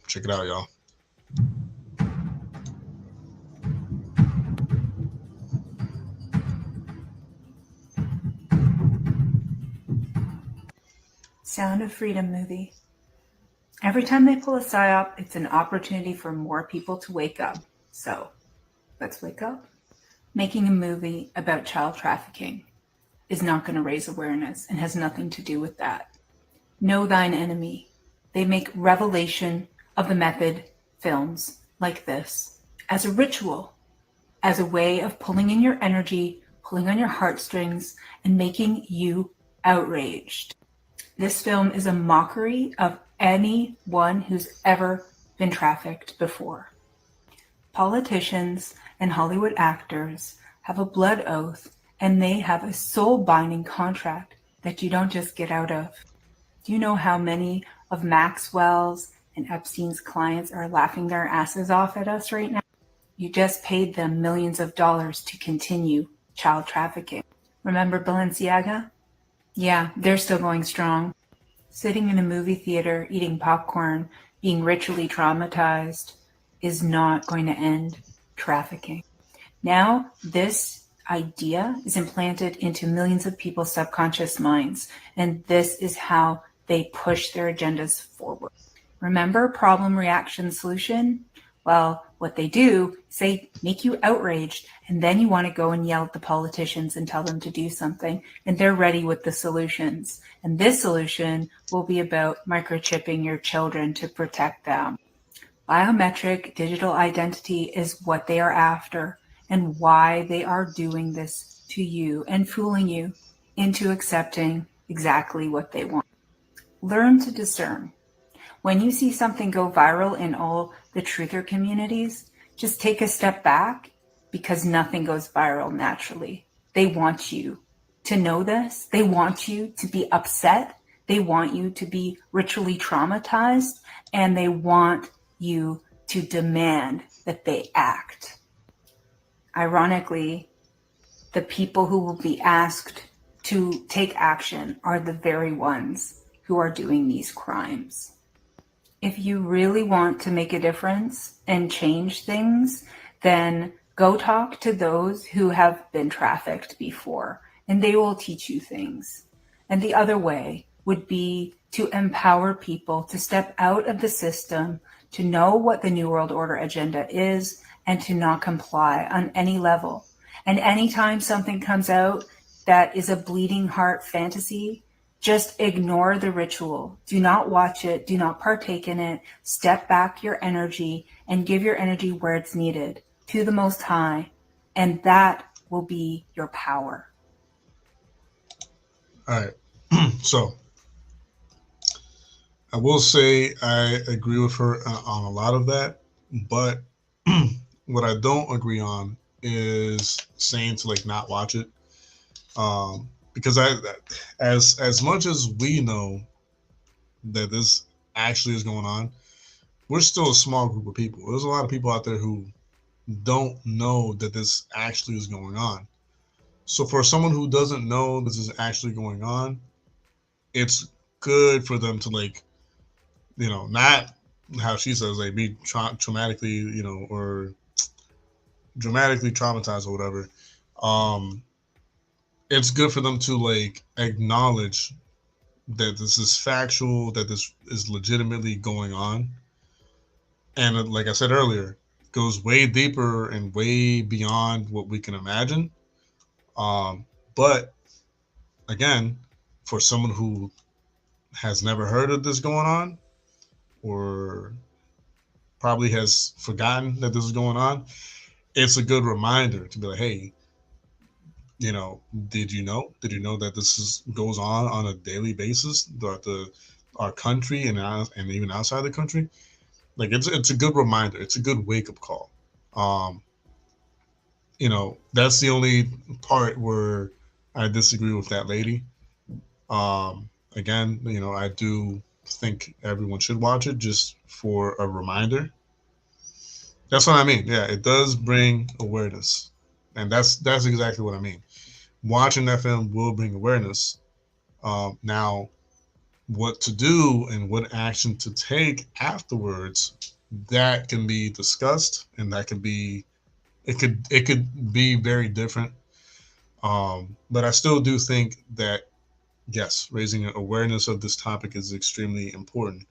Check it out, y'all. Sound of Freedom movie. Every time they pull a psyop, it's an opportunity for more people to wake up. So, let's wake up. Making a movie about child trafficking is not going to raise awareness and has nothing to do with that. Know thine enemy. They make revelation of the method films like this as a ritual, as a way of pulling in your energy, pulling on your heartstrings, and making you outraged. This film is a mockery of anyone who's ever been trafficked before. Politicians and Hollywood actors have a blood oath, and they have a soul-binding contract that you don't just get out of. Do you know how many of Maxwell's and Epstein's clients are laughing their asses off at us right now? You just paid them millions of dollars to continue child trafficking. Remember Balenciaga? Yeah, they're still going strong. Sitting in a movie theater, eating popcorn, being ritually traumatized is not going to end trafficking. Now, this idea is implanted into millions of people's subconscious minds, and this is how they push their agendas forward. Remember problem, reaction, solution? Well, what they do is they make you outraged, and then you want to go and yell at the politicians and tell them to do something, and they're ready with the solutions. And this solution will be about microchipping your children to protect them. Biometric digital identity is what they are after and why they are doing this to you and fooling you into accepting exactly what they want. Learn to discern. When you see something go viral in all the truther communities, just take a step back because nothing goes viral naturally. They want you to know this. They want you to be upset. They want you to be ritually traumatized, and they want you to demand that they act. Ironically, the people who will be asked to take action are the very ones who are doing these crimes. If you really want to make a difference and change things, then go talk to those who have been trafficked before, and they will teach you things. And the other way would be to empower people to step out of the system, to know what the New World Order agenda is, and to not comply on any level. And anytime something comes out that is a bleeding heart fantasy, just ignore the ritual. Do not watch it. Do not partake in it. Step back your energy and give your energy where it's needed, to the Most High, and that will be your power. All right. So I will say I agree with her on a lot of that, but what I don't agree on is saying to like not watch it. Because as much as we know that this actually is going on, we're still a small group of people. There's a lot of people out there who don't know that this actually is going on. So for someone who doesn't know this is actually going on, it's good for them to like, not how she says, like be traumatically, or dramatically traumatized or whatever. It's good for them to like acknowledge that this is factual, that this is legitimately going on. And like I said earlier, goes way deeper and way beyond what we can imagine. But again, for someone who has never heard of this going on, or probably has forgotten that this is going on, it's a good reminder to be like, hey, you know, did you know that this goes on a daily basis throughout our country and even outside the country? Like, it's a good reminder. It's a good wake up call. You know, that's the only part where I disagree with that lady. Again, you know, I do think everyone should watch it just for a reminder. That's what I mean. Yeah, it does bring awareness, and that's exactly what I mean. Watching that film will bring awareness. Now, what to do and what action to take afterwards, that can be discussed, and that can be it could be very different. But I still do think that yes, raising awareness of this topic is extremely important,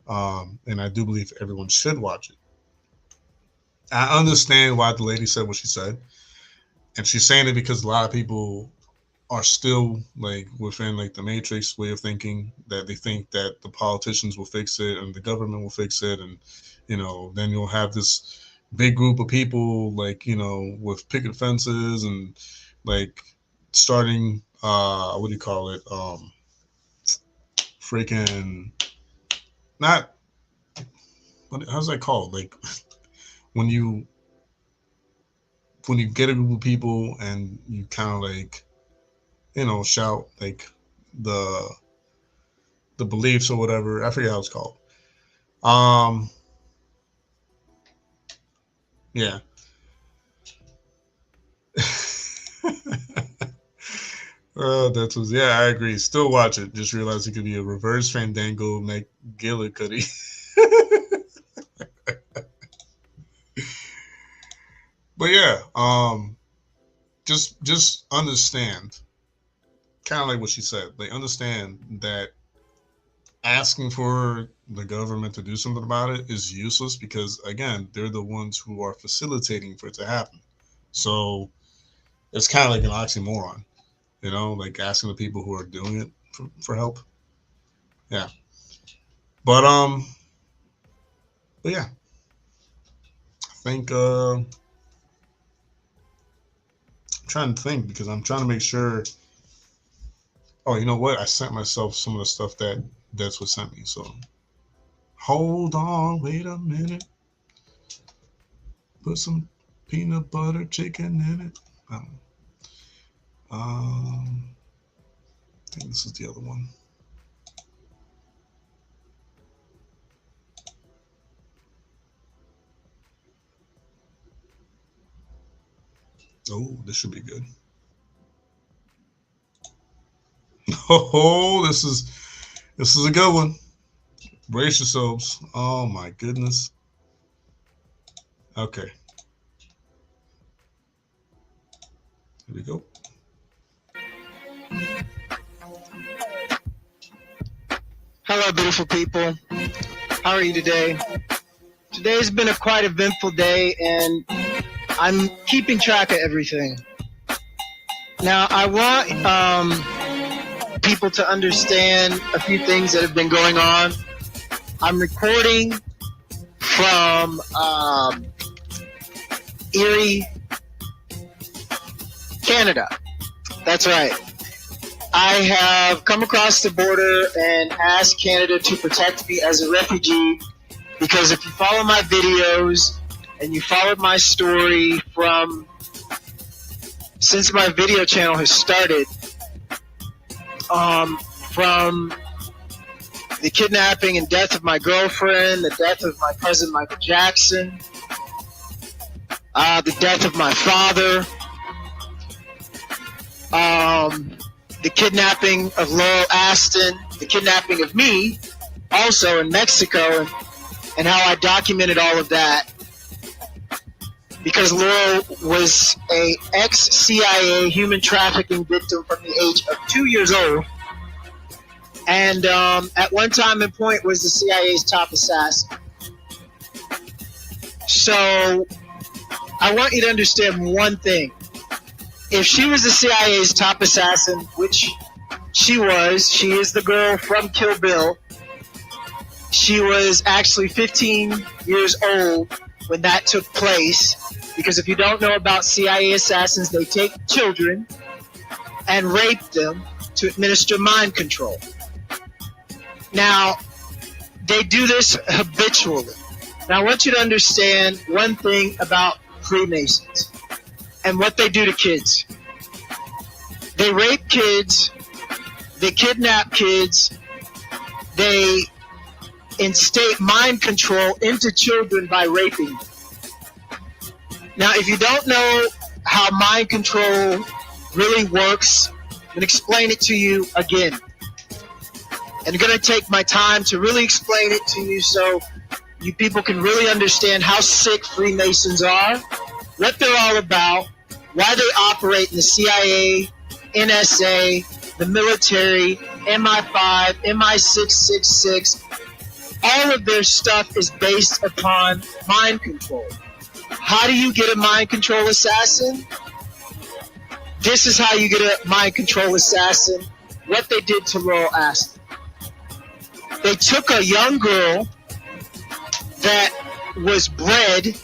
and I do believe everyone should watch it. I understand why the lady said what she said, and she's saying it because a lot of people are still like within like the matrix way of thinking, that they think that the politicians will fix it and the government will fix it, and you know, then you'll have this big group of people like, you know, with picket fences and like starting what do you call it, freaking not how's that called, like when you get a group of people and you kind of like, you know, shout like the beliefs or whatever. I forget how it's called. Um, yeah. That was, yeah, I agree. Still watch it. Just realize it could be a reverse Fandango McGillicuddy. But yeah, just understand, kind of like what she said. Like, understand that asking for the government to do something about it is useless because, again, they're the ones who are facilitating for it to happen. So it's kind of like an oxymoron, you know, like asking the people who are doing it for help. Yeah. But yeah, I think I'm trying to think because I'm trying to make sure. Oh, you know what? I sent myself some of the stuff that's what sent me. So hold on, wait a minute. Put some peanut butter chicken in it. I think this is the other one. Oh, this should be good. Oh, this is a good one. Brace yourselves. Oh my goodness. Okay. Here we go. Hello, beautiful people. How are you today? Today's been a quite eventful day, and I'm keeping track of everything. Now, I want people to understand a few things that have been going on. I'm recording from Erie, Canada. That's right. I have come across the border and asked Canada to protect me as a refugee because if you follow my videos and you followed my story since my video channel has started, from the kidnapping and death of my girlfriend, the death of my cousin Michael Jackson, the death of my father, the kidnapping of Laurel Aston, the kidnapping of me, also in Mexico, and how I documented all of that. Because Laurel was a ex-CIA human trafficking victim from the age of 2 years old. And at one time and point was the CIA's top assassin. So I want you to understand one thing. If she was the CIA's top assassin, which she is the girl from Kill Bill. She was actually 15 years old when that took place. Because if you don't know about CIA assassins, they take children and rape them to administer mind control. Now, they do this habitually. Now, I want you to understand one thing about Freemasons and what they do to kids. They rape kids, they kidnap kids, they instate mind control into children by raping them. Now, if you don't know how mind control really works, I'm going to explain it to you again. And I'm going to take my time to really explain it to you so you people can really understand how sick Freemasons are, what they're all about, why they operate in the CIA, NSA, the military, MI5, MI666. All of their stuff is based upon mind control. How do you get a mind control assassin? This is how you get a mind control assassin. What they did to Laurel Aston. They took a young girl that was bred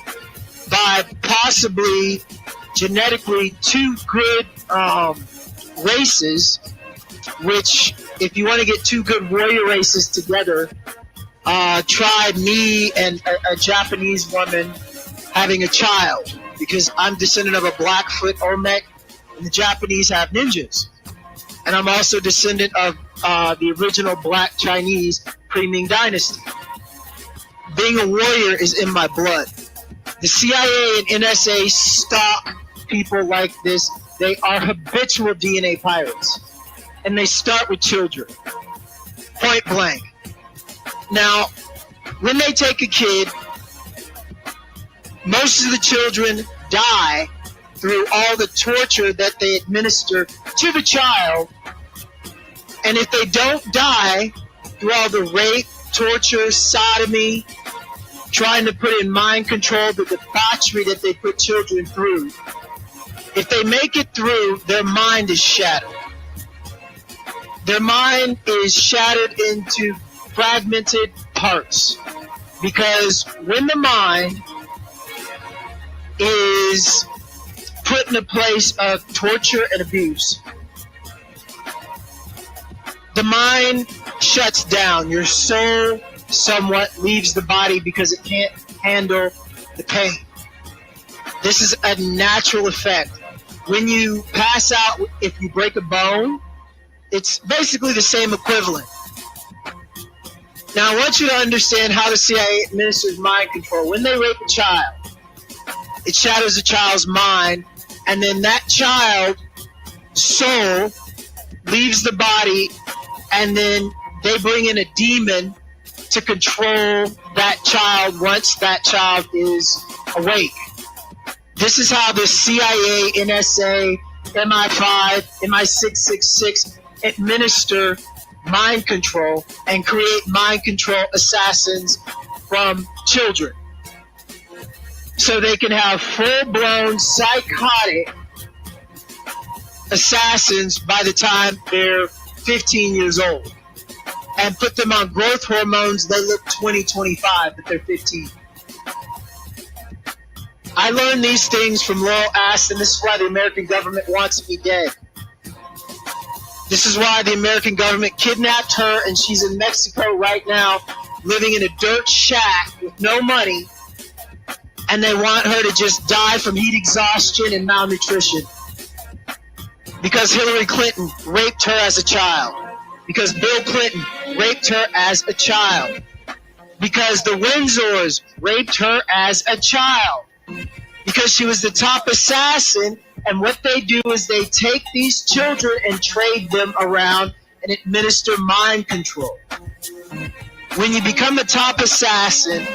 by possibly genetically two good races, which if you want to get two good warrior races together, try me and a Japanese woman having a child, because I'm descendant of a Blackfoot Olmec, and the Japanese have ninjas. And I'm also descendant of the original Black Chinese pre-Ming dynasty. Being a warrior is in my blood. The CIA and NSA stalk people like this. They are habitual DNA pirates. And they start with children. Point blank. Now, when they take a kid, most of the children die through all the torture that they administer to the child. And if they don't die through all the rape, torture, sodomy, trying to put in mind control, the debauchery that they put children through, if they make it through, their mind is shattered. Their mind is shattered into fragmented parts. Because when the mind is put in a place of torture and abuse, the mind shuts down. Your soul somewhat leaves the body because it can't handle the pain. This is a natural effect. When you pass out, if you break a bone, it's basically the same equivalent. Now, I want you to understand how the CIA administers mind control. When they rape a child, it shatters the child's mind, and then that child's soul leaves the body, and then they bring in a demon to control that child once that child is awake. This is how the CIA, NSA, MI5, MI666 administer mind control and create mind control assassins from children. So they can have full-blown psychotic assassins by the time they're 15 years old. And put them on growth hormones, they look 20, 25, but they're 15. I learned these things from Laurel Aston. This is why the American government wants me dead. This is why the American government kidnapped her, and she's in Mexico right now, living in a dirt shack with no money, and they want her to just die from heat exhaustion and malnutrition. Because Hillary Clinton raped her as a child. Because Bill Clinton raped her as a child. Because the Windsors raped her as a child. Because she was the top assassin, and what they do is they take these children and trade them around and administer mind control. When you become a top assassin,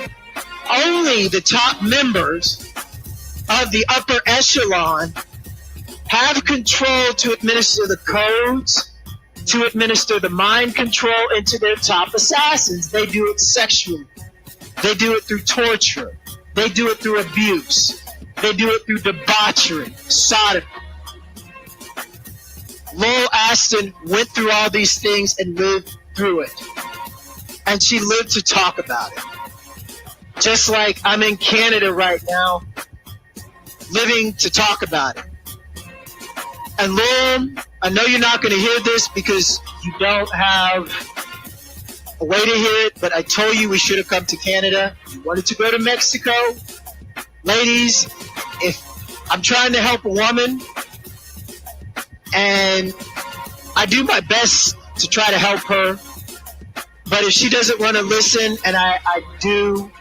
only the top members of the upper echelon have control to administer the codes, to administer the mind control into their top assassins. They do it sexually. They do it through torture. They do it through abuse. They do it through debauchery, sodomy. Laurel Aston went through all these things and lived through it. And she lived to talk about it. Just like I'm in Canada right now, living to talk about it. And Laura, I know you're not going to hear this because you don't have a way to hear it, but I told you we should have come to Canada. You wanted to go to Mexico. Ladies, if I'm trying to help a woman, and I do my best to try to help her, but if she doesn't want to listen, and I do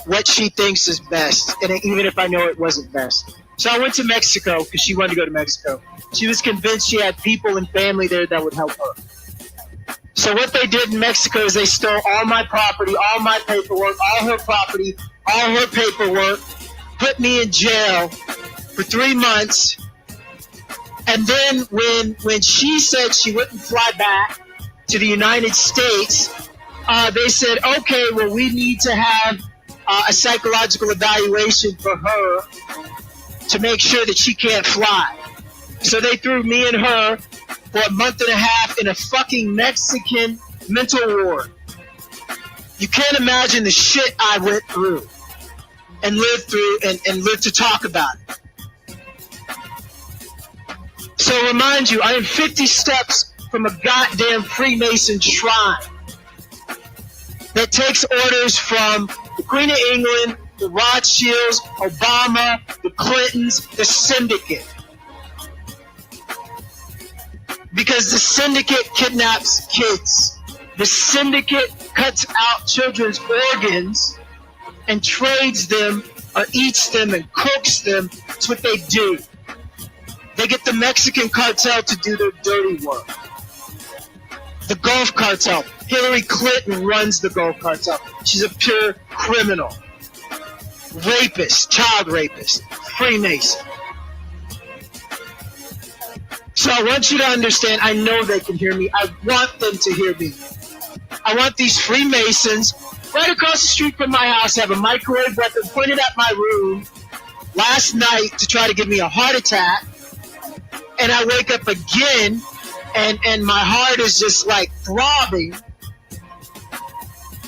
what she thinks is best, and even if I know it wasn't best. So I went to Mexico because she wanted to go to Mexico. She was convinced she had people and family there that would help her. So what they did in Mexico is they stole all my property, all my paperwork, all her property, all her paperwork, put me in jail for 3 months. And then when she said she wouldn't fly back to the United States, they said, okay, well, we need to have a psychological evaluation for her to make sure that she can't fly. So they threw me and her for a month and a half in a fucking Mexican mental ward. You can't imagine the shit I went through and lived through and lived to talk about it. So remind you, I am 50 steps from a goddamn Freemason shrine that takes orders from the Queen of England, the Rothschilds, Obama, the Clintons, the syndicate. Because the syndicate kidnaps kids. The syndicate cuts out children's organs and trades them or eats them and cooks them. That's what they do. They get the Mexican cartel to do their dirty work. The Gulf cartel. Hillary Clinton runs the Gulf cartel. She's a pure criminal. Rapist, child rapist, Freemason. So I want you to understand, I know they can hear me. I want them to hear me. I want these Freemasons right across the street from my house have a microwave weapon pointed at my room last night to try to give me a heart attack. And I wake up again and my heart is just like throbbing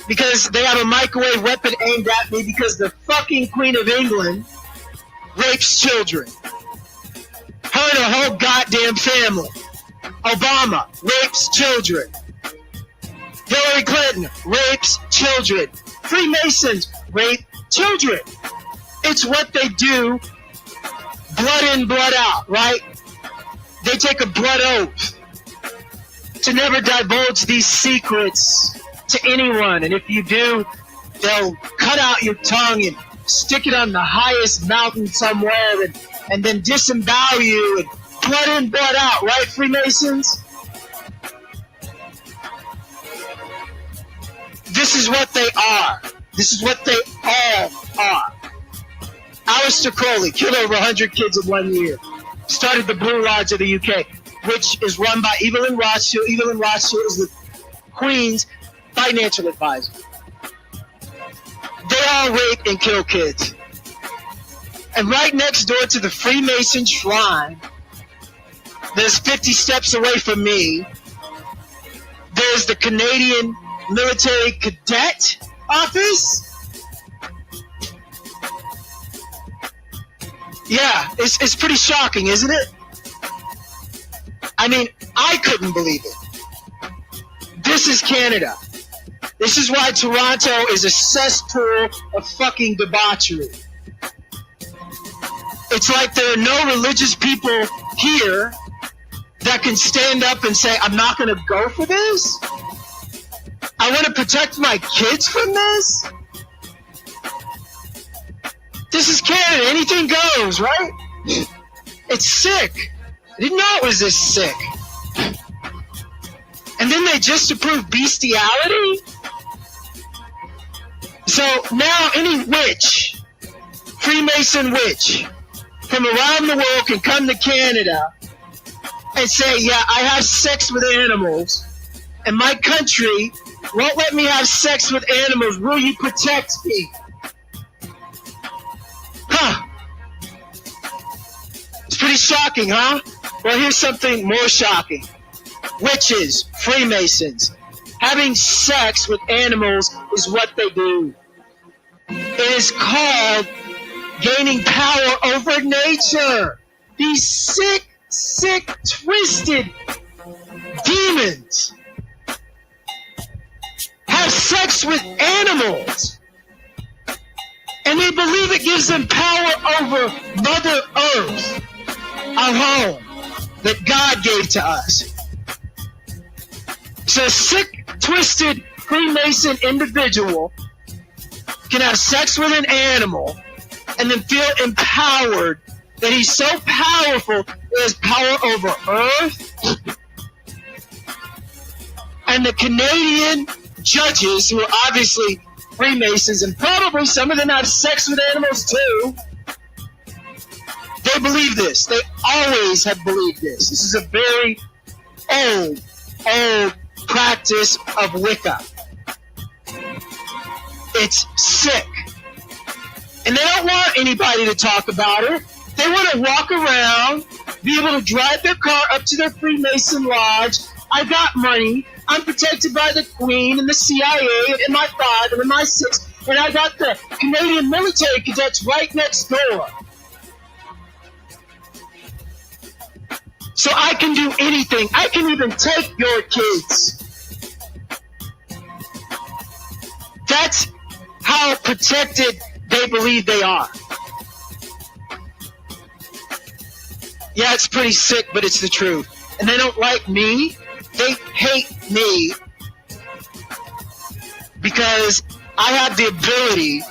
because they have a microwave weapon aimed at me because the fucking Queen of England rapes children. Her and her whole goddamn family. Obama rapes children. Hillary Clinton rapes children. Freemasons rape children. It's what they do, blood in, blood out, right? They take a blood oath to never divulge these secrets to anyone. And if you do, they'll cut out your tongue and stick it on the highest mountain somewhere and then disembowel you and blood in, blood out, right, Freemasons? This is what they are. This is what they all are. Aleister Crowley killed over 100 kids in 1 year. Started the Blue Lodge of the UK, which is run by Evelyn Rothschild. Evelyn Rothschild is the Queen's financial advisor. They all rape and kill kids. And right next door to the Freemason shrine, there's 50 steps away from me, there's the Canadian Military Cadet Office. Yeah, it's pretty shocking, isn't it? I mean, I couldn't believe it. This is Canada. This is why Toronto is a cesspool of fucking debauchery. It's like there are no religious people here that can stand up and say, I'm not going to go for this. I want to protect my kids from this. This is Canada. Anything goes, right? It's sick. I didn't know it was this sick. And then they just approved bestiality? So now any witch, Freemason witch, from around the world can come to Canada and say, yeah, I have sex with animals, and my country won't let me have sex with animals. Will you protect me? Huh. It's pretty shocking, huh? Well, here's something more shocking. Witches, Freemasons, having sex with animals is what they do. It is called gaining power over nature. These sick, twisted demons have sex with animals, and they believe it gives them power over Mother Earth, our home that God gave to us. So a sick, twisted Freemason individual can have sex with an animal and then feel empowered that he's so powerful, he has power over Earth. And the Canadian judges, who are obviously Freemasons, and probably some of them have sex with animals too, they believe this. They always have believed this. This is a very old practice of Wicca. It's sick. And they don't want anybody to talk about it. They want to walk around, be able to drive their car up to their Freemason lodge. I got money. I'm protected by the Queen and the CIA and MI5 and MI6, and I got the Canadian military cadets right next door. So I can do anything. I can even take your kids. That's how protected they believe they are. Yeah, it's pretty sick, but it's the truth. And they don't like me. They hate me because I have the ability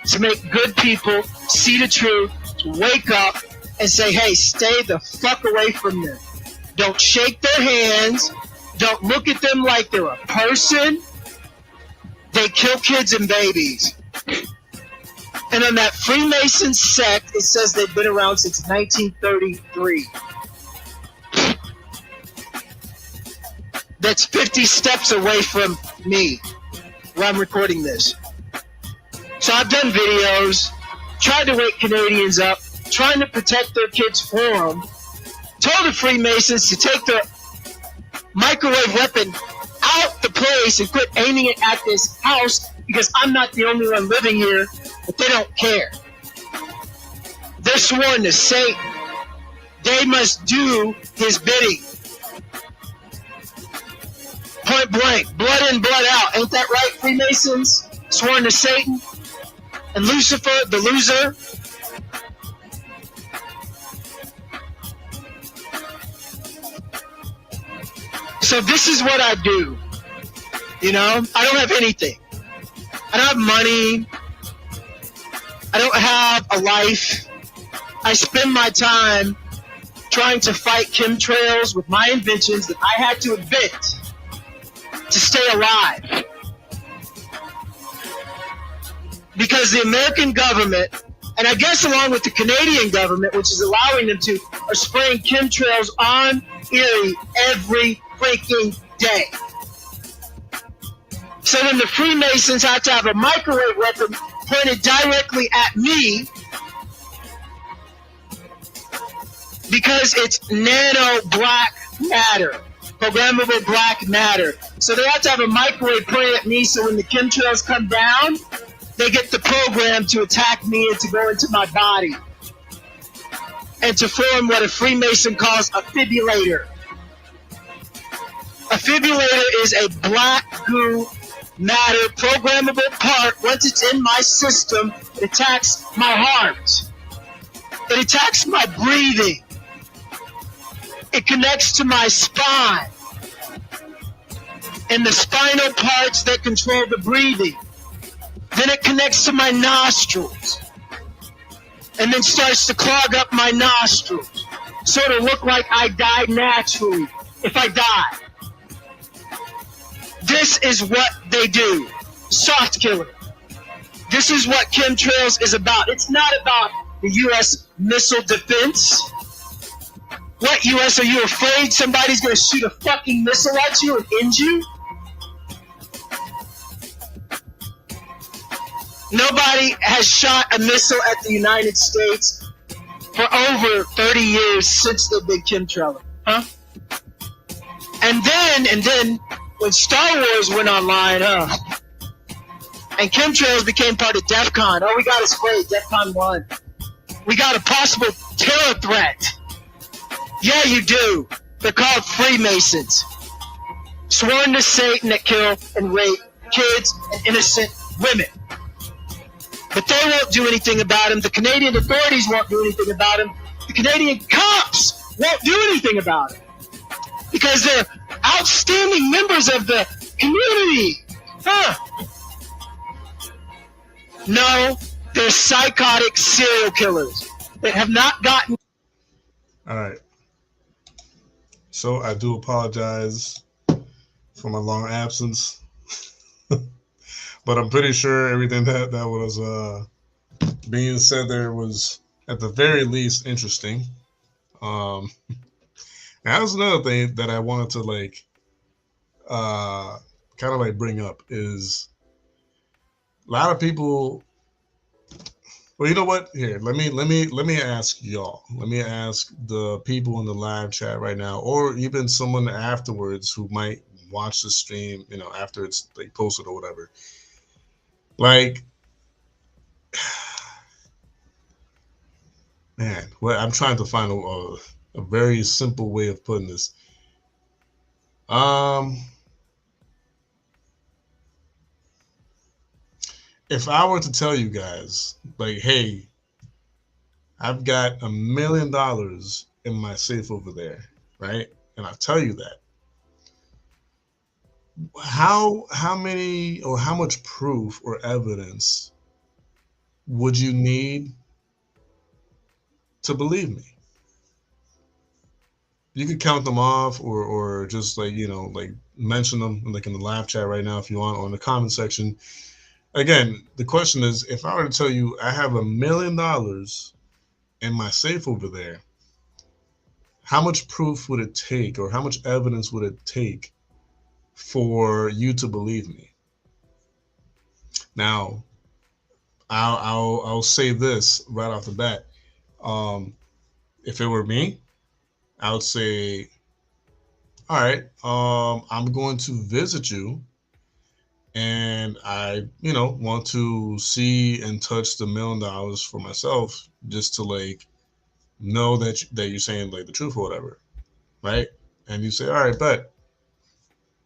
to make good people see the truth, to wake up and say, hey, stay the fuck away from them. Don't shake their hands. Don't look at them like they're a person. They kill kids and babies. And on that Freemason sect, it says they've been around since 1933. That's 50 steps away from me, where I'm recording this. So I've done videos, tried to wake Canadians up, trying to protect their kids for them, told the Freemasons to take their microwave weapon out the place and quit aiming it at this house because I'm not the only one living here, but they don't care. They're sworn to Satan. They must do his bidding. Point blank, blood in, blood out. Ain't that right, Freemasons? Sworn to Satan and Lucifer, the loser. So this is what I do. You know, I don't have anything. I don't have money. I don't have a life. I spend my time trying to fight chemtrails with my inventions that I had to invent to stay alive. Because the American government, and I guess along with the Canadian government, which is allowing them to, are spraying chemtrails on Erie every freaking day. So then the Freemasons have to have a microwave weapon pointed directly at me because it's nano black matter. Programmable black matter. So they have to have a microwave pointed at me so when the chemtrails come down, they get the program to attack me and to go into my body. And to form what a Freemason calls a fibrillator. A fibrillator is a black goo matter programmable part. Once it's in my system, it attacks my heart. It attacks my breathing. It connects to my spine and the spinal parts that control the breathing. Then it connects to my nostrils and then starts to clog up my nostrils so it'll look like I died naturally if I die. This is what they do. Soft killing. This is what chemtrails is about. It's not about the U.S. missile defense. What, U.S., are you afraid somebody's going to shoot a fucking missile at you and end you? Nobody has shot a missile at the United States for over 30 years since the big chemtrail. Huh? And then, when Star Wars went online, and chemtrails became part of DEF CON. Oh, we got to spray DEF CON 1. We got a possible terror threat. Yeah, you do. They're called Freemasons. Sworn to Satan that kill and rape kids and innocent women. But they won't do anything about them. The Canadian authorities won't do anything about them. The Canadian cops won't do anything about it. Because they're outstanding members of the community. Huh? No, they're psychotic serial killers that have not gotten. All right. So I do apologize for my long absence, but I'm pretty sure everything that was being said there was at the very least interesting. And that was another thing that I wanted to like kind of like bring up is a lot of people. Well, you know what? Here, let me ask y'all. Let me ask the people in the live chat right now, or even someone afterwards who might watch the stream, you know, after it's like posted or whatever. Like, man, well, I'm trying to find a very simple way of putting this. If I were to tell you guys, like, hey, I've got $1 million in my safe over there, right? And I tell you that, how many or how much proof or evidence would you need to believe me? You could count them off or just like, you know, like mention them like in the live chat right now if you want, or in the comment section. Again, the question is, if I were to tell you I have $1 million in my safe over there, how much proof would it take, or how much evidence would it take for you to believe me? Now, I'll say this right off the bat. If it were me, I would say, all right, I'm going to visit you, and I, you know, want to see and touch the $1 million for myself, just to like know that you're saying like the truth or whatever, right? And you say, all right, bet.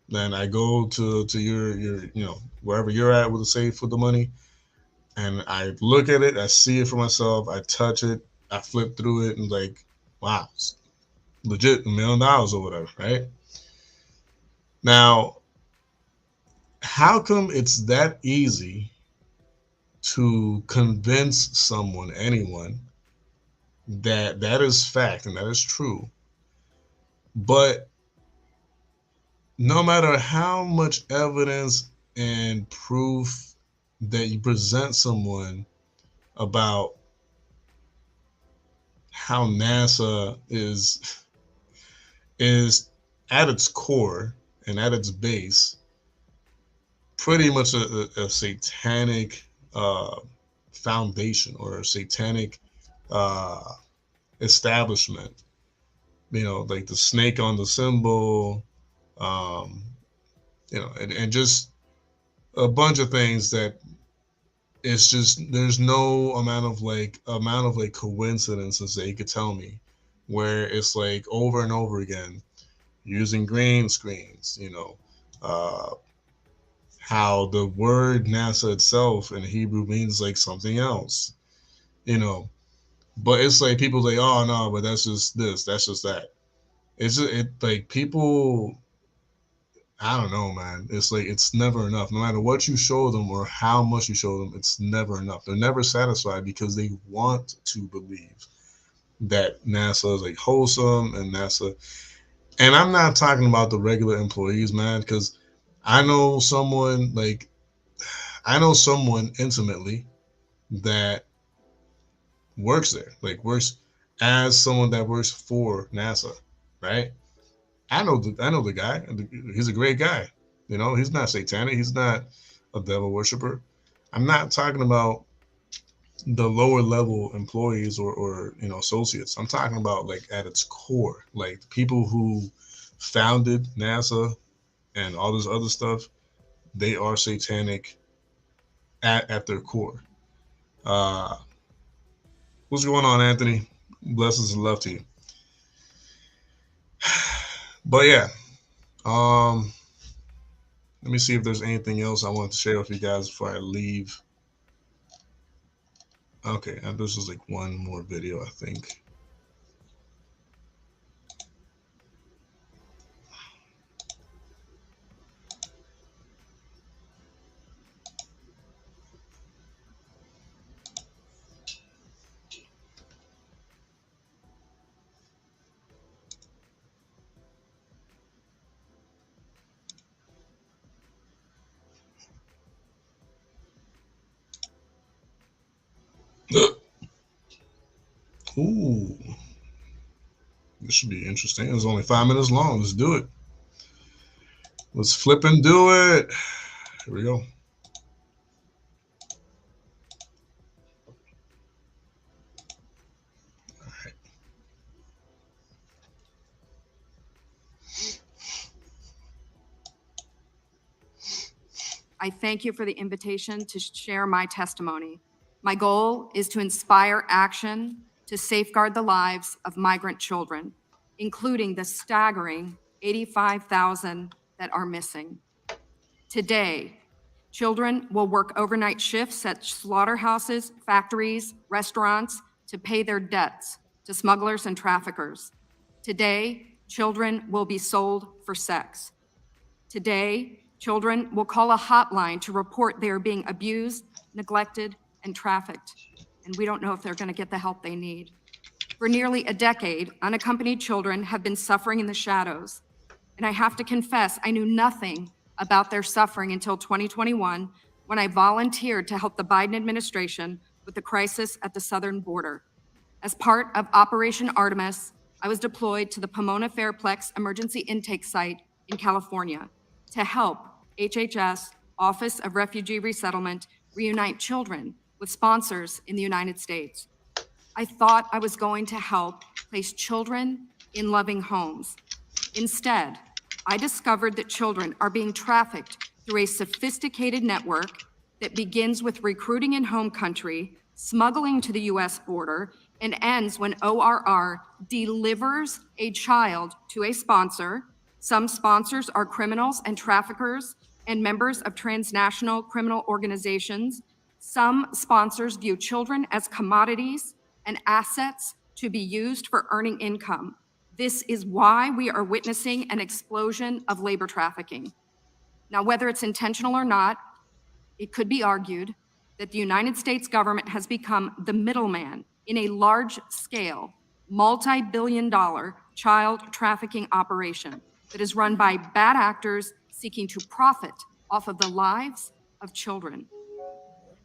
Then I go to your you know, wherever you're at with the safe with the money, and I look at it, I see it for myself, I touch it, I flip through it, and like, wow, it's legit $1 million or whatever, right? Now, how come it's that easy to convince someone, anyone, that that is fact and that is true, but no matter how much evidence and proof that you present someone about how NASA is at its core and at its base pretty much a satanic foundation, or a satanic establishment, you know, like the snake on the symbol, you know, and just a bunch of things that it's just, there's no amount of like coincidences that you could tell me where it's like over and over again using green screens, you know, how the word NASA itself in Hebrew means like something else, you know, but it's like people say, oh no, but that's just this, that's just that. It's just, it like people, I don't know, man. It's like, it's never enough. No matter what you show them or how much you show them, it's never enough. They're never satisfied because they want to believe that NASA is like wholesome and NASA. And I'm not talking about the regular employees, man, because I know someone intimately that works there, like works as someone that works for NASA, right? I know the guy. He's a great guy. You know, he's not satanic. He's not a devil worshiper. I'm not talking about the lower level employees or you know, associates. I'm talking about like at its core, like people who founded NASA and all this other stuff. They are satanic at their core. What's going on, Anthony? Blessings and love to you. But yeah, let me see if there's anything else I want to share with you guys before I leave. Okay, and this is like one more video, I think. Ooh, this should be interesting. It's only 5 minutes long. Let's do it. Let's flip and do it. Here we go. All right. I thank you for the invitation to share my testimony. My goal is to inspire action to safeguard the lives of migrant children, including the staggering 85,000 that are missing. Today, children will work overnight shifts at slaughterhouses, factories, restaurants to pay their debts to smugglers and traffickers. Today, children will be sold for sex. Today, children will call a hotline to report they are being abused, neglected, and trafficked, and we don't know if they're going to get the help they need. For nearly a decade, unaccompanied children have been suffering in the shadows, and I have to confess, I knew nothing about their suffering until 2021, when I volunteered to help the Biden administration with the crisis at the southern border. As part of Operation Artemis, I was deployed to the Pomona Fairplex Emergency Intake Site in California to help HHS, Office of Refugee Resettlement, reunite children with sponsors in the United States. I thought I was going to help place children in loving homes. Instead, I discovered that children are being trafficked through a sophisticated network that begins with recruiting in home country, smuggling to the US border, and ends when ORR delivers a child to a sponsor. Some sponsors are criminals and traffickers and members of transnational criminal organizations. Some sponsors view children as commodities and assets to be used for earning income. This is why we are witnessing an explosion of labor trafficking. Now, whether it's intentional or not, it could be argued that the United States government has become the middleman in a large-scale, multi-billion-dollar child trafficking operation that is run by bad actors seeking to profit off of the lives of children.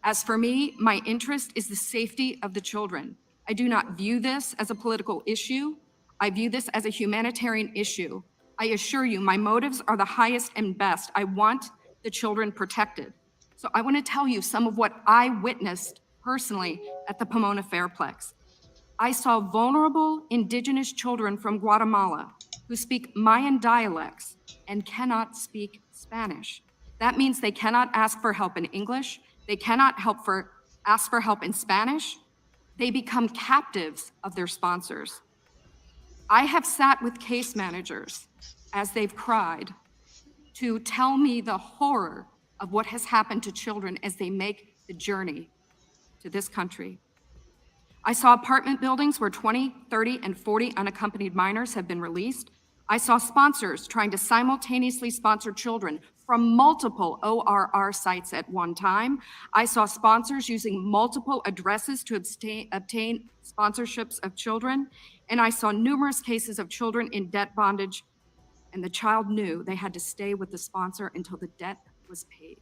As for me, my interest is the safety of the children. I do not view this as a political issue. I view this as a humanitarian issue. I assure you, my motives are the highest and best. I want the children protected. So I want to tell you some of what I witnessed personally at the Pomona Fairplex. I saw vulnerable indigenous children from Guatemala who speak Mayan dialects and cannot speak Spanish. That means they cannot ask for help in English. They cannot ask for help in Spanish. They become captives of their sponsors. I have sat with case managers as they've cried to tell me the horror of what has happened to children as they make the journey to this country. I saw apartment buildings where 20, 30, and 40 unaccompanied minors have been released. I saw sponsors trying to simultaneously sponsor children from multiple ORR sites at one time. I saw sponsors using multiple addresses to obtain sponsorships of children. And I saw numerous cases of children in debt bondage, and the child knew they had to stay with the sponsor until the debt was paid.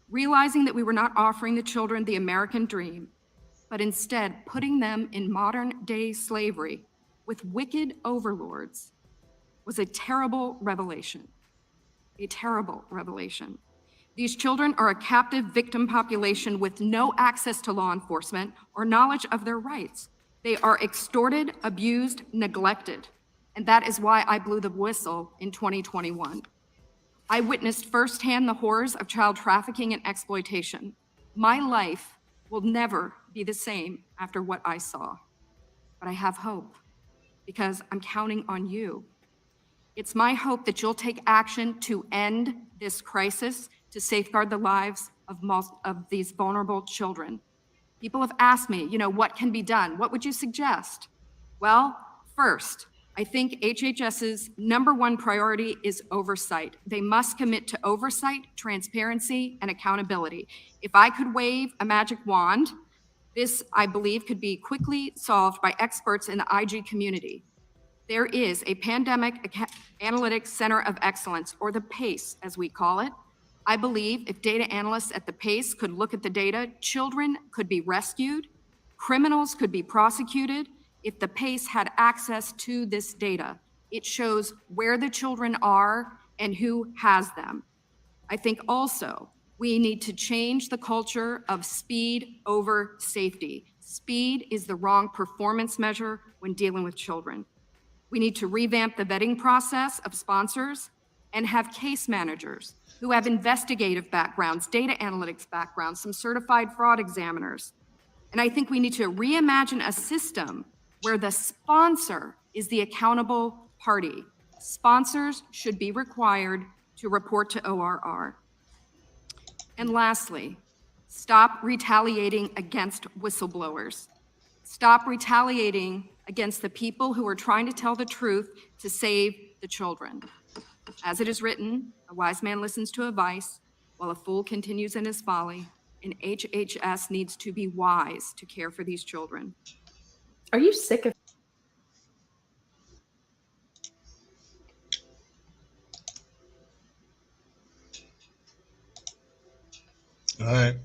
Realizing that we were not offering the children the American dream, but instead putting them in modern-day slavery with wicked overlords was a terrible revelation. A terrible revelation. These children are a captive victim population with no access to law enforcement or knowledge of their rights. They are extorted, abused, neglected, and that is why I blew the whistle in 2021. I witnessed firsthand the horrors of child trafficking and exploitation. My life will never be the same after what I saw. But I have hope because I'm counting on you. It's my hope that you'll take action to end this crisis, to safeguard the lives of these vulnerable children. People have asked me, what can be done? What would you suggest? Well, first, I think HHS's #1 priority is oversight. They must commit to oversight, transparency, and accountability. If I could wave a magic wand, this, I believe, could be quickly solved by experts in the IG community. There is a Pandemic Analytics Center of Excellence, or the PACE, as we call it. I believe if data analysts at the PACE could look at the data, children could be rescued, criminals could be prosecuted if the PACE had access to this data. It shows where the children are and who has them. I think also we need to change the culture of speed over safety. Speed is the wrong performance measure when dealing with children. We need to revamp the vetting process of sponsors and have case managers who have investigative backgrounds, data analytics backgrounds, some certified fraud examiners. And I think we need to reimagine a system where the sponsor is the accountable party. Sponsors should be required to report to ORR. And lastly, stop retaliating against whistleblowers. Stop retaliating against the people who are trying to tell the truth to save the children. As it is written, a wise man listens to advice, while a fool continues in his folly, and HHS needs to be wise to care for these children. Are you sick of All right.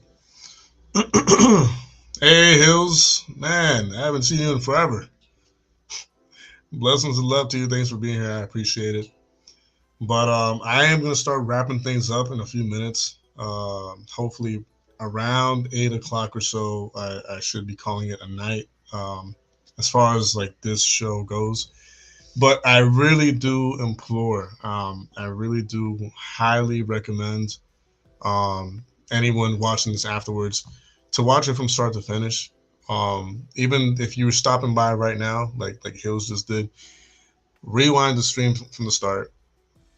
Hey, Hills. Man, I haven't seen you in forever. Blessings and love to you. Thanks for being here. I appreciate it. But I am going to start wrapping things up in a few minutes. Hopefully around 8 o'clock or so, I should be calling it a night as far as like this show goes. But I really do implore, I really do highly recommend anyone watching this afterwards to watch it from start to finish. Even if you're stopping by right now, like Hills just did, rewind the stream from the start.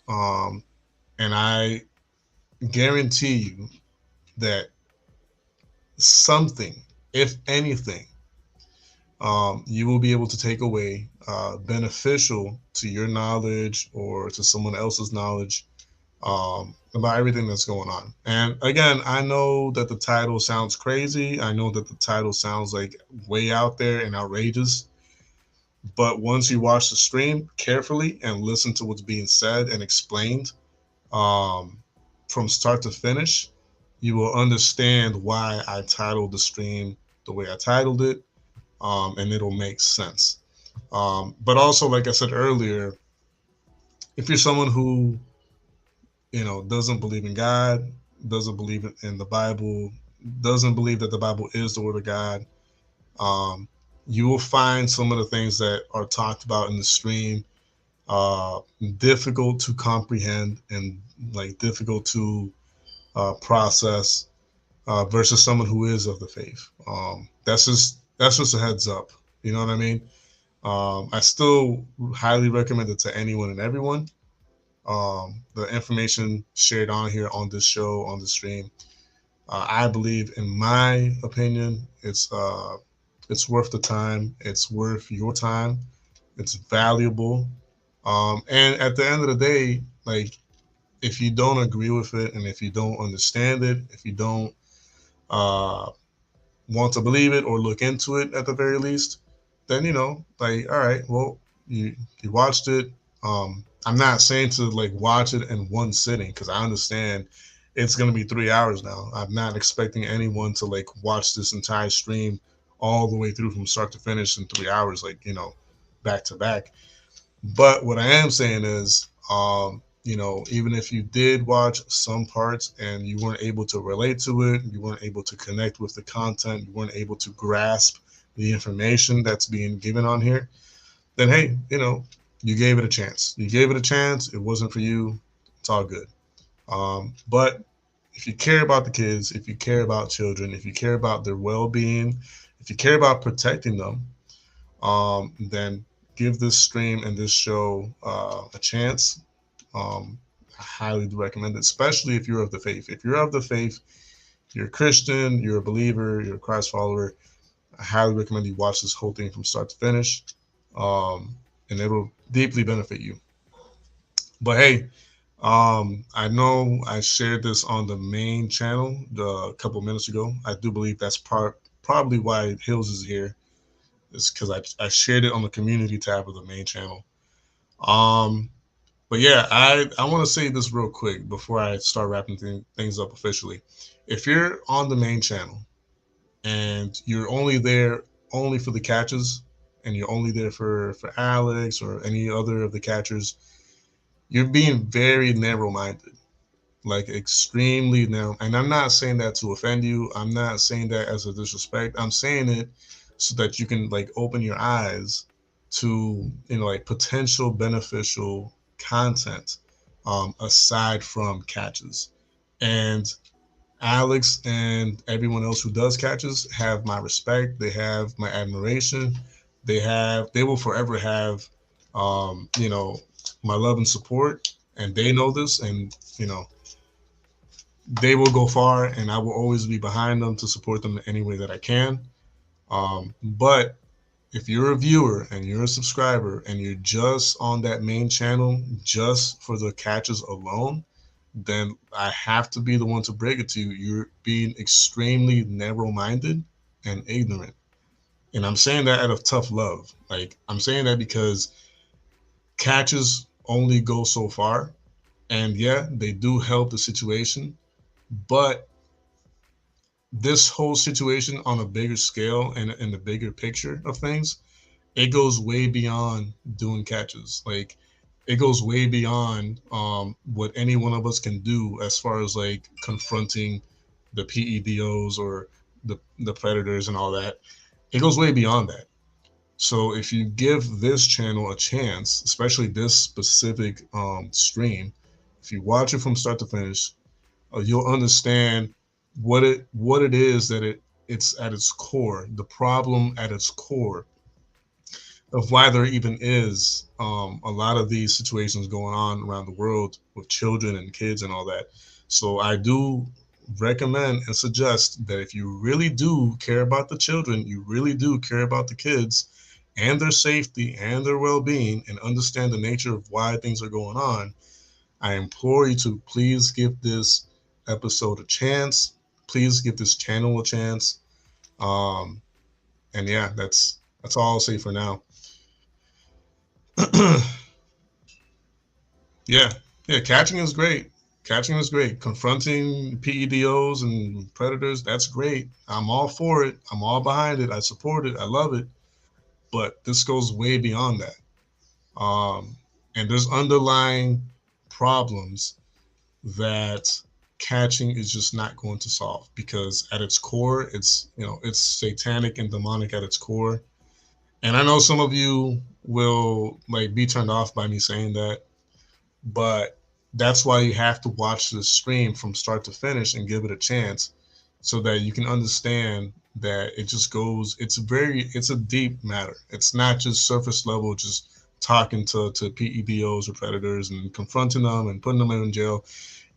And I guarantee you that something, if anything, you will be able to take away beneficial to your knowledge or to someone else's knowledge about everything that's going on. And again, I know that the title sounds crazy. I know that the title sounds like way out there and outrageous. But once you watch the stream carefully and listen to what's being said and explained from start to finish, you will understand why I titled the stream the way I titled it, and it'll make sense. But also, like I said earlier, if you're someone who doesn't believe in God, doesn't believe in the Bible, doesn't believe that the Bible is the Word of God, you will find some of the things that are talked about in the stream difficult to comprehend and like difficult to process versus someone who is of the faith. That's just a heads up. You know what I mean? I still highly recommend it to anyone and everyone. The information shared on here on this show, on the stream, I believe, in my opinion, it's worth the time. It's worth your time. It's valuable. And at the end of the day, like, if you don't agree with it and if you don't understand it, if you don't want to believe it or look into it at the very least, then, like, all right, well, you watched it. I'm not saying to like watch it in one sitting because I understand it's going to be 3 hours now. I'm not expecting anyone to like watch this entire stream all the way through from start to finish in 3 hours, like, back to back. But what I am saying is, even if you did watch some parts and you weren't able to relate to it, you weren't able to connect with the content, you weren't able to grasp the information that's being given on here, then hey, you gave it a chance. You gave it a chance. It wasn't for you. It's all good. But if you care about the kids, if you care about children, if you care about their well-being, if you care about protecting them, then give this stream and this show a chance. I highly recommend it, especially if you're of the faith. If you're of the faith, you're a Christian, you're a believer, you're a Christ follower, I highly recommend you watch this whole thing from start to finish, and it'll deeply benefit you. But hey, I know I shared this on the main channel a couple minutes ago. I do believe that's probably why Hills is here. It's because I shared it on the community tab of the main channel. But yeah, I want to say this real quick before I start wrapping things up officially. If you're on the main channel and you're only there only for the catches, and you're only there for Alex or any other of the catchers, you're being very narrow-minded, like extremely narrow. And I'm not saying that to offend you. I'm not saying that as a disrespect. I'm saying it so that you can like open your eyes to, you know, like potential beneficial content aside from catches. And Alex and everyone else who does catches have my respect. They have my admiration. They will forever have, you know, my love and support. And they know this, and you know, they will go far, and I will always be behind them to support them in any way that I can. But if you're a viewer and you're a subscriber and you're just on that main channel just for the catches alone, then I have to be the one to break it to you. You're being extremely narrow-minded and ignorant. And I'm saying that out of tough love. Like, I'm saying that because catches only go so far. And yeah, they do help the situation. But this whole situation on a bigger scale and in the bigger picture of things, it goes way beyond doing catches. Like, it goes way beyond what any one of us can do as far as like confronting the PEDOs or the predators and all that. It goes way beyond that. So if you give this channel a chance, especially this specific stream, if you watch it from start to finish, you'll understand what it is that it's at its core, the problem at its core of why there even is a lot of these situations going on around the world with children and kids and all that. So I do recommend and suggest that if you really do care about the children, you really do care about the kids and their safety and their well-being and understand the nature of why things are going on, I implore you to please give this episode a chance. Please give this channel a chance. And yeah, that's all I'll say for now. yeah, catching is great. Catching is great. Confronting PEDOs and predators, that's great. I'm all for it. I'm all behind it. I support it. I love it. But this goes way beyond that. And there's underlying problems that catching is just not going to solve, because at its core, it's, you know, it's satanic and demonic at its core. And I know some of you will like be turned off by me saying that, but that's why you have to watch the stream from start to finish and give it a chance so that you can understand that it just goes, it's a deep matter. It's not just surface level, just talking to PEDOs or predators and confronting them and putting them in jail.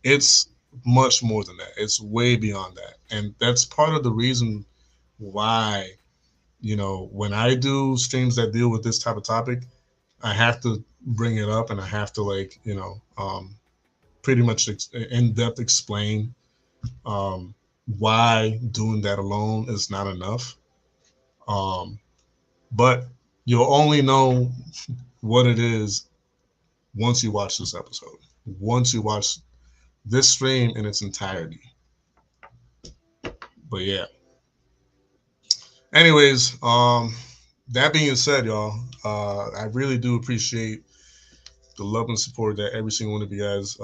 It's much more than that. It's way beyond that. And that's part of the reason why, you know, when I do streams that deal with this type of topic, I have to bring it up and I have to like, you know, pretty much in-depth explain why doing that alone is not enough. But you'll only know what it is once you watch this episode, once you watch this stream in its entirety. But yeah. Anyways, that being said, y'all, I really do appreciate the love and support that every single one of you guys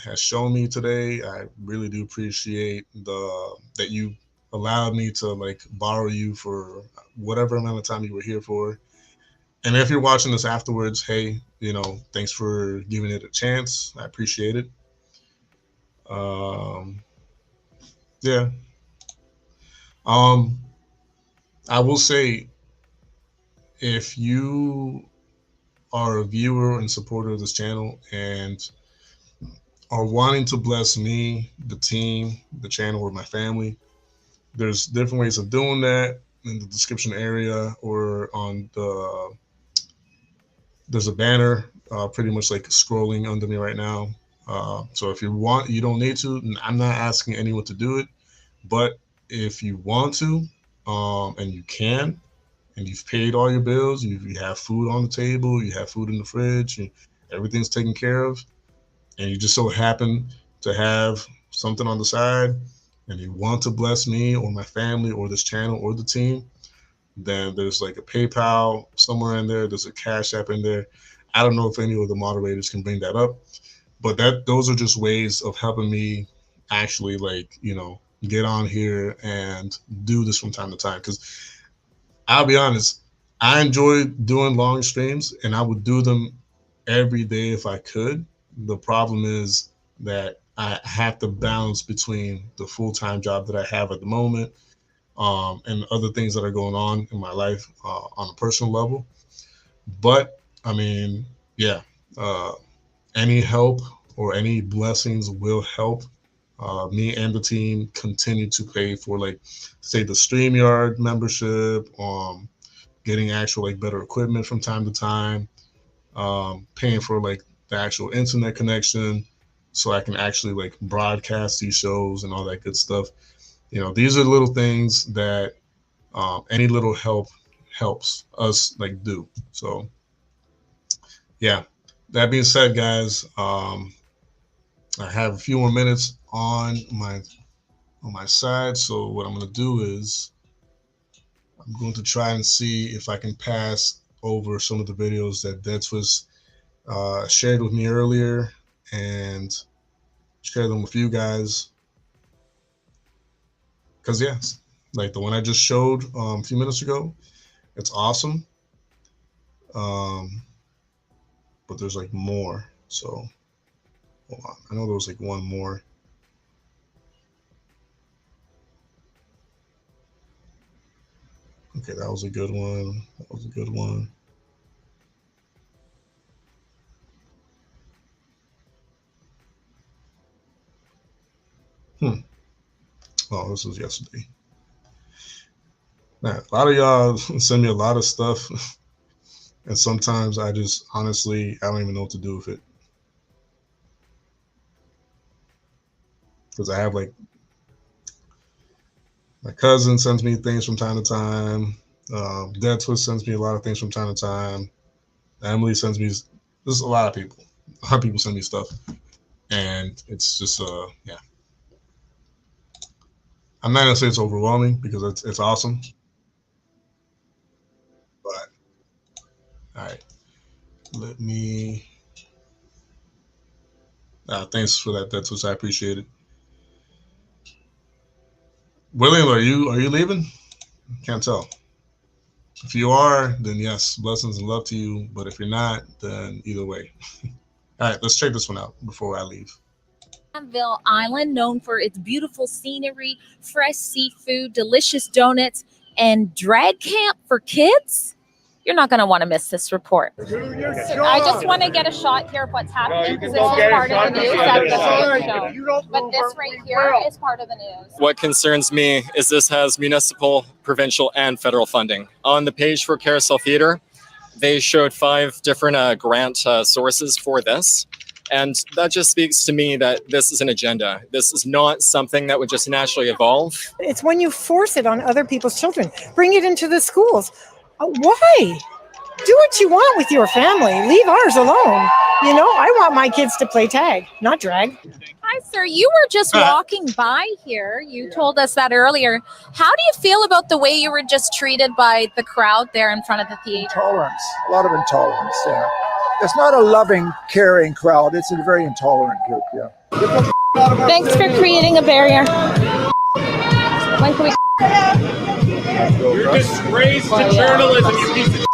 has shown me today. I really do appreciate that you allowed me to like borrow you for whatever amount of time you were here for. And if you're watching this afterwards, hey, you know, thanks for giving it a chance. I appreciate it. Yeah. I will say, if you are a viewer and supporter of this channel and are wanting to bless me, the team, the channel, or my family, there's different ways of doing that in the description area or on the, there's a banner pretty much like scrolling under me right now. So if you want, you don't need to. I'm not asking anyone to do it, but if you want to, and you can, and you've paid all your bills, you have food on the table, you have food in the fridge, and everything's taken care of, and you just so happen to have something on the side, and you want to bless me or my family or this channel or the team, then there's like a PayPal somewhere in there. There's a Cash App in there. I don't know if any of the moderators can bring that up, but those are just ways of helping me actually, like, get on here and do this from time to time. Because I'll be honest, I enjoy doing long streams and I would do them every day if I could. The problem is that I have to balance between the full-time job that I have at the moment, and other things that are going on in my life on a personal level. But I mean, yeah, any help or any blessings will help me and the team continue to pay for, like, say, the StreamYard membership, getting actual like better equipment from time to time, paying for like the actual internet connection so I can actually like broadcast these shows and all that good stuff. These are little things that any little help helps us like do. So yeah, that being said, guys, I have a few more minutes on my side. So what I'm going to do is I'm going to try and see if I can pass over some of the videos that Deadtwist shared with me earlier and share them with you guys. Because yes, like the one I just showed a few minutes ago, it's awesome. But there's like more. So hold on. I know there was like one more. Okay, that was a good one. That was a good one. Oh, this was yesterday. Man, a lot of y'all send me a lot of stuff. And sometimes I just, honestly, I don't even know what to do with it. Because I have like, my cousin sends me things from time to time. Deadtwist sends me a lot of things from time to time. Emily sends me, there's a lot of people. A lot of people send me stuff. And it's just, yeah. I'm not gonna say it's overwhelming because it's awesome. But, all right. Let me, thanks for that, Deadtwist. I appreciate it. William, are you leaving? Can't tell. If you are, then yes, blessings and love to you. But if you're not, then either way. All right, let's check this one out before I leave. Granville Island, known for its beautiful scenery, fresh seafood, delicious donuts, and drag camp for kids. You're not going to want to miss this report. I just want to get a shot here of what's happening because this is part of the news that doesn't get shown. But this right here is part of the news. What concerns me is this has municipal, provincial, and federal funding. On the page for Carousel Theatre, they showed 5 different grant sources for this. And that just speaks to me that this is an agenda. This is not something that would just naturally evolve. It's when you force it on other people's children. Bring it into the schools. Why? Do what you want with your family. Leave ours alone. I want my kids to play tag, not drag. Hi, sir. You were just walking by here. You told us that earlier. How do you feel about the way you were just treated by the crowd there in front of the theater? Intolerance. A lot of intolerance, yeah. It's not a loving, caring crowd. It's a very intolerant group, yeah. Thanks for creating a barrier. When can we... You're a disgrace to journalism, you piece of shit.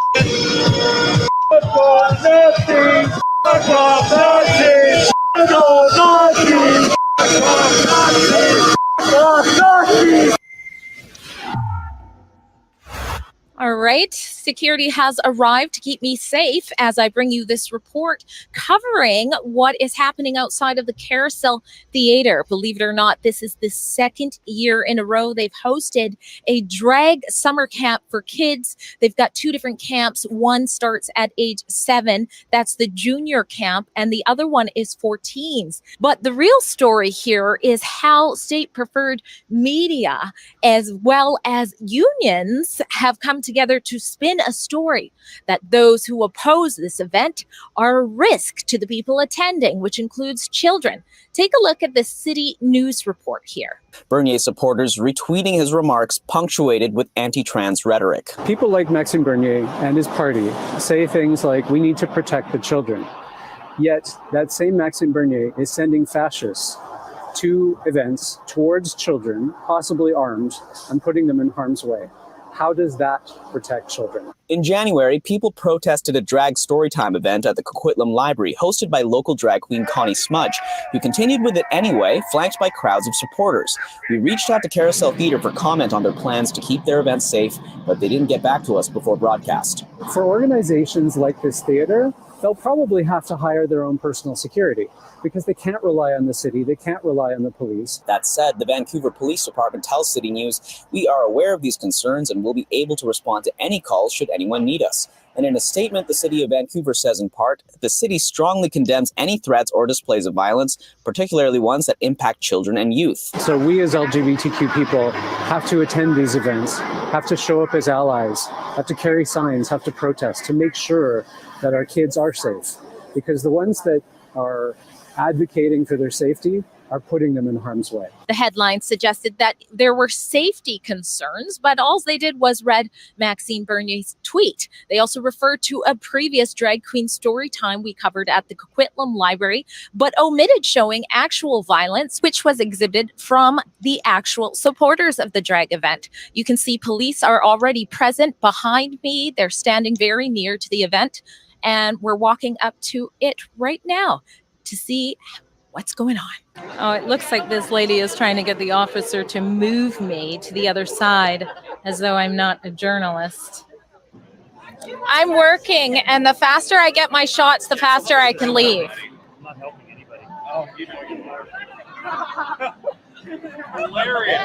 All right, security has arrived to keep me safe as I bring you this report covering what is happening outside of the Carousel Theater. Believe it or not, this is the second year in a row they've hosted a drag summer camp for kids. They've got two different camps. One starts at age 7. That's the junior camp, and the other one is for teens. But the real story here is how state preferred media as well as unions have come together to spin a story that those who oppose this event are a risk to the people attending, which includes children. Take a look at the City News report here. Bernier supporters retweeting his remarks punctuated with anti-trans rhetoric. People like Maxime Bernier and his party say things like, we need to protect the children. Yet that same Maxime Bernier is sending fascists to events towards children, possibly armed, and putting them in harm's way. How does that protect children? In January, people protested a drag storytime event at the Coquitlam Library, hosted by local drag queen Connie Smudge, who continued with it anyway, flanked by crowds of supporters. We reached out to Carousel Theatre for comment on their plans to keep their events safe, but they didn't get back to us before broadcast. For organizations like this theater, they'll probably have to hire their own personal security because they can't rely on the city, they can't rely on the police. That said, the Vancouver Police Department tells City News, we are aware of these concerns and will be able to respond to any calls should anyone need us. And in a statement, the City of Vancouver says in part, the city strongly condemns any threats or displays of violence, particularly ones that impact children and youth. So we as LGBTQ people have to attend these events, have to show up as allies, have to carry signs, have to protest to make sure that our kids are safe. Because the ones that are advocating for their safety are putting them in harm's way. The headline suggested that there were safety concerns, but all they did was read Maxime Bernier's tweet. They also referred to a previous drag queen story time we covered at the Coquitlam Library, but omitted showing actual violence, which was exhibited from the actual supporters of the drag event. You can see police are already present behind me. They're standing very near to the event, and we're walking up to it right now to see what's going on. Oh, it looks like this lady is trying to get the officer to move me to the other side as though I'm not a journalist. I'm working, and the faster I get my shots, the faster I can leave. I'm not helping anybody. Oh, you know you are. Hilarious.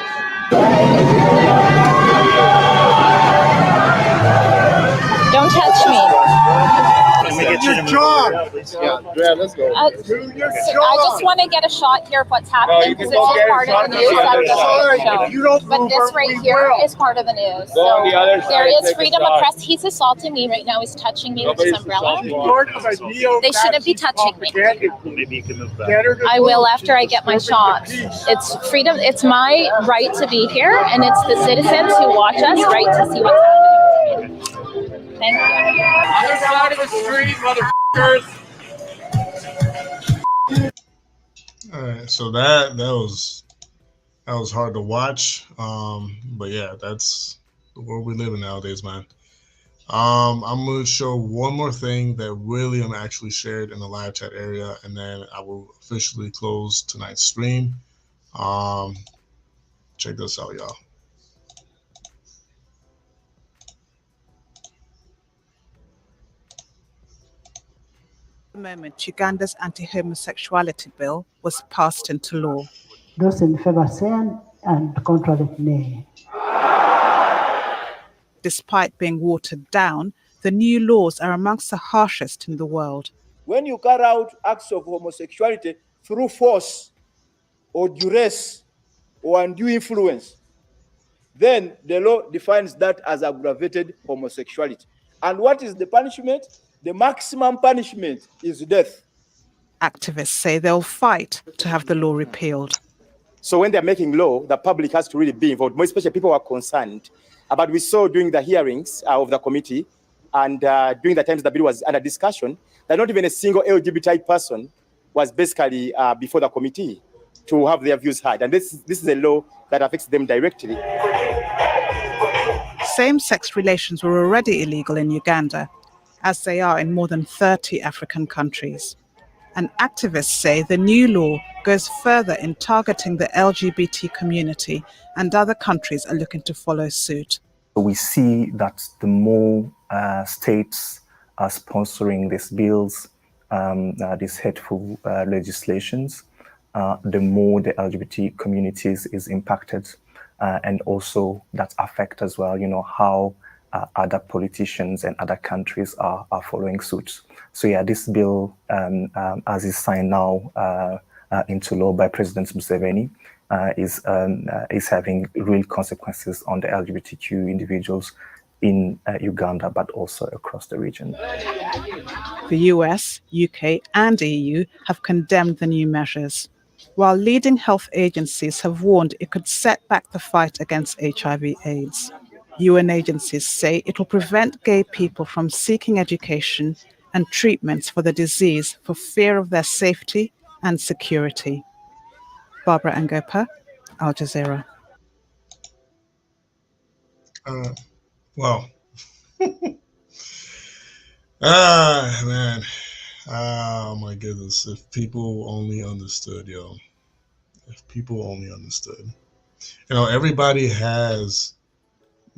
Don't touch me. Your job. Yeah, let's go. I just want to get a shot here of what's happening because it's just part of the news. But this right here is part of the news. So there is freedom of press. He's assaulting me right now. He's touching me with his umbrella. They shouldn't be touching me. Maybe you can move back. I will after I get my shot. It's freedom. It's my right to be here, and it's the citizens who watch us right to see what's happening. Thank you. Other side of the street, motherfuckers. All right, so that was hard to watch, but yeah, that's the world we live in nowadays, man. I'm gonna show one more thing that William actually shared in the live chat area, and then I will officially close tonight's stream. Check this out, y'all. The moment Uganda's anti-homosexuality bill was passed into law. Those in favor say and contrary nay. Despite being watered down, the new laws are amongst the harshest in the world. When you carry out acts of homosexuality through force or duress or undue influence, then the law defines that as aggravated homosexuality. And what is the punishment? The maximum punishment is death. Activists say they'll fight to have the law repealed. So when they're making law, the public has to really be involved, more especially people who are concerned. But we saw during the hearings of the committee and during the times the bill was under discussion, that not even a single LGBTI person was basically before the committee to have their views heard. And this is a law that affects them directly. Same-sex relations were already illegal in Uganda, as they are in more than 30 African countries. and activists say the new law goes further in targeting the LGBT community, and other countries are looking to follow suit. We see that the more states are sponsoring these bills, these hateful legislations, the more the LGBT communities is impacted, and also that affect as well, how other politicians and other countries are following suit. So yeah, this bill, as is signed now into law by President Museveni, is having real consequences on the LGBTQ individuals in Uganda, but also across the region. The US, UK, and EU have condemned the new measures, while leading health agencies have warned it could set back the fight against HIV/AIDS. UN agencies say it will prevent gay people from seeking education and treatments for the disease for fear of their safety and security. Barbara Angopa, Al Jazeera. Wow. Man. Oh my goodness. If people only understood, yo. If people only understood. Everybody has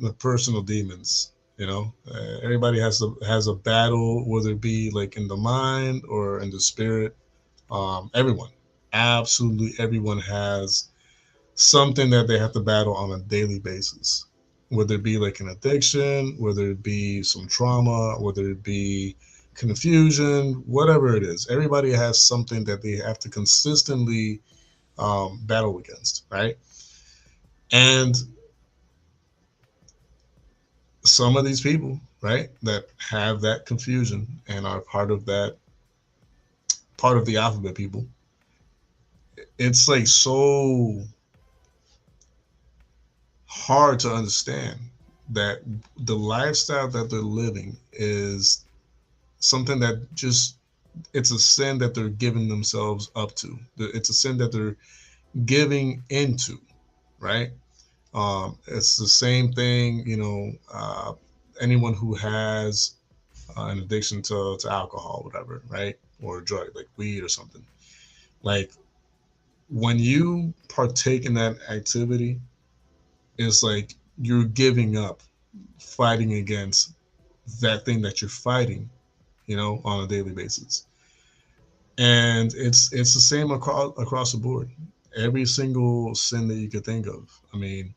the personal demons, everybody has a battle, whether it be like in the mind or in the spirit. Everyone, absolutely everyone has something that they have to battle on a daily basis, whether it be like an addiction, whether it be some trauma, whether it be confusion, whatever it is. Everybody has something that they have to consistently battle against, right? And some of these people, right, that have that confusion and are part of the alphabet people, it's like so hard to understand that the lifestyle that they're living is something that it's a sin that they're giving themselves up to. It's a sin that they're giving into, right? It's the same thing, anyone who has an addiction to alcohol, whatever, right? Or a drug like weed or something. Like when you partake in that activity, it's like you're giving up fighting against that thing that you're fighting, on a daily basis. And it's the same across the board. Every single sin that you could think of. I mean,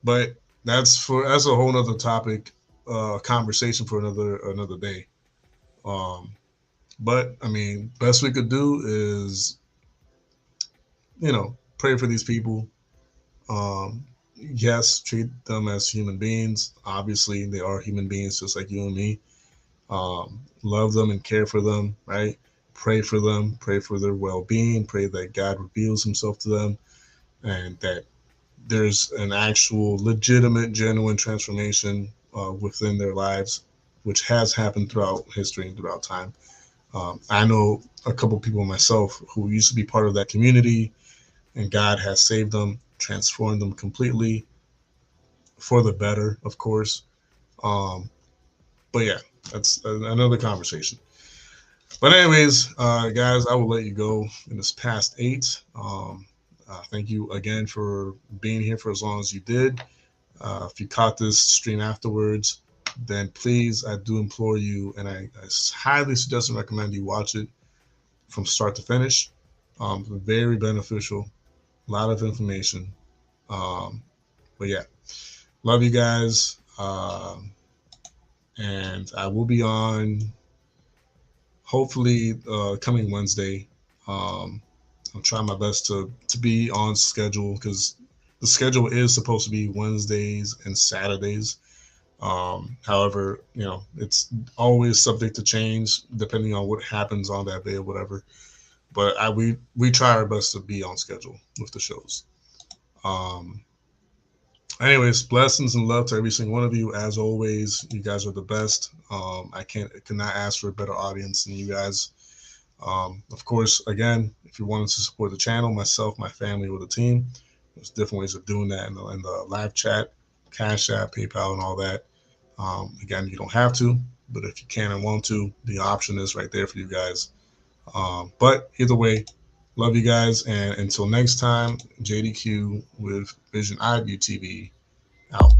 but that's a whole nother topic, conversation for another day. But I mean, best we could do is, pray for these people. Yes, treat them as human beings. Obviously, they are human beings just like you and me. Love them and care for them, right? Pray for them, pray for their well-being, pray that God reveals himself to them and that there's an actual legitimate, genuine transformation within their lives, which has happened throughout history and throughout time. I know a couple people myself who used to be part of that community, and God has saved them, transformed them completely for the better, of course. But yeah, that's another conversation. But anyways, guys, I will let you go. And it's past 8. Thank you again for being here for as long as you did. If you caught this stream afterwards, then please, I do implore you, and I highly suggest and recommend you watch it from start to finish. Very beneficial, a lot of information. But yeah, love you guys. And I will be on hopefully coming Wednesday. I'm trying my best to be on schedule because the schedule is supposed to be Wednesdays and Saturdays. However, it's always subject to change depending on what happens on that day or whatever. But we try our best to be on schedule with the shows. Anyways, blessings and love to every single one of you. As always, you guys are the best. I cannot ask for a better audience than you guys. Of course, again, if you wanted to support the channel, myself, my family, or the team, there's different ways of doing that in the live chat, Cash App, PayPal, and all that. Again, you don't have to, but if you can and want to, the option is right there for you guys. But either way, love you guys. And until next time, JDQ with Vision iView TV out.